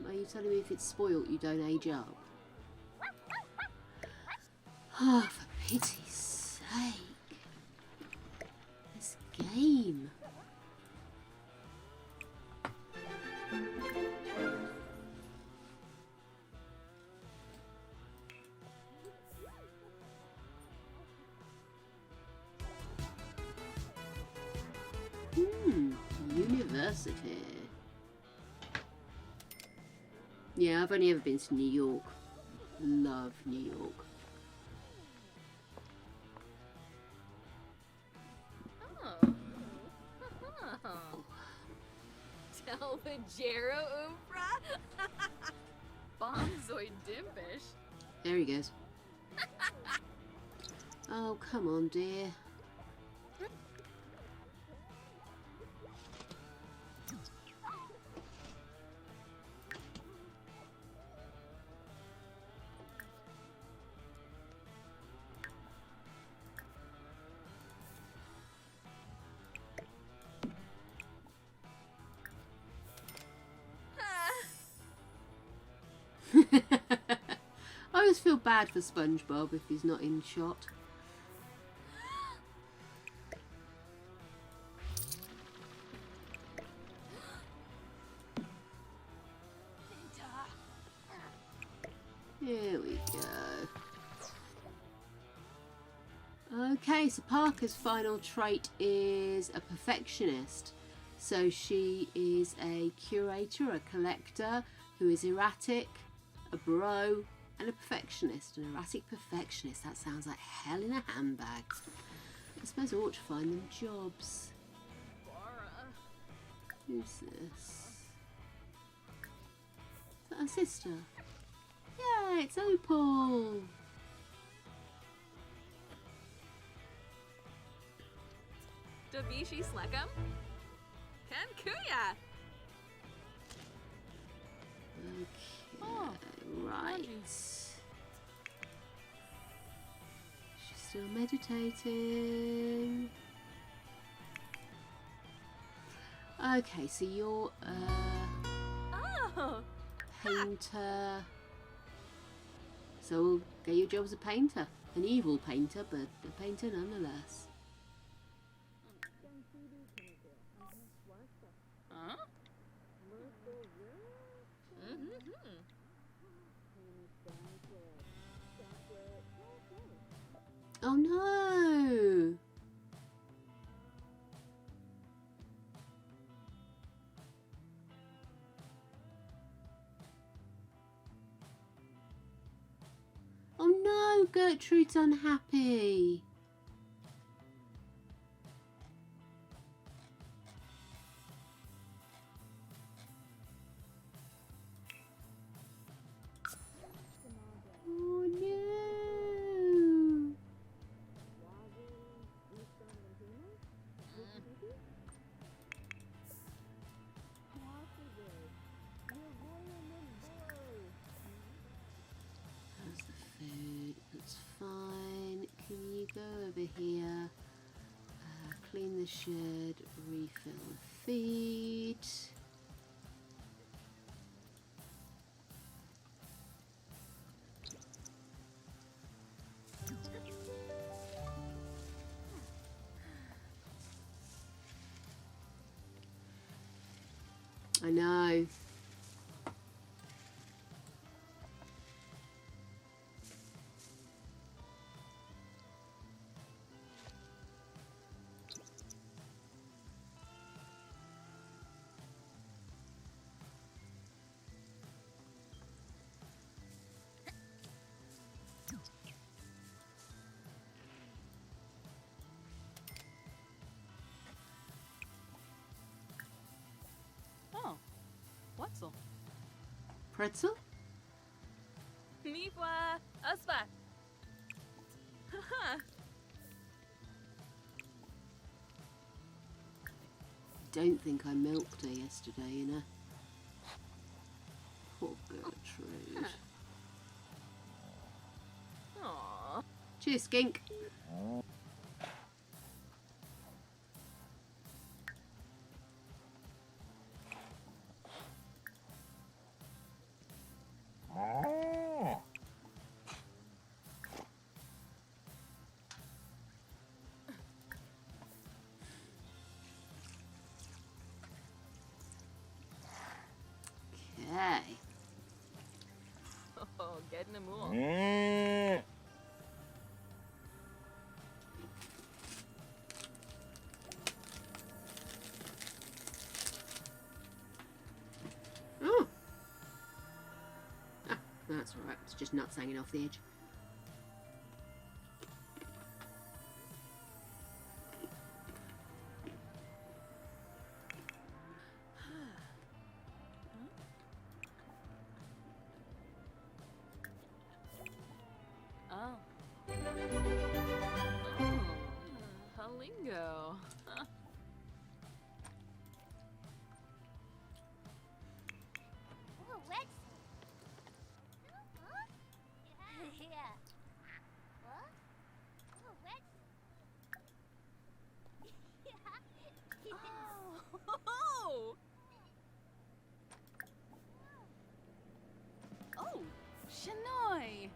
Are you telling me if it's spoilt you don't age up? Oh, for pity's sake. This game. University. Yeah, I've only ever been to New York. Love New York. Oh. Tell the Jero Umpra. Bonzoid Dimpish. There he goes. Oh, come on, dear. I always feel bad for SpongeBob if he's not in shot. Here we go. Okay, so Parker's final trait is a perfectionist. So she is a curator, a collector who is erratic, a bro, and a perfectionist. An erratic perfectionist. That sounds like hell in a handbag. I suppose I ought to find them jobs. Who's this? Is that her sister? Yeah, it's Opal. Davishi Slekam. Kankuya. Okay, Oh, right. She's still meditating. Okay, so you're Oh. painter. So we'll get your job as a painter. An evil painter, but a painter nonetheless. Huh? Oh no! Oh no, Gertrude's unhappy. Oh no. How's the food? That's fine. Can you go over here? Clean the shed, refill the feed. I know. Oh, Wetzel. Pretzel? Miwa, Usba. Haha. Don't think I milked her yesterday, you know. Poor Gertrude. Aww. Cheers, skink. Okay. Oh, getting a move. Oh. Ah, that's alright. It's just nuts hanging off the edge. Oh. Halingo. Huh. Oh, what's... Huh? Yeah. What? Oh, what's... Oh. Oh, Shanoy.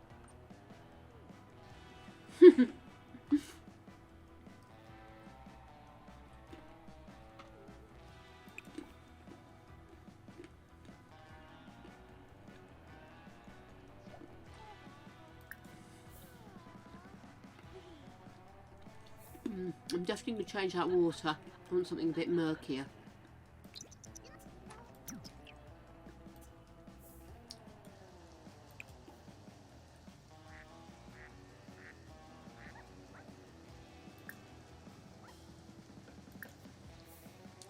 I'm definitely going to change that water. I want something a bit murkier.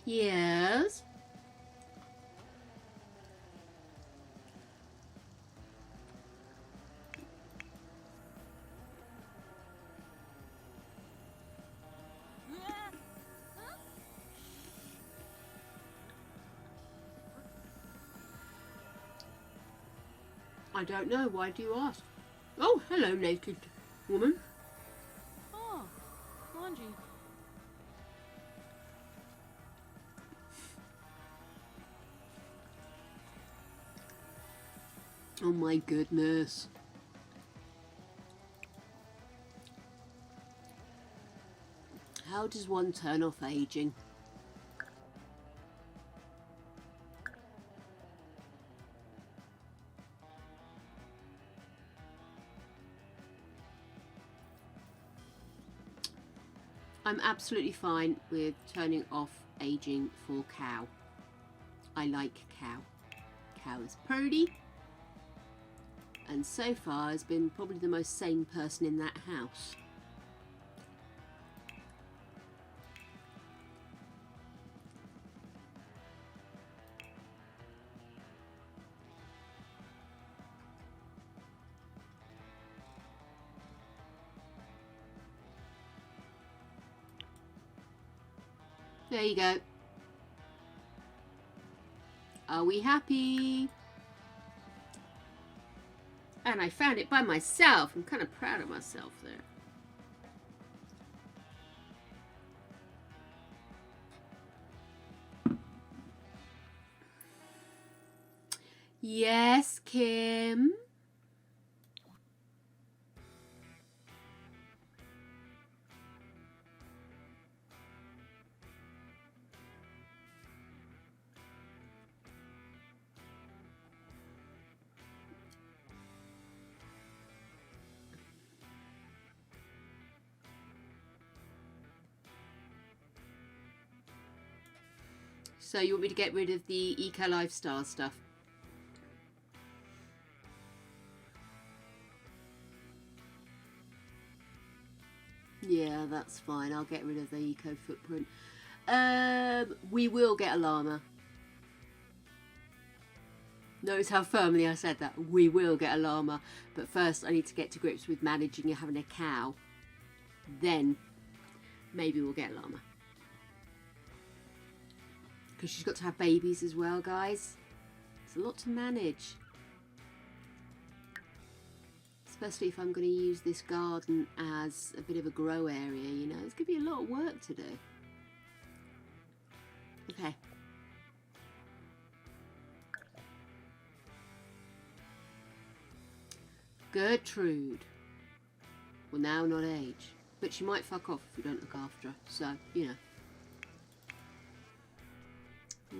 Yes? I don't know. Why do you ask? Oh, hello, naked woman. Oh, laundry. Oh my goodness. How does one turn off aging? I'm absolutely fine with turning off aging for Cow. I like Cow. Cow is purdy, and so far has been probably the most sane person in that house. There you go. Are we happy? And I found it by myself. I'm kind of proud of myself there. Yes, Kim. So you want me to get rid of the eco lifestyle stuff? Yeah, that's fine. I'll get rid of the eco footprint. We will get a llama. Notice how firmly I said that. We will get a llama. But first I need to get to grips with managing and having a cow. Then maybe we'll get a llama. Because she's got to have babies as well, guys. It's a lot to manage. Especially if I'm going to use this garden as a bit of a grow area, you know. It's going to be a lot of work to do. Okay. Gertrude will now not age. But she might fuck off if we don't look after her. So, you know.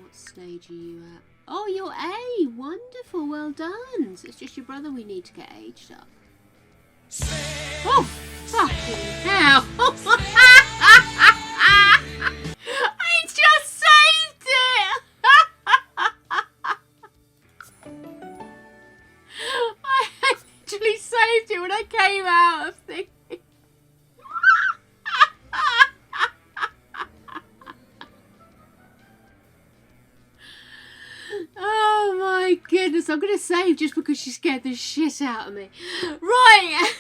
What stage are you at? Oh, you're A! Wonderful, well done. So it's just your brother we need to get aged up. Oh, fucking hell! I just saved it! I actually saved it when I came out of things. Oh my goodness, I'm going to save just because she scared the shit out of me. Right.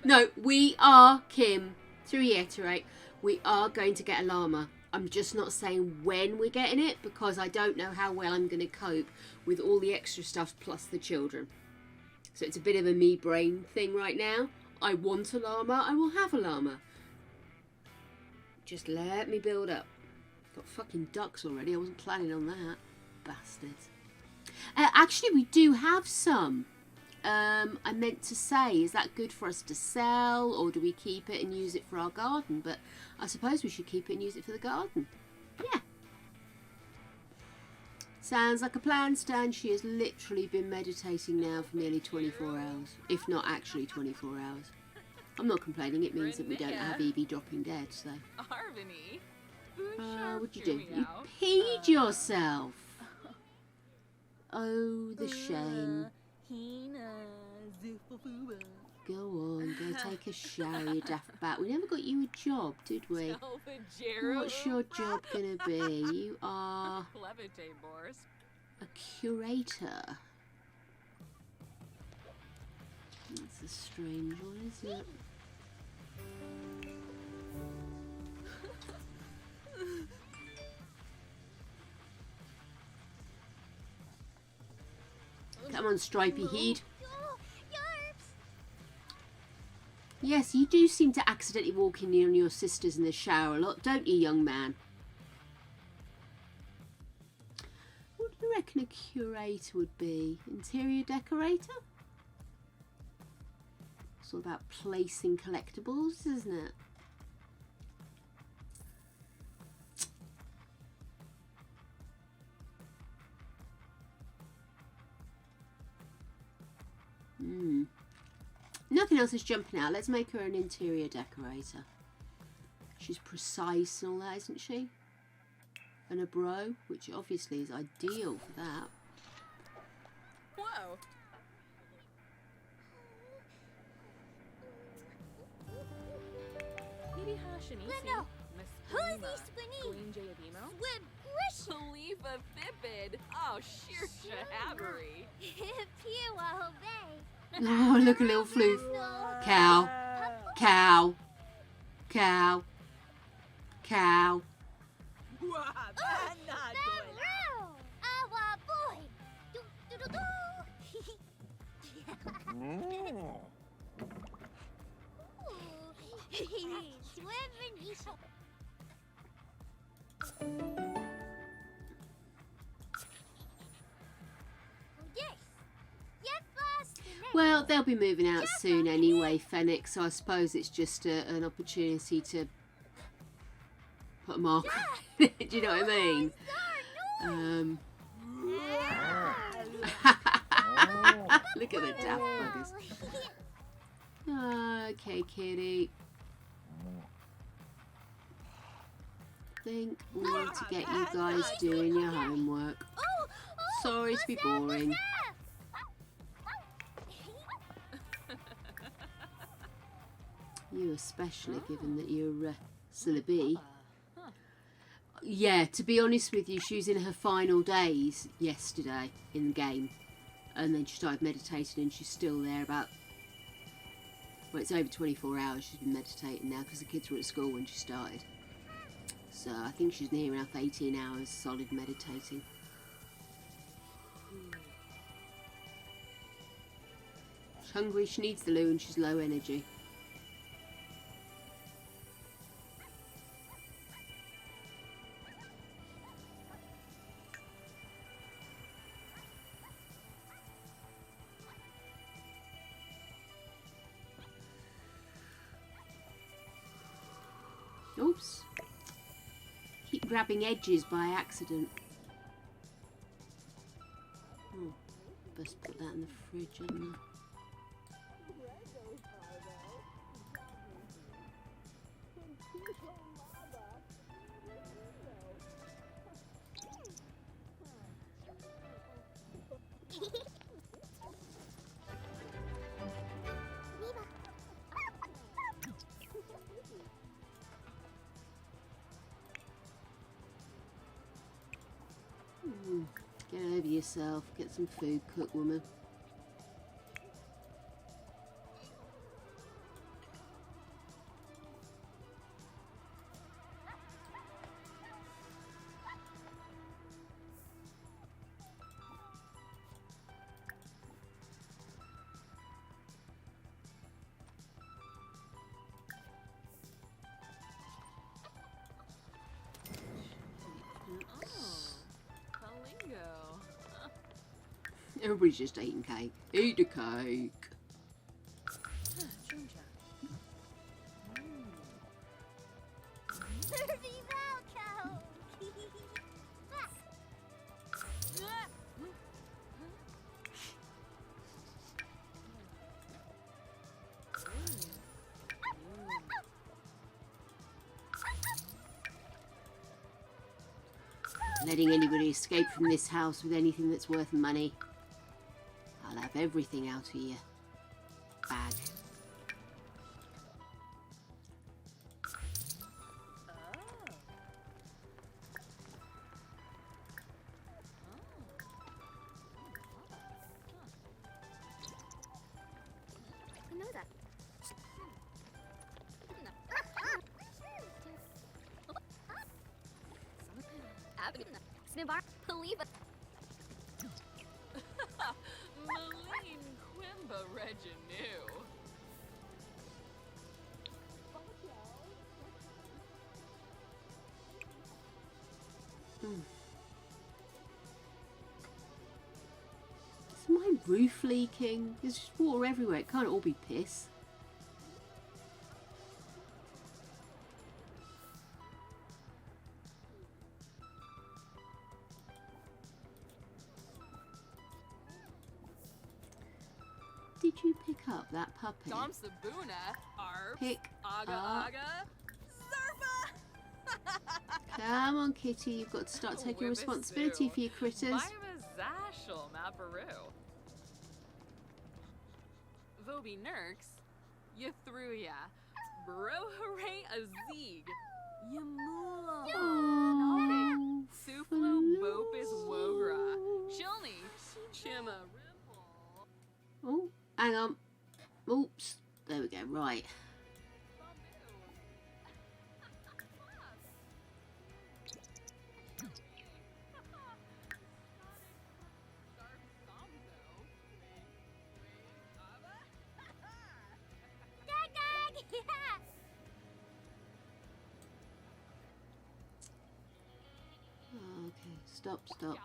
No, we are, Kim, to reiterate, we are going to get a llama. I'm just not saying when we're getting it because I don't know how well I'm going to cope with all the extra stuff plus the children. So it's a bit of a me brain thing right now. I want a llama, I will have a llama. Just let me build up. Got fucking ducks already. I wasn't planning on that. Bastards. Actually, we do have some. I meant to say, is that good for us to sell, or do we keep it and use it for our garden? But I suppose we should keep it and use it for the garden. Yeah. Sounds like a plan, Stan. She has literally been meditating now for nearly 24 hours. If not actually 24 hours. I'm not complaining. It means that we don't have Evie dropping dead, so... What'd you do? You peed yourself. Oh, the shame. Go on, go take a shower, you daft bat. We never got you a job, did we? What's your job gonna be? You are a curator. That's a strange one, isn't it? Come on, Stripey Heed. Yes, you do seem to accidentally walk in on your sisters in the shower a lot, don't you, young man? What do you reckon a curator would be? Interior decorator? It's all about placing collectibles, isn't it? Nothing else is jumping out. Let's make her an interior decorator. She's precise and all that, isn't she? And a bro, which obviously is ideal for that. Whoa. Bueno, who's this Spinny? Khalifa Fipid. Oh, sheer shahabbery. Piwa obey. Oh, look, a little floof. Cow. Cow. Cow. Cow. Awa boy. Do do do do. Well, they'll be moving out soon anyway, Fennec, so I suppose it's just an opportunity to put a mark on it. Do you know what I mean? Look at the daft buggers. Okay, kitty. I think we need to get you guys doing your homework. Sorry to be boring. You especially, given that you're still a bee. Yeah, to be honest with you, she was in her final days yesterday in the game. And then she started meditating and she's still there about... Well, it's over 24 hours she's been meditating now because the kids were at school when she started. So I think she's near enough 18 hours solid meditating. She's hungry, she needs the loo and she's low energy. Oops. Keep grabbing edges by accident. Oh, best put that in the fridge, hadn't I? Get over yourself, get some food cooked, woman. Everybody's just eating cake. Eat the cake. Letting anybody escape from this house with anything that's worth money. I'll have everything out of your bag. Malene Quimba Reginu. Is my roof leaking? There's just water everywhere. It can't all be piss. Did you pick up that puppy? Dom Sabuna. Arp. Pick Aga up. Aga. Surfa! Come on, Kitty. You've got to start taking responsibility for your critters. Zashel Maparu. Vobi Nurks. You threw ya. Bro hooray a zeeg. Yamulo. Oh, Suflo Bopis Wogra. Chilney. Chima Ripple. oh, hang on. Oops. There we go. Right. Oh, okay. Stop. Oh.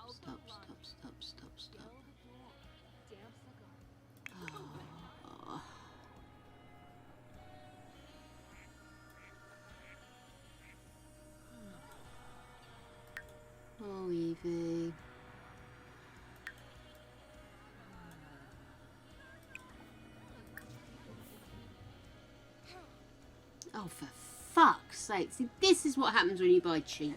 Oh, Evie. Oh, for fuck's sake. See, this is what happens when you buy cheap.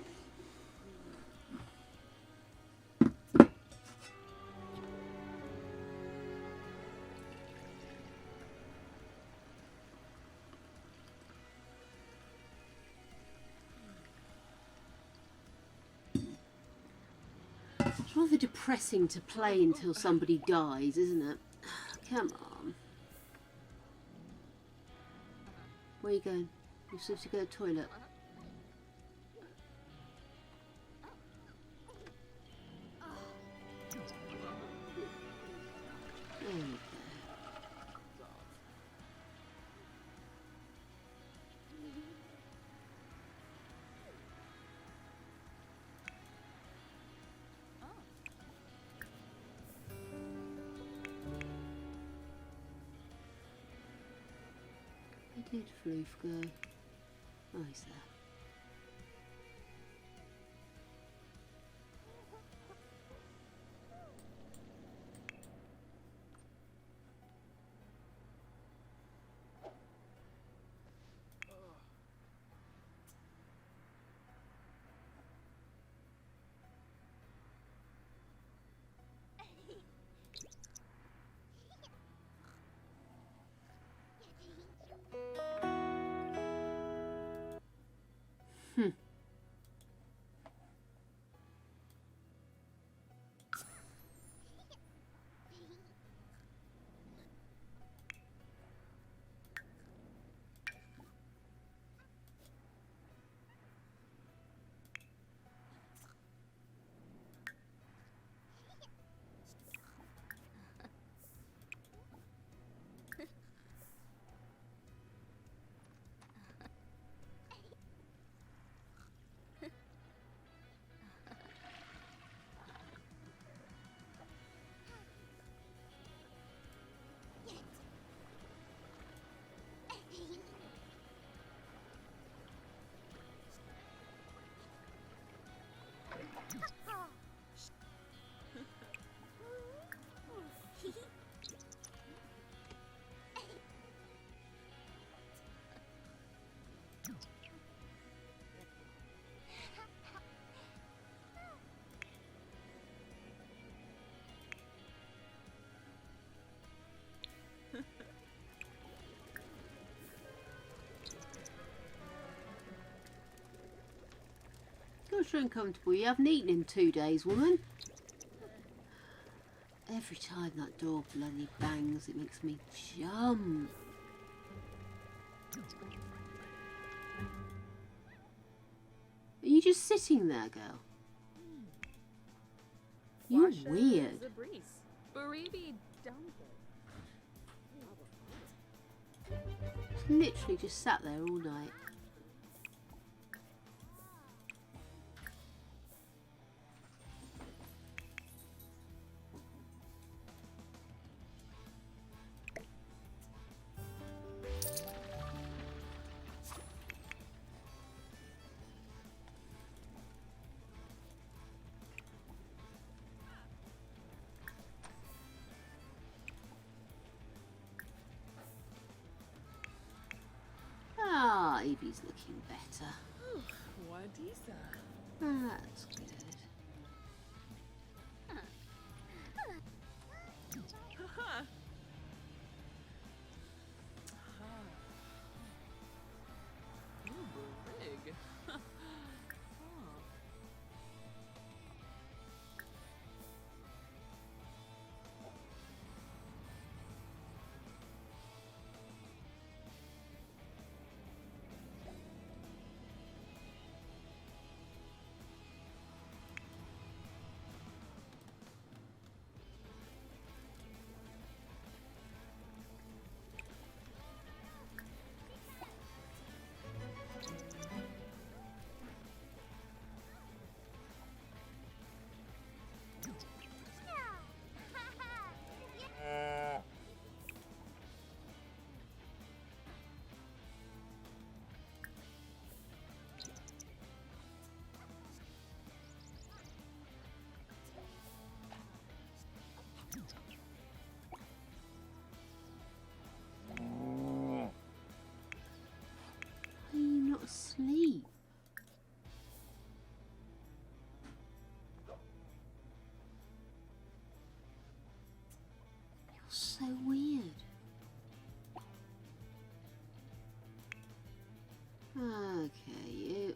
It's rather depressing to play until somebody dies, isn't it? Come on. Where are you going? You're supposed to go to the toilet. There you go. Where did Floof go? Oh, he's there. Gosh, you're uncomfortable. You haven't eaten in 2 days, woman. Every time that door bloody bangs, it makes me jump. Are you just sitting there, girl? You're weird. Literally just sat there all night. Ah, Evie's looking better. Wadisa. That's good. Haha. Brig. Why are you not asleep? You're so weird. Okay, you.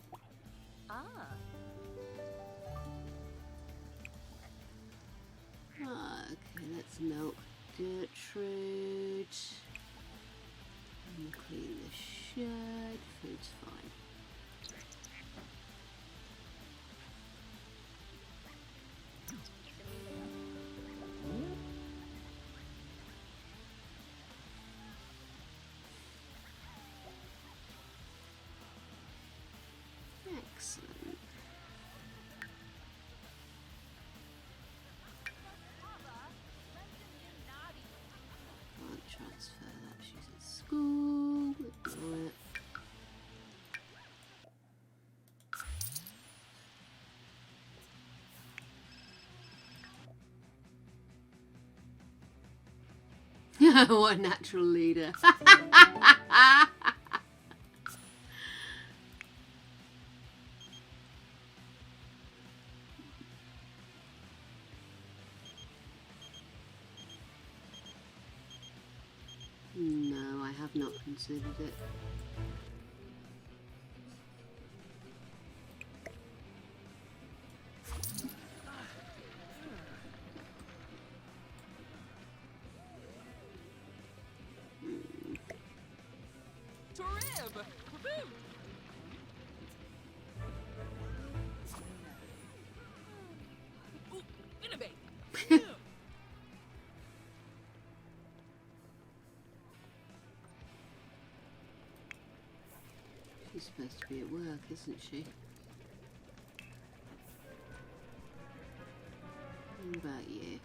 Okay, let's milk Gertrude. And clean the shed. Food's fine. Excellent. Can't transfer that. She's at school. Ignore it. What a natural leader. No, I have not considered it. Torib! Boom! Ooh, innovate! She's supposed to be at work, isn't she? What about you?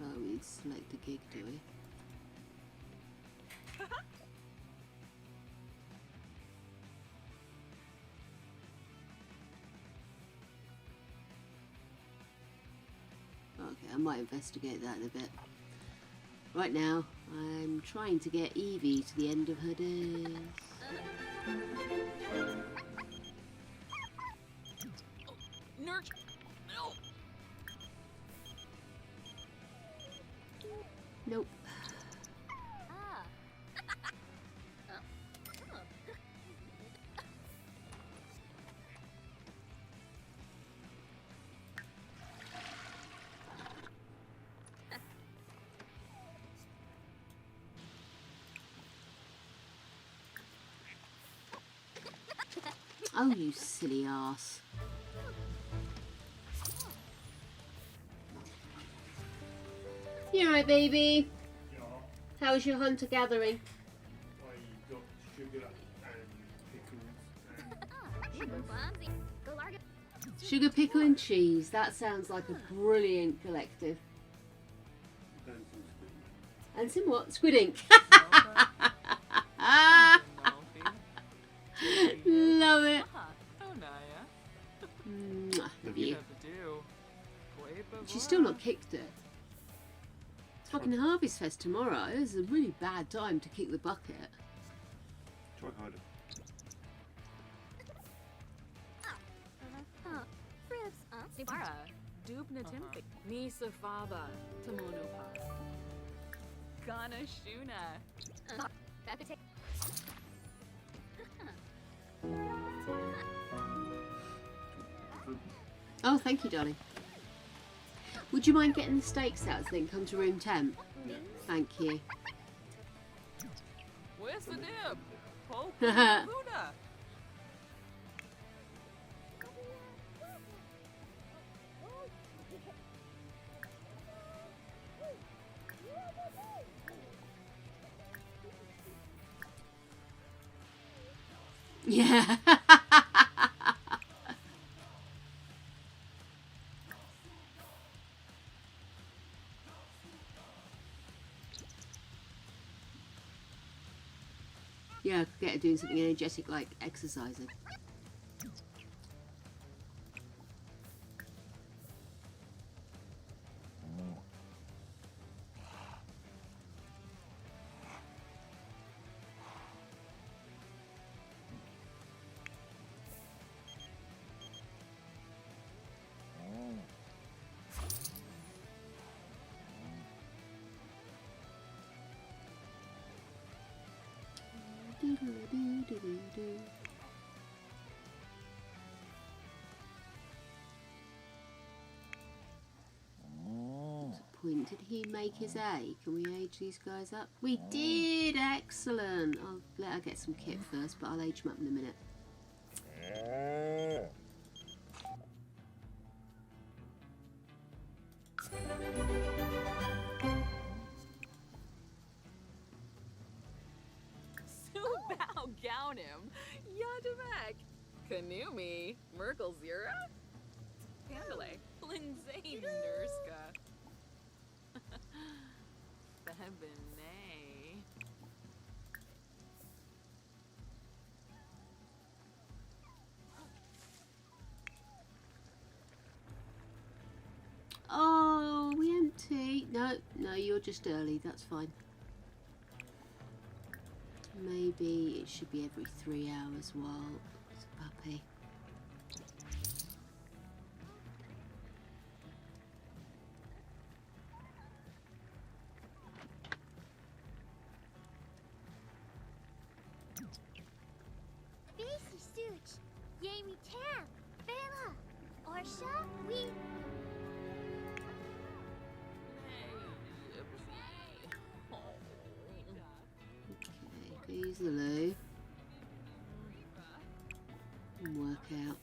Oh, we select a gig, do we? Okay, I might investigate that in a bit. Right now, I'm trying to get Evie to the end of her days. Nurture! No! Nope. Oh, you silly ass. You alright, baby? Yeah. How was your hunter gathering? I got sugar and pickles and Sugar, pickle and cheese. That sounds like a brilliant collective. And some what? Squid ink. Love it. Mwah, love you. She's still not kicked it. It's fucking Harvest Fest tomorrow. This is a really bad time to kick the bucket. try harder. Sibara. Dubna Timpi. Misa Faba. Tamonopa. Gana Shuna. Oh, thank you, darling. Would you mind getting the steaks out so they can come to room temp? Thank you. Where's the nib? Poke Luna. Yeah. Yeah, I could get her doing something energetic like exercising. Point. Did he make his A? Can we age these guys up? We did! Excellent! I'll let her get some kit first, but I'll age them up in a minute. Subao Gaunim. Yadamek. Kanumi. Merkel Zira. Pandale. Lindsay Nurska. Febine. Oh, we empty. No, no, you're just early. That's fine. Maybe it should be every 3 hours while it's a puppy. Basi Such, Yami Tam, Bela, Orsha, we. Okay, use the loo and work out.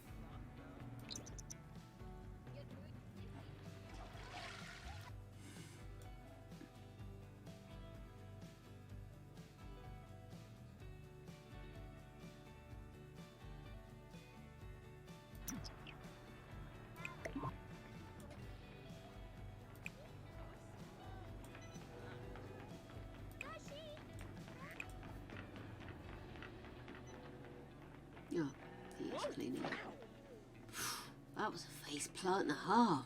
Oh, he is cleaning up. That was a face plant and a half.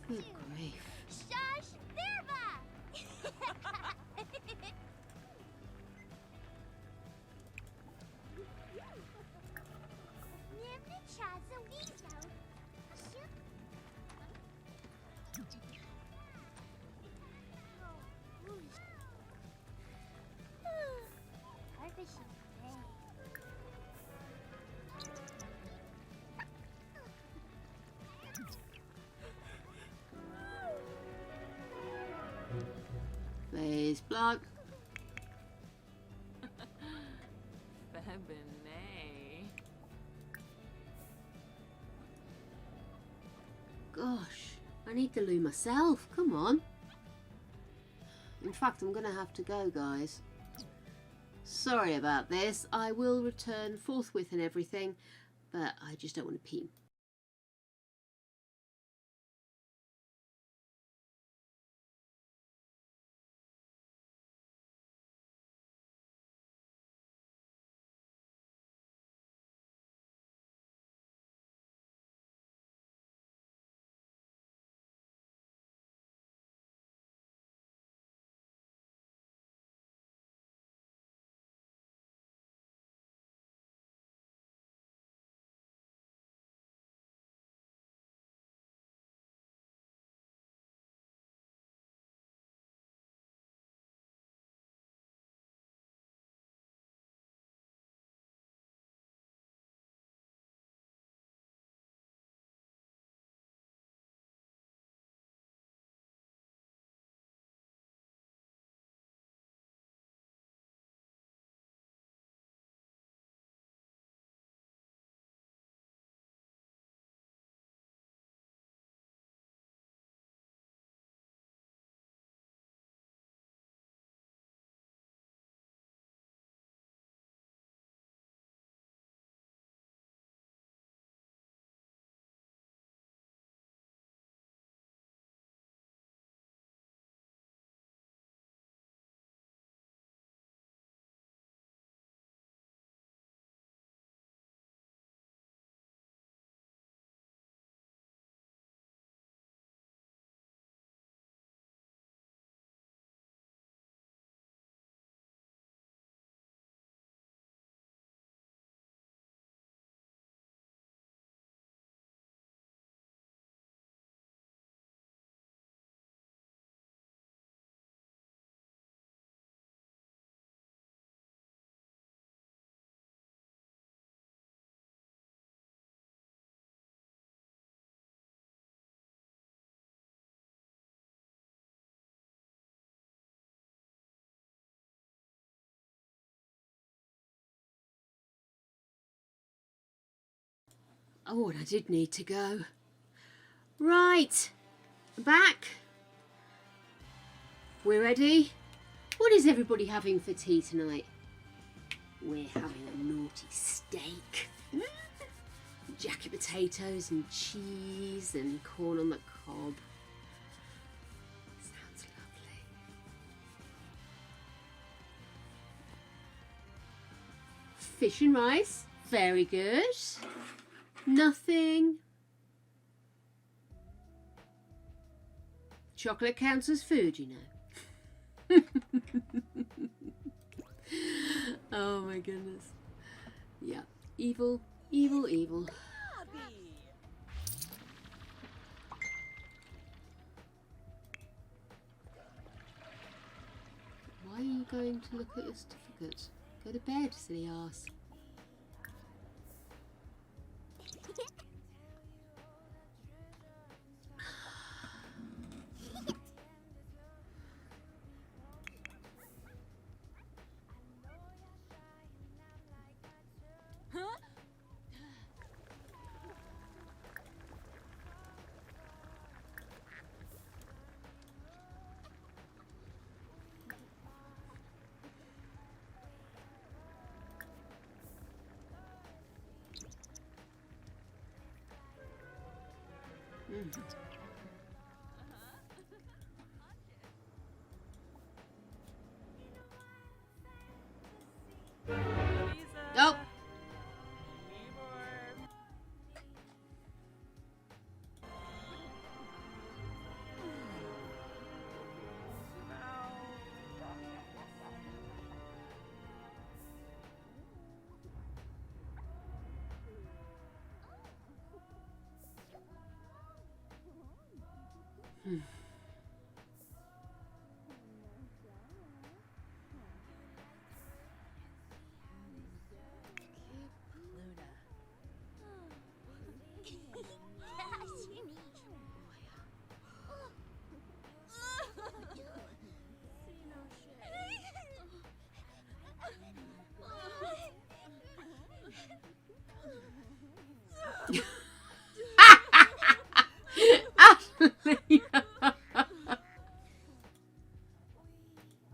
Good grief. Shash Verba! Nimna Chaza Weasel. Face plant. Febine. Gosh, I need the loo myself. Come on. In fact, I'm going to have to go, guys. Sorry about this. I will return forthwith and everything, but I just don't want to pee Oh, and I did need to go. Right, back. We're ready. What is everybody having for tea tonight? We're having a naughty steak. Jacket potatoes and cheese and corn on the cob. Sounds lovely. Fish and rice. Very good. Nothing. Chocolate counts as food, you know. Oh my goodness. Yeah. Evil, evil, evil. Why are you going to look at your certificate? Go to bed, silly ass. Nope.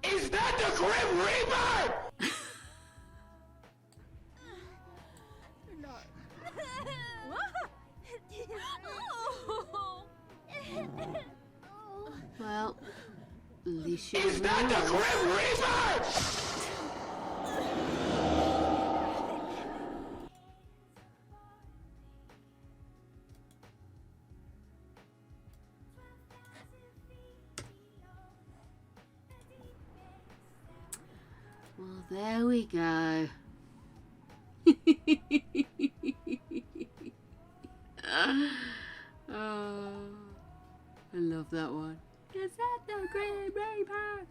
Is that the Grim Reaper? Well, at least you Is that the Grim Reaper? Well, there we go. Oh, I love that one. Is that the Grim Reaper?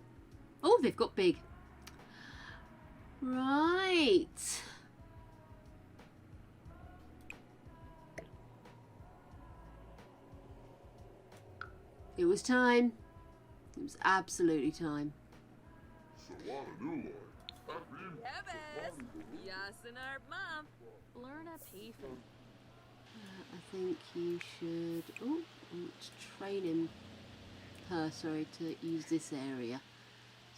Oh, they've got big. Right. It was time. It was absolutely time. Hebes! Yasenar mom. Blurna Payfin. I think you should train her, to use this area.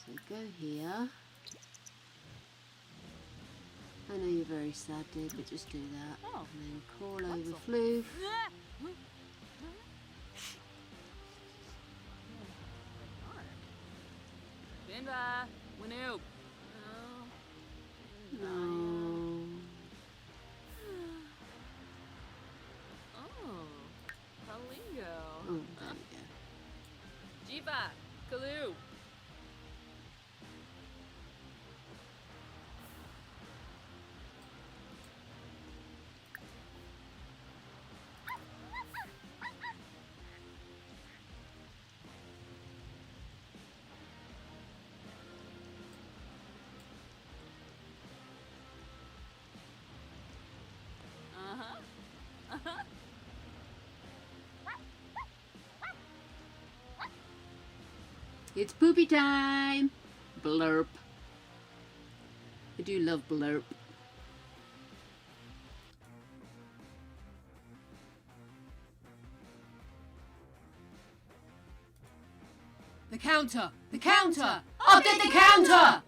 So go here. I know you're very sad, dear, but just do that. Oh. And then crawl over Floof. Binda. Winoop. No. Oh. Palingo. Oh, there we go. Jiva. Kalu. It's poopy time! Blurp. I do love blurp. counter! The counter! Update the counter!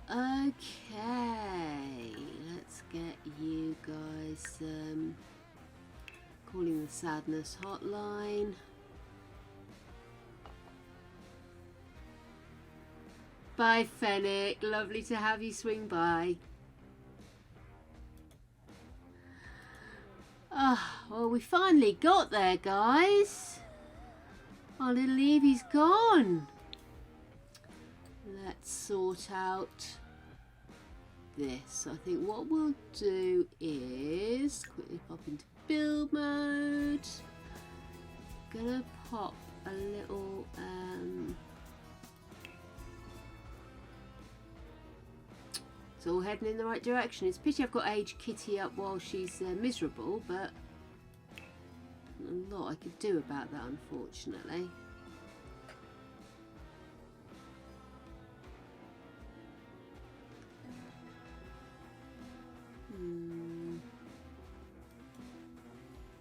Okay, let's get you guys calling the sadness hotline. Bye, Fennec. Lovely to have you swing by. Ah, well, we finally got there, guys. Our little Evie's gone. Let's sort out this. I think what we'll do is quickly pop into build mode. Gonna pop a little it's all heading in the right direction. It's a pity I've got Age Kitty up while she's miserable, but not a lot I could do about that, unfortunately.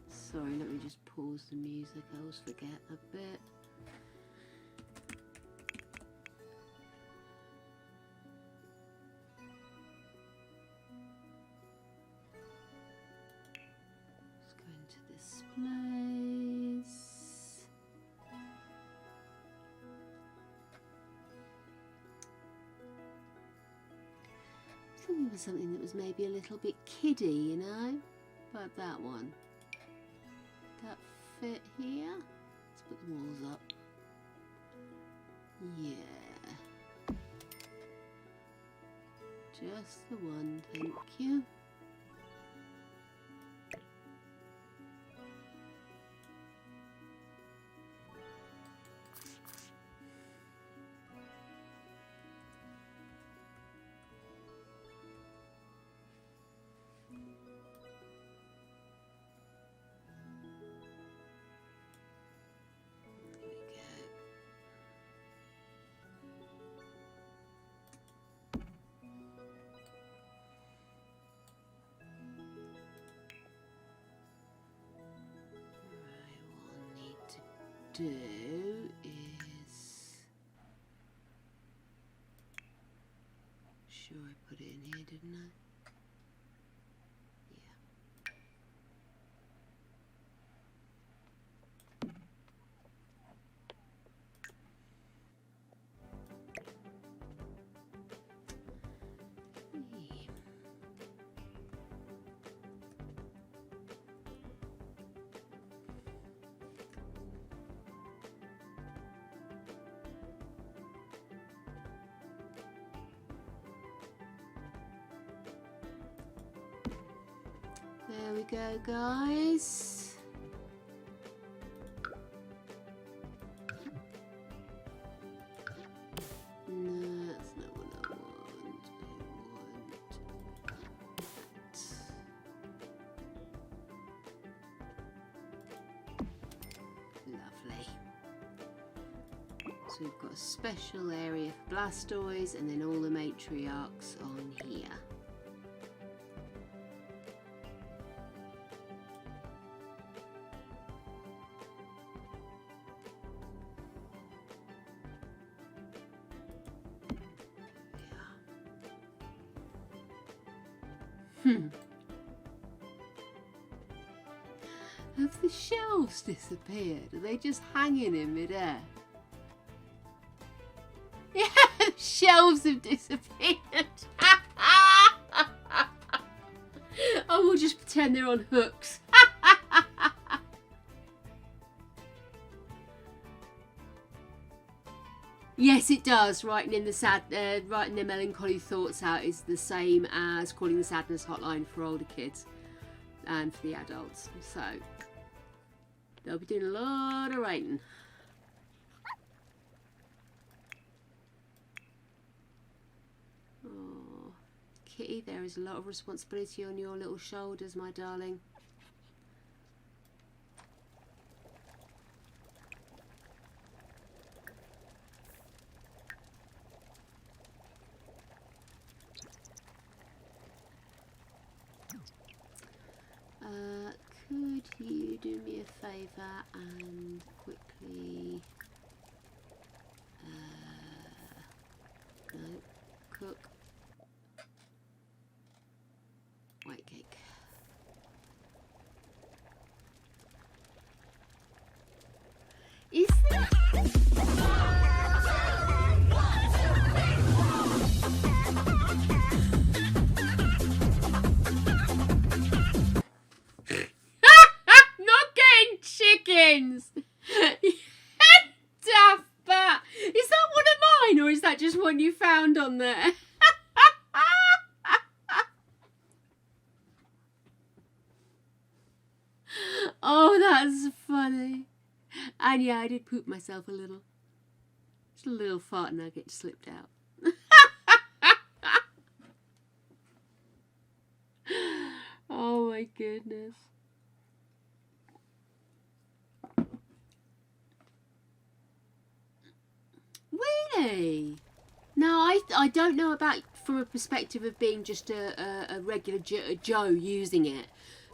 Sorry, let me just pause the music. I always forget a bit. Let's go into displays. Looking for something that was maybe a little bit kiddie, you know? About that one. That fit here? Let's put the walls up. Yeah. Just the one, thank you. Do is sure I put it in here, didn't I? There we go, guys. No, that's not what I want. Lovely. So we've got a special area for Blastoise and then all the matriarchs on here. Have the shelves disappeared? Are they just hanging in midair? Yeah, the shelves have disappeared. Oh, we'll just pretend they're on hooks. Yes, it does. Writing their melancholy thoughts out is the same as calling the sadness hotline for older kids and for the adults. So they'll be doing a lot of writing. Oh, Kitty, there is a lot of responsibility on your little shoulders, my darling. Could you do me a favour that just one you found on there? Oh, that's funny. And yeah, I did poop myself a little. Just a little fart nugget slipped out. Oh my goodness. Really? No, I don't know about from a perspective of being just a regular Joe using it.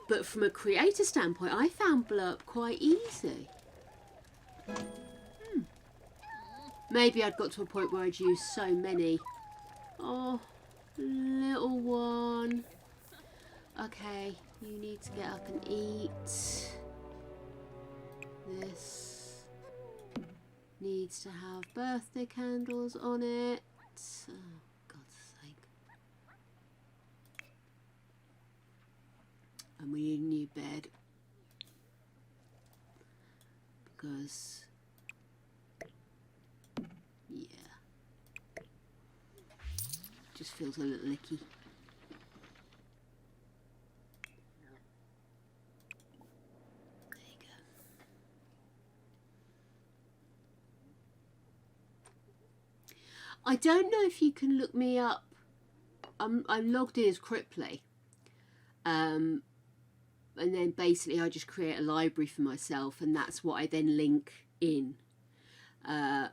But from a creator standpoint, I found Blurp quite easy. Maybe I'd got to a point where I'd used so many. Oh, little one. Okay, you need to get up and eat. This needs to have birthday candles on it. Oh, God's sake. And we need a new bed. Because, yeah. Just feels a little icky. I don't know if you can look me up. I'm logged in as Cripply. And then basically I just create a library for myself, and that's what I then link in. And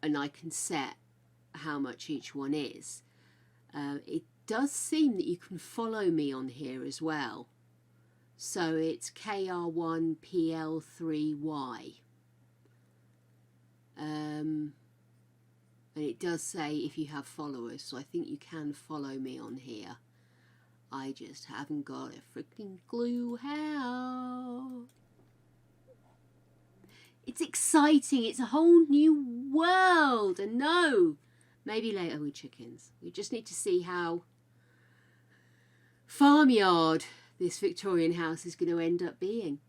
I can set how much each one is. It does seem that you can follow me on here as well. So it's KR1PL3Y. And it does say if you have followers, so I think you can follow me on here. I just haven't got a freaking clue how. It's exciting. It's a whole new world. And no, maybe later with chickens. We just need to see how farmyard this Victorian house is going to end up being.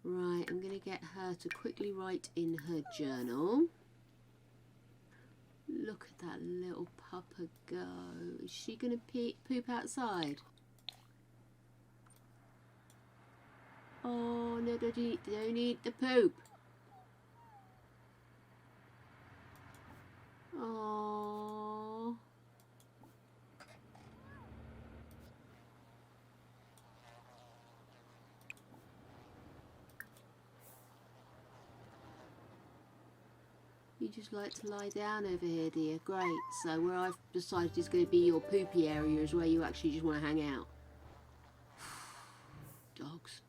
Right, I'm going to get her to quickly write in her journal. Look at that little pupper go. Is she going to poop outside? Oh, no, don't eat the poop. Oh. You just like to lie down over here, dear. Great. So where I've decided is going to be your poopy area is where you actually just want to hang out. Dogs.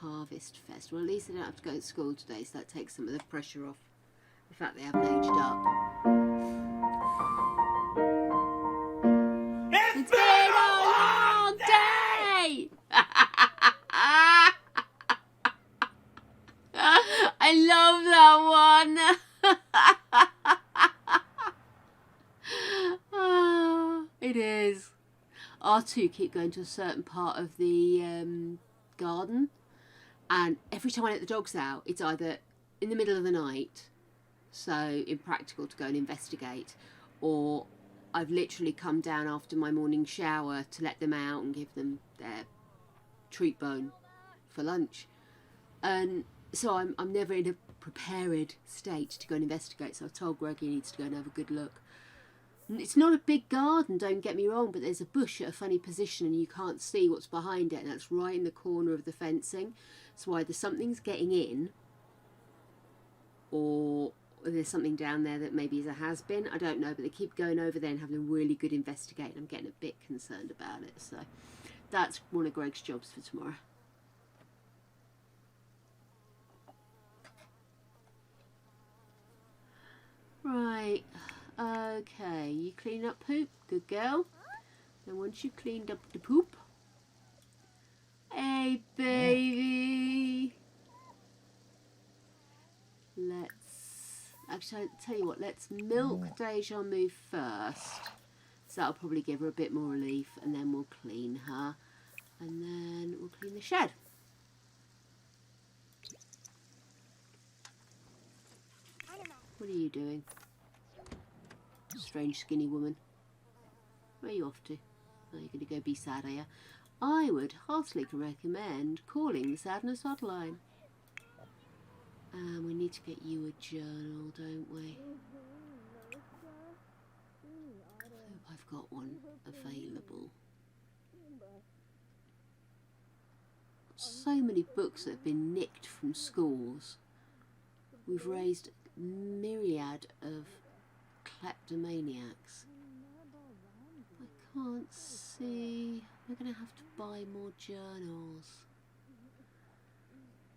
Harvest Fest. Well, at least they don't have to go to school today, so that takes some of the pressure off the fact they haven't aged up. It's been a long day! I love that one. It is. Our two keep going to a certain part of the garden, and every time I let the dogs out, it's either in the middle of the night, so impractical to go and investigate, or I've literally come down after my morning shower to let them out and give them their treat bone for lunch. And so I'm never in a prepared state to go and investigate, so I've told Greg he needs to go and have a good look. It's not a big garden, don't get me wrong, but there's a bush at a funny position and you can't see what's behind it, and that's right in the corner of the fencing. So either something's getting in, or there's something down there that maybe is a has-been. I don't know, but they keep going over there and having a really good investigate. I'm getting a bit concerned about it, so that's one of Greg's jobs for tomorrow. Right, okay, you clean up poop, good girl. And once you've cleaned up the poop, hey baby, actually I'll tell you what, let's milk Deja Vu first, So that'll probably give her a bit more relief, and then we'll clean her, and then we'll clean the shed. What are you doing? Strange skinny woman. Where are you off to? Oh, you're going to go be sad, are you? I would heartily recommend calling the Sadness Hotline. We need to get you a journal, don't we? I hope I've got one available. So many books that have been nicked from schools. We've raised a myriad of kleptomaniacs. I can't see. We're going to have to buy more journals.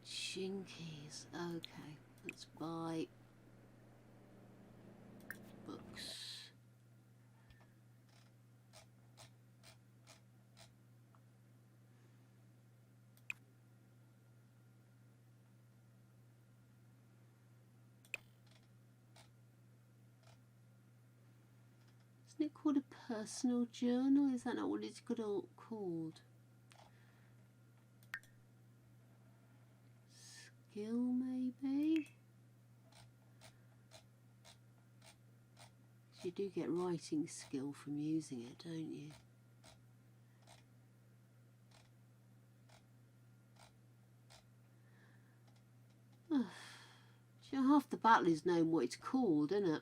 Jinkies. Okay, let's buy books. Isn't it called a personal journal? Is that not what it's called? Skill, maybe? You do get writing skill from using it, don't you? Half the battle is knowing what it's called, isn't it?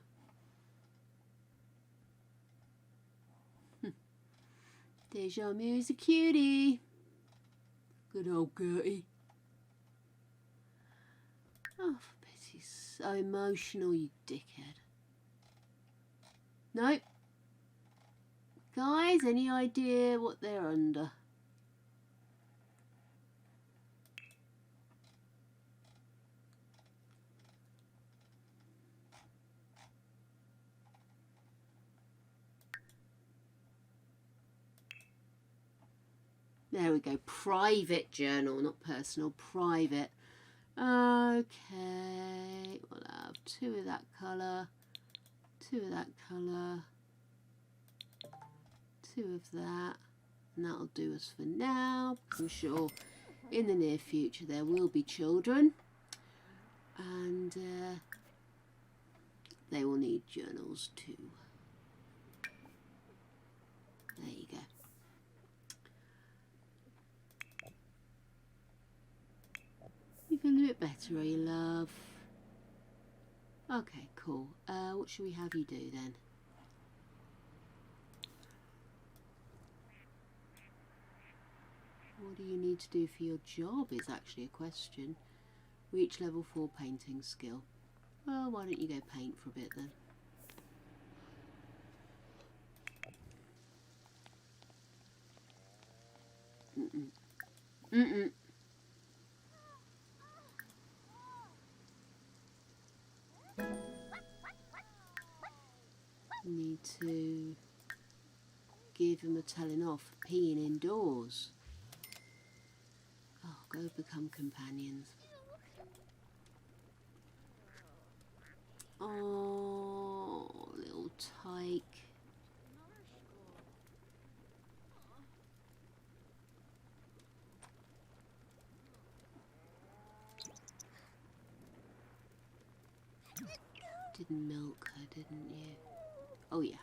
There's your music cutie. Good old Gertie. Oh, for pity's sake. So emotional, you dickhead. Nope. Guys, any idea what they're under? There we go. Private journal, not personal. Private. Okay. We'll have 2 of that colour. 2 of that colour. 2 of that. And that'll do us for now. I'm sure in the near future there will be children. And they will need journals too. There you go. You feeling a bit better, are you, love? Okay, cool. What should we have you do then? What do you need to do for your job is actually a question. Reach level 4 painting skill. Well, why don't you go paint for a bit then? Need to give him a telling off for peeing indoors. Oh, go become companions. Oh, little tyke. Didn't milk her, didn't you? Oh yeah.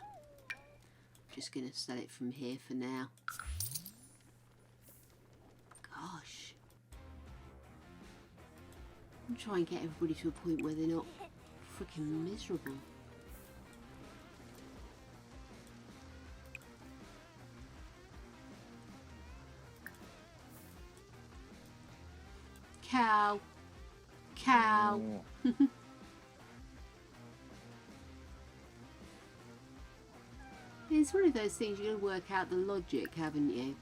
Just gonna sell it from here for now. Gosh. I'm trying to get everybody to a point where they're not freaking miserable. Cow. Cow. It's one of those things you're going to work out the logic, haven't you?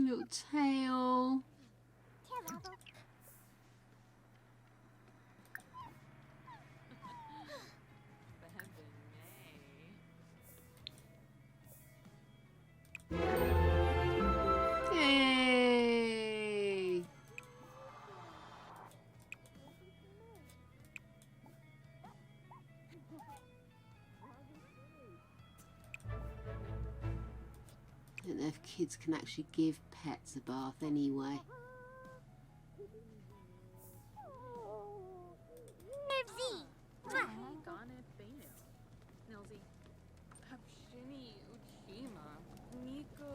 Little tail. Hey. I don't know if kids can actually give pets a bath anyway. Nibsy! Gane Beno. Nilsy. Hapshini Uchima. Nico.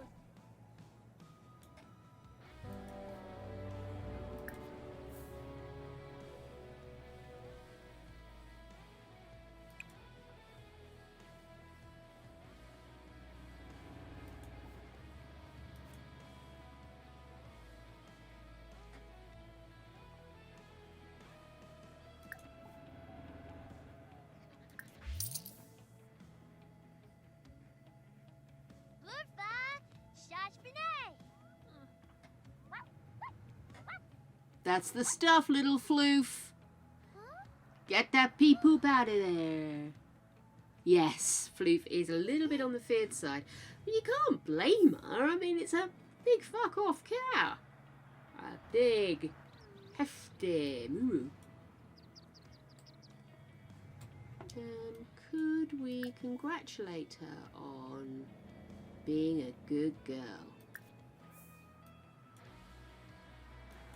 That's the stuff, little floof. Get that pee poop out of there. Yes, Floof is a little bit on the feared side. But you can't blame her. I mean, it's a big fuck off cow. A big, hefty moo. And could we congratulate her on being a good girl?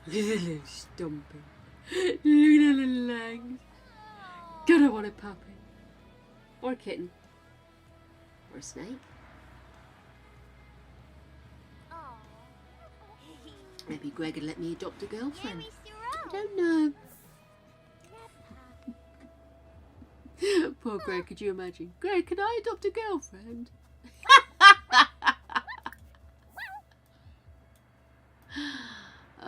Little stumpy. Look at her little legs. Gonna want a puppy. Or a kitten. Or a snake. Maybe Greg would let me adopt a girlfriend. I don't know. Poor Greg, could you imagine? Greg, can I adopt a girlfriend?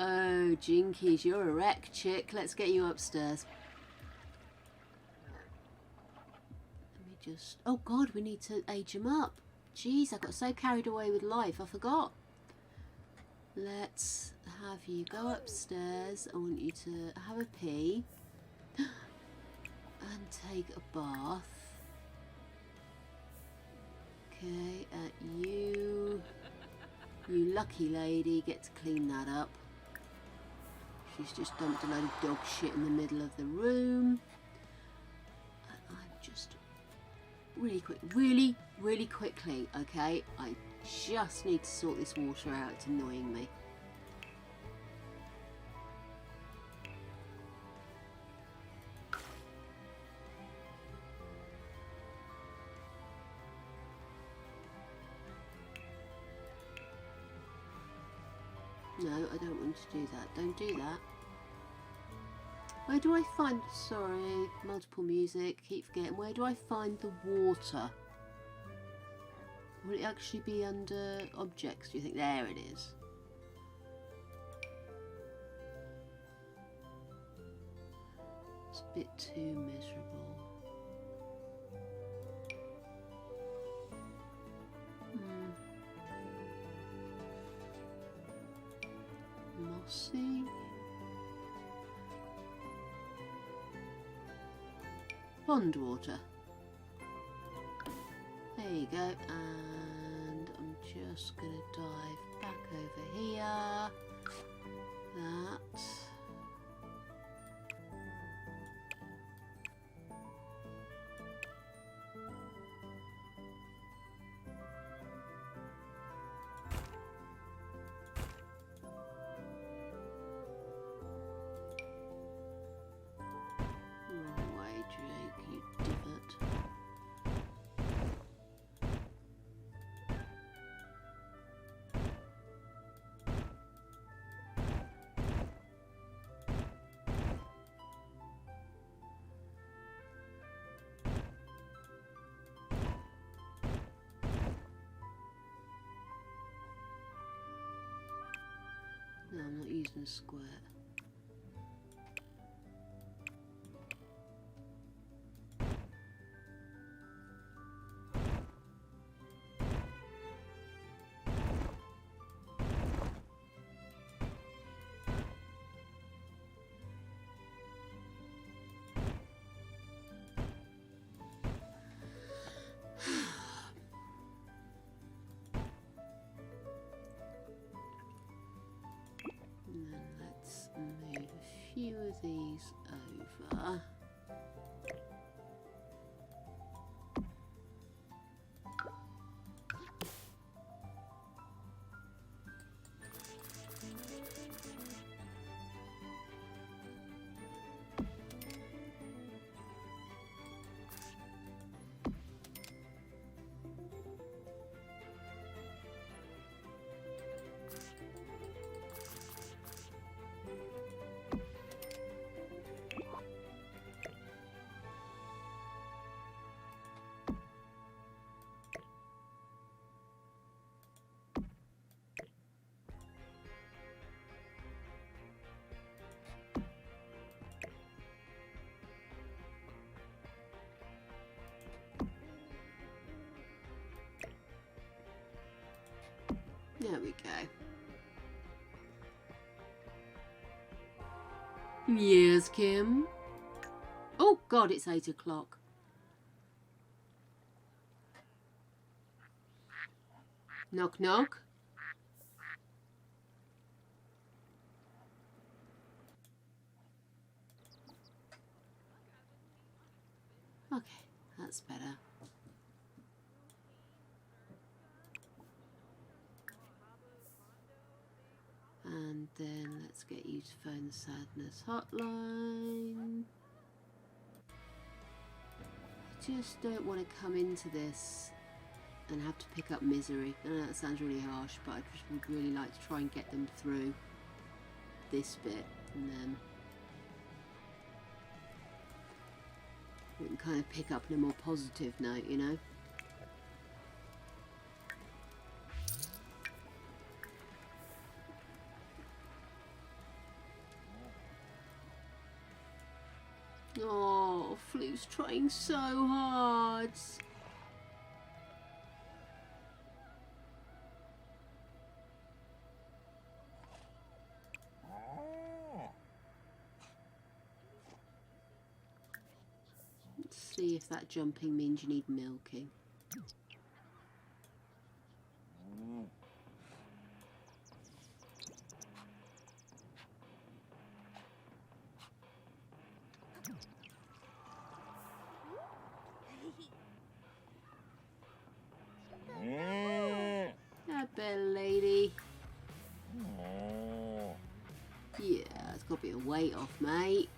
Oh, Jinkies, you're a wreck, chick. Let's get you upstairs. Let me just... Oh, God, we need to age him up. Jeez, I got so carried away with life, I forgot. Let's have you go upstairs. I want you to have a pee. And take a bath. Okay, you lucky lady, get to clean that up. She's just dumped a load of dog shit in the middle of the room. And I'm just really quickly, okay? I just need to sort this water out. It's annoying me. No, I don't want to do that. Don't do that. Where do I find... Sorry, multiple music. Keep forgetting. Where do I find the water? Will it actually be under objects, do you think? There it is. It's a bit too miserable. Mossy. Pond water. There you go, and I'm just going to dive back over here. That. Wrong way, Jake, you divot. No, I'm not using a squirt. few of these over. There we go. Yes, Kim. Oh God, it's 8 o'clock. Knock knock. Okay, that's better. And then let's get you to phone the sadness hotline. I just don't want to come into this and have to pick up misery. I know that sounds really harsh, but I just would really like to try and get them through this bit, and then we can kind of pick up in a more positive note, you know? Oh, Flu's trying so hard. Let's see if that jumping means you need milking. That bell lady. Yeah, it's got a bit of weight off, mate.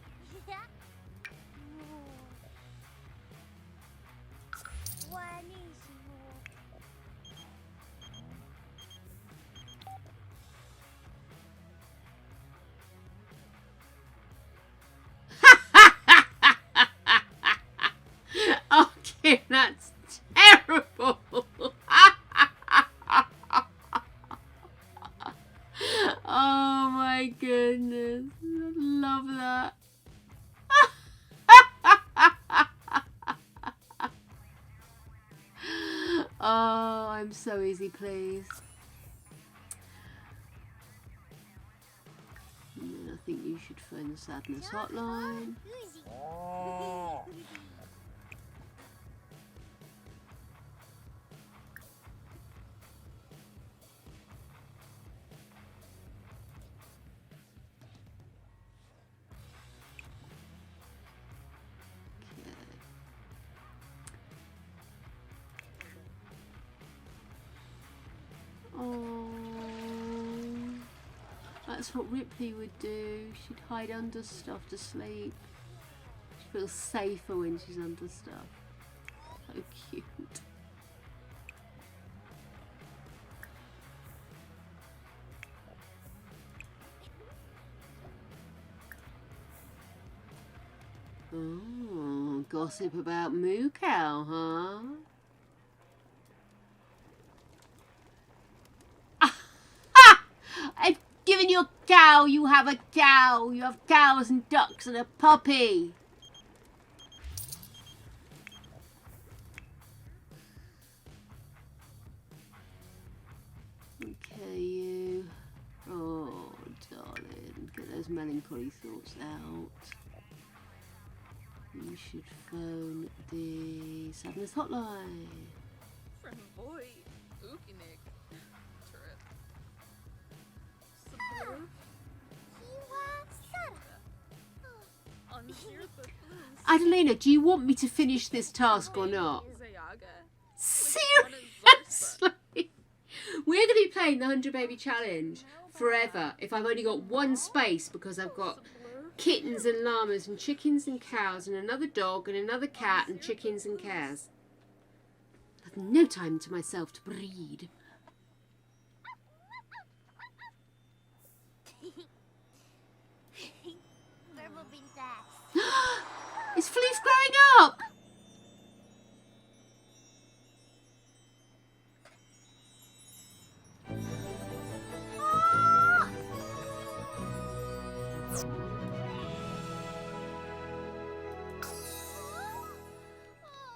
Okay, that's terrible. Oh my goodness. I love that. Oh, I'm so easy pleased. And then I think you should phone the sadness hotline. Oh, that's what Ripley would do. She'd hide under stuff to sleep. She feels safer when she's under stuff. So cute. Oh, gossip about Moo Cow, huh? I've given you a cow, you have a cow. You have cows and ducks and a puppy. Okay, you. Oh, darling. Get those melancholy thoughts out. You should phone the sadness hotline. From boy, Ukinik. Trip. Sabur. Adelina, do you want me to finish this task or not? Seriously? We're going to be playing the 100 Baby Challenge forever if I've only got one space because I've got kittens and llamas and chickens and cows and another dog and another cat and chickens and cows. I've no time to myself to breed. Is Floof growing up?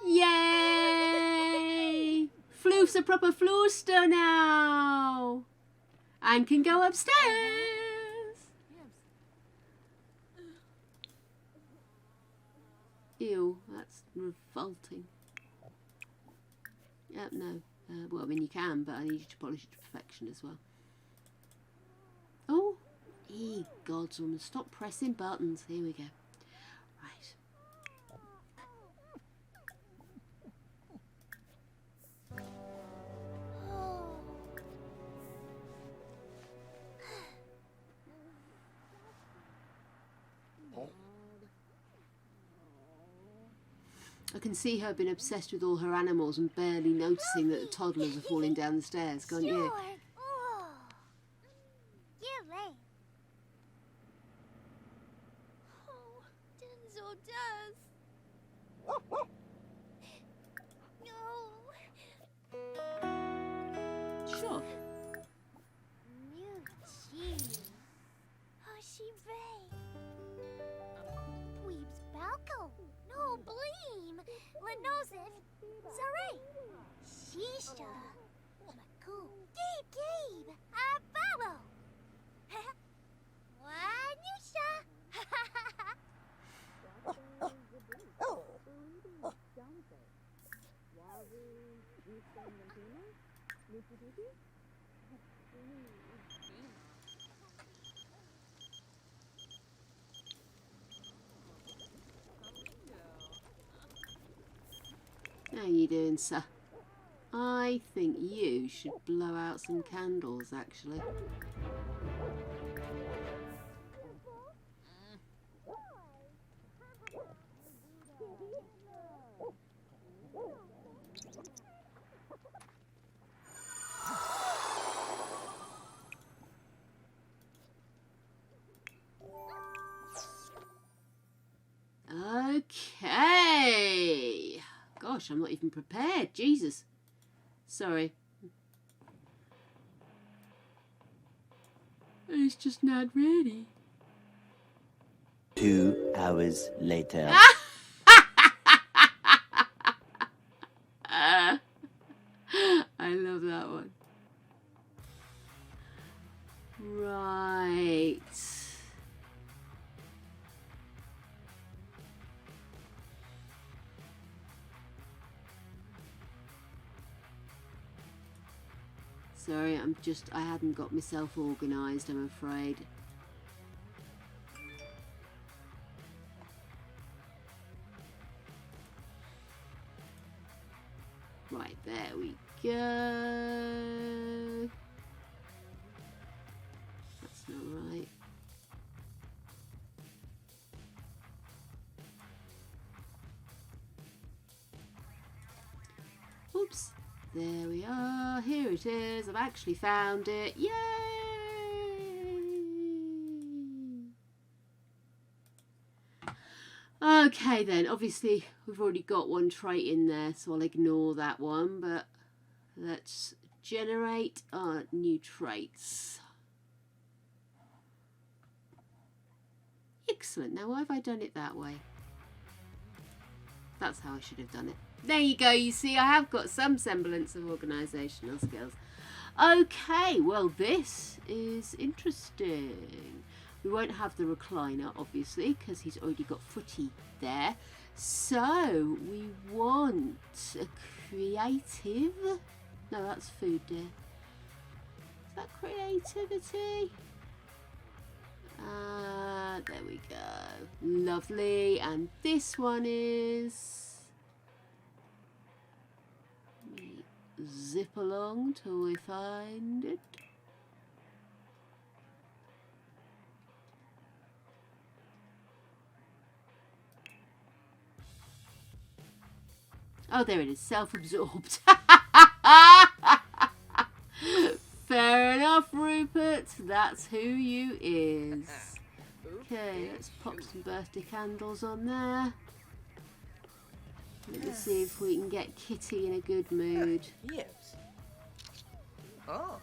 Yay! Floof's a proper Flooster now. And can go upstairs. Ew, that's revolting. No. Well, I mean, you can, but I need you to polish it to perfection as well. Oh, God's woman, stop pressing buttons. Here we go. Right. I can see her being obsessed with all her animals and barely noticing that the toddlers are falling down the stairs, can't you? Oh, you're right. Oh, Denzo does. No. Sure. New cheese. Oh, she right. Weeb's Balco. No bleem. Lenozif. Saray. Shisha. Maku. Gabe. Follow. Wanusha. How you doing, sir? I think you should blow out some candles, actually. Okay. Gosh, I'm not even prepared. Jesus. Sorry. It's just not ready. 2 hours later. I love that one. Right. Sorry, I hadn't got myself organised, I'm afraid. Right, there we go. That's not right. Oops. There we are. Here it is. I've actually found it. Yay! Okay then. Obviously, we've already got one trait in there, so I'll ignore that one. But let's generate our new traits. Excellent. Now, why have I done it that way? That's how I should have done it. There you go, you see, I have got some semblance of organisational skills. Okay, well, this is interesting. We won't have the recliner, obviously, because he's already got footy there. So, we want a creative... No, that's food, dear. Is that creativity? There we we go. Lovely. And this one is... We zip along till we find it. Oh, there it is. Self-absorbed. Fair enough, Rupert. That's who you is. Okay, let's pop some birthday candles on there. Let's see if we can get Kitty in a good mood. Yes. Oh.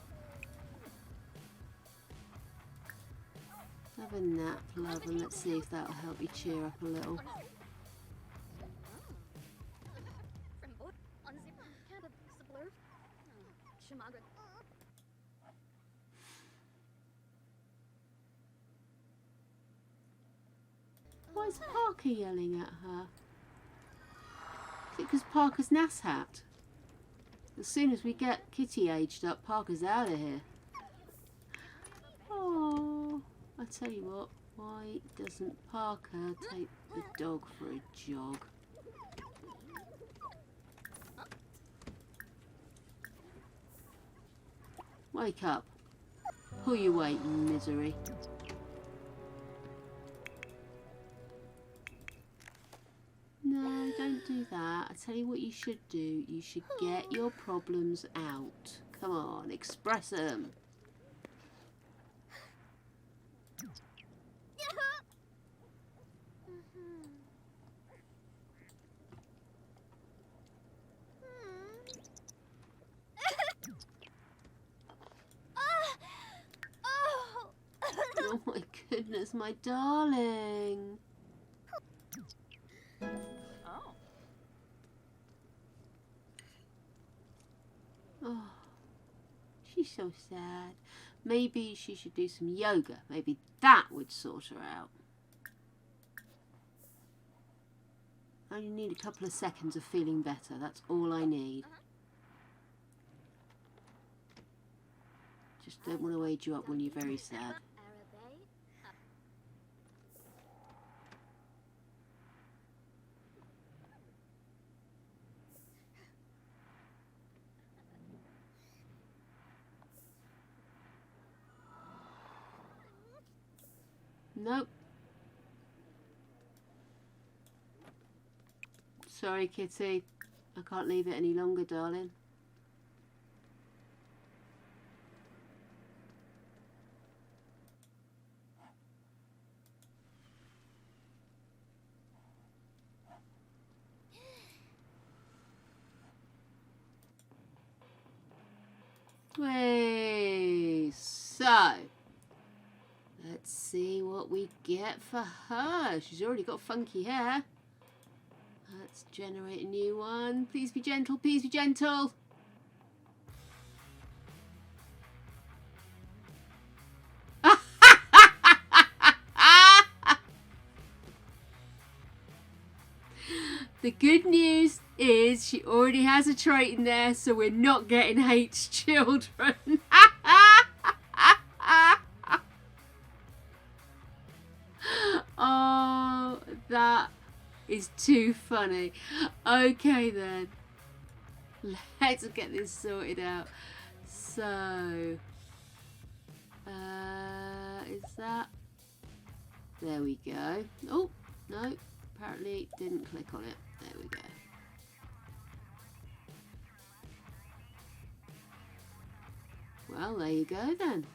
Have a nap, love, and let's see if that'll help you cheer up a little. Why is Parker yelling at her? Is it because Parker's nasshat? As soon as we get Kitty aged up, Parker's out of here. Oh, I tell you what, why doesn't Parker take the dog for a jog? Wake up. Pull your weight, misery. No, don't do that. I tell you what you should do. You should get your problems out. Come on, express them. Oh my goodness, my darling. Oh, she's so sad. Maybe she should do some yoga. Maybe that would sort her out. I only need a couple of seconds of feeling better. That's all I need. Just don't want to age you up when you're very sad. Nope. Sorry, Kitty. I can't leave it any longer, darling. Wait, so let's see what we get for her. She's already got funky hair. Let's generate a new one. Please be gentle, please be gentle. The good news is she already has a trait in there, so we're not getting H children. Oh, that is too funny. Okay then, let's get this sorted out. So, is that? There we go. Oh, no, apparently didn't click on it. There we go. Well, there you go then.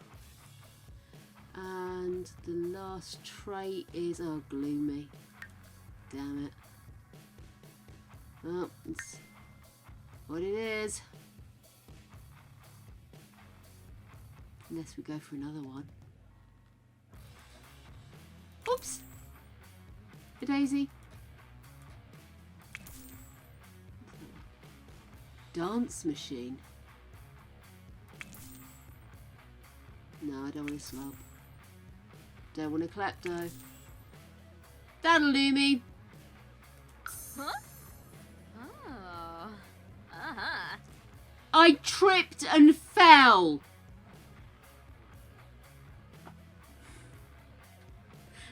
And the last trait is, oh, gloomy. Damn it. Well, it's what it is. Unless we go for another one. Oops! A daisy. Dance machine. No, I don't want a slob. Don't want a klepto. That'll do me. Huh? Oh. Uh-huh. I tripped and fell.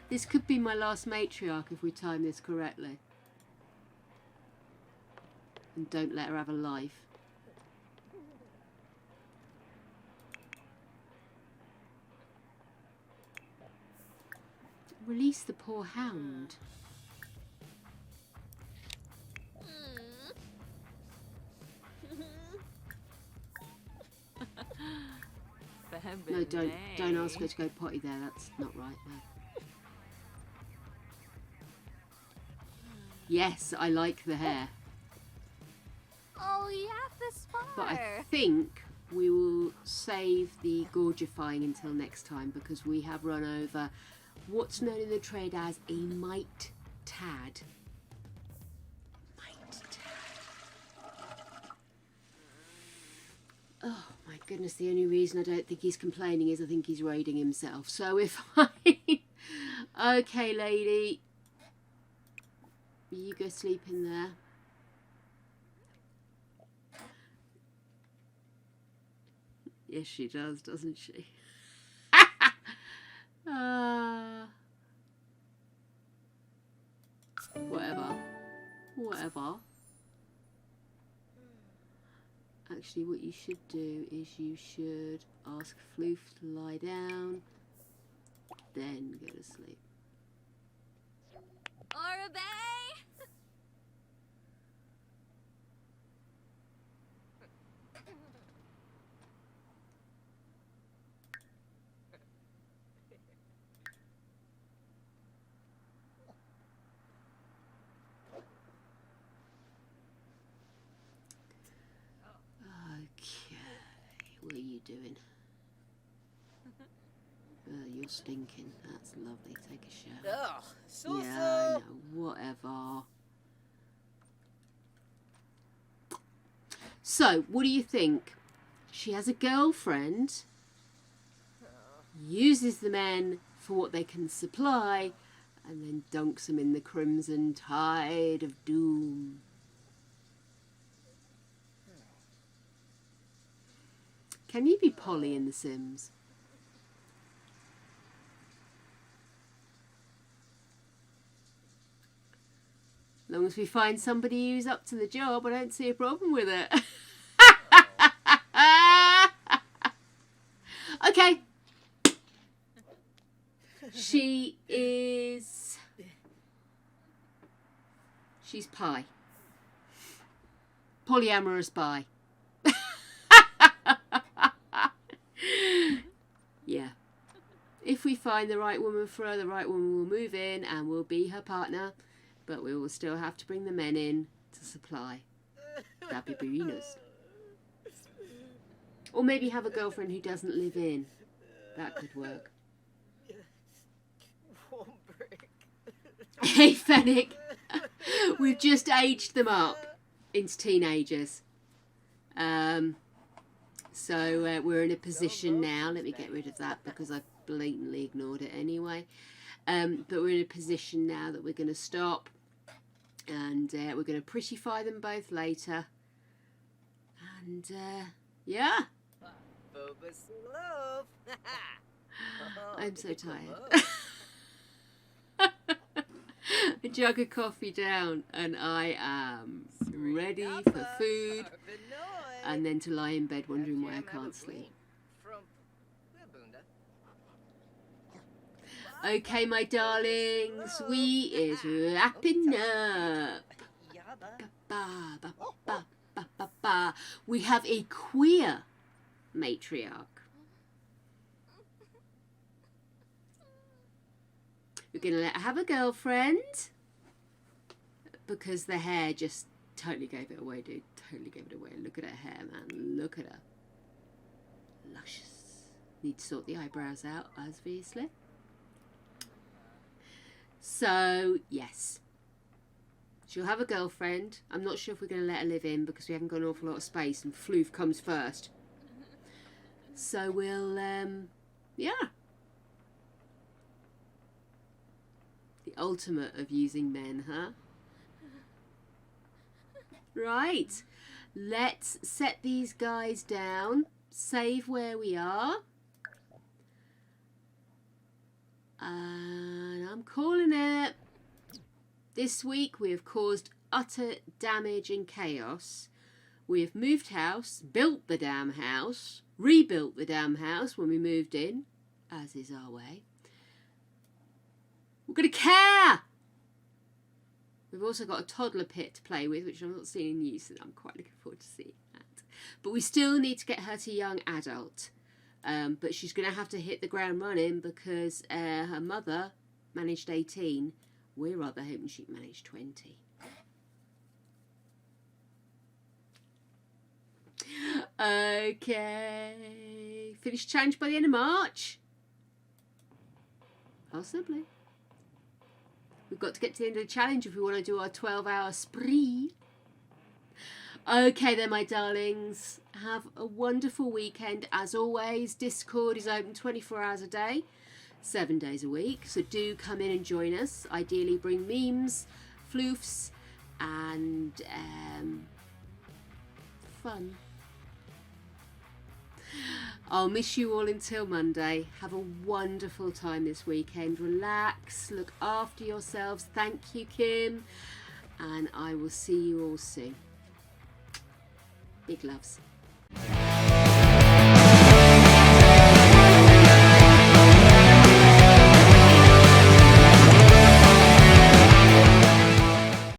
This could be my last matriarch if we time this correctly. And don't let her have a life. Release the poor hound. No, don't ask her to go potty there. That's not right. No. Yes, I like the hair. Oh, yeah, the spar. But I think we will save the gorgifying until next time because we have run over what's known in the trade as a mite tad. Mite tad. Oh my goodness, the only reason I don't think he's complaining is I think he's raiding himself. So if I... Okay, lady. You go sleep in there. Yes, she does, doesn't she? Whatever. Actually, what you should do is you should ask Floof to lie down, then go to sleep. Arabe! What are you doing? You're stinking. That's lovely. Take a shower. Ugh, so yeah, I know. Whatever. So, what do you think? She has a girlfriend, uses the men for what they can supply, and then dunks them in the crimson tide of doom. Can you be Polly in The Sims? As long as we find somebody who's up to the job, I don't see a problem with it. Okay. She is... She's pie. Polyamorous pie. Yeah. If we find the right woman for her, the right woman will move in and will be her partner, but we will still have to bring the men in to supply. That'd be really nice. Or maybe have a girlfriend who doesn't live in. That could work. Hey, Fennec. We've just aged them up into teenagers. So we're in a position now, let me get rid of that because I blatantly ignored it anyway. But we're in a position now that we're going to stop and we're going to prettify them both later. And yeah. I'm so tired. A jug of coffee down and I am ready for food. And then to lie in bed wondering why I can't sleep. Okay, my darlings, we is wrapping up. We have a queer matriarch. We're going to let her have a girlfriend because the hair just totally gave it away, dude. Totally gave it away. Look at her hair, man. Look at her. Luscious. Need to sort the eyebrows out, obviously. So, yes. She'll have a girlfriend. I'm not sure if we're going to let her live in because we haven't got an awful lot of space and Floof comes first. So we'll, yeah. The ultimate of using men, huh? Right. Let's set these guys down. Save where we are. And I'm calling it. This week we have caused utter damage and chaos. We have moved house, built the damn house, rebuilt the damn house when we moved in, as is our way. We're going to care! We've also got a toddler pit to play with, which I'm not seeing in use, and I'm quite looking forward to seeing that. But we still need to get her to young adult. But she's going to have to hit the ground running because her mother managed 18. We're rather hoping she managed 20. Okay. Finish challenge by the end of March? Possibly. We've got to get to the end of the challenge if we want to do our 12-hour spree. Okay then, my darlings. Have a wonderful weekend. As always, Discord is open 24 hours a day, 7 days a week. So do come in and join us. Ideally bring memes, floofs, and fun. I'll miss you all until Monday. Have a wonderful time this weekend. Relax, look after yourselves. Thank you, Kim. And I will see you all soon. Big loves.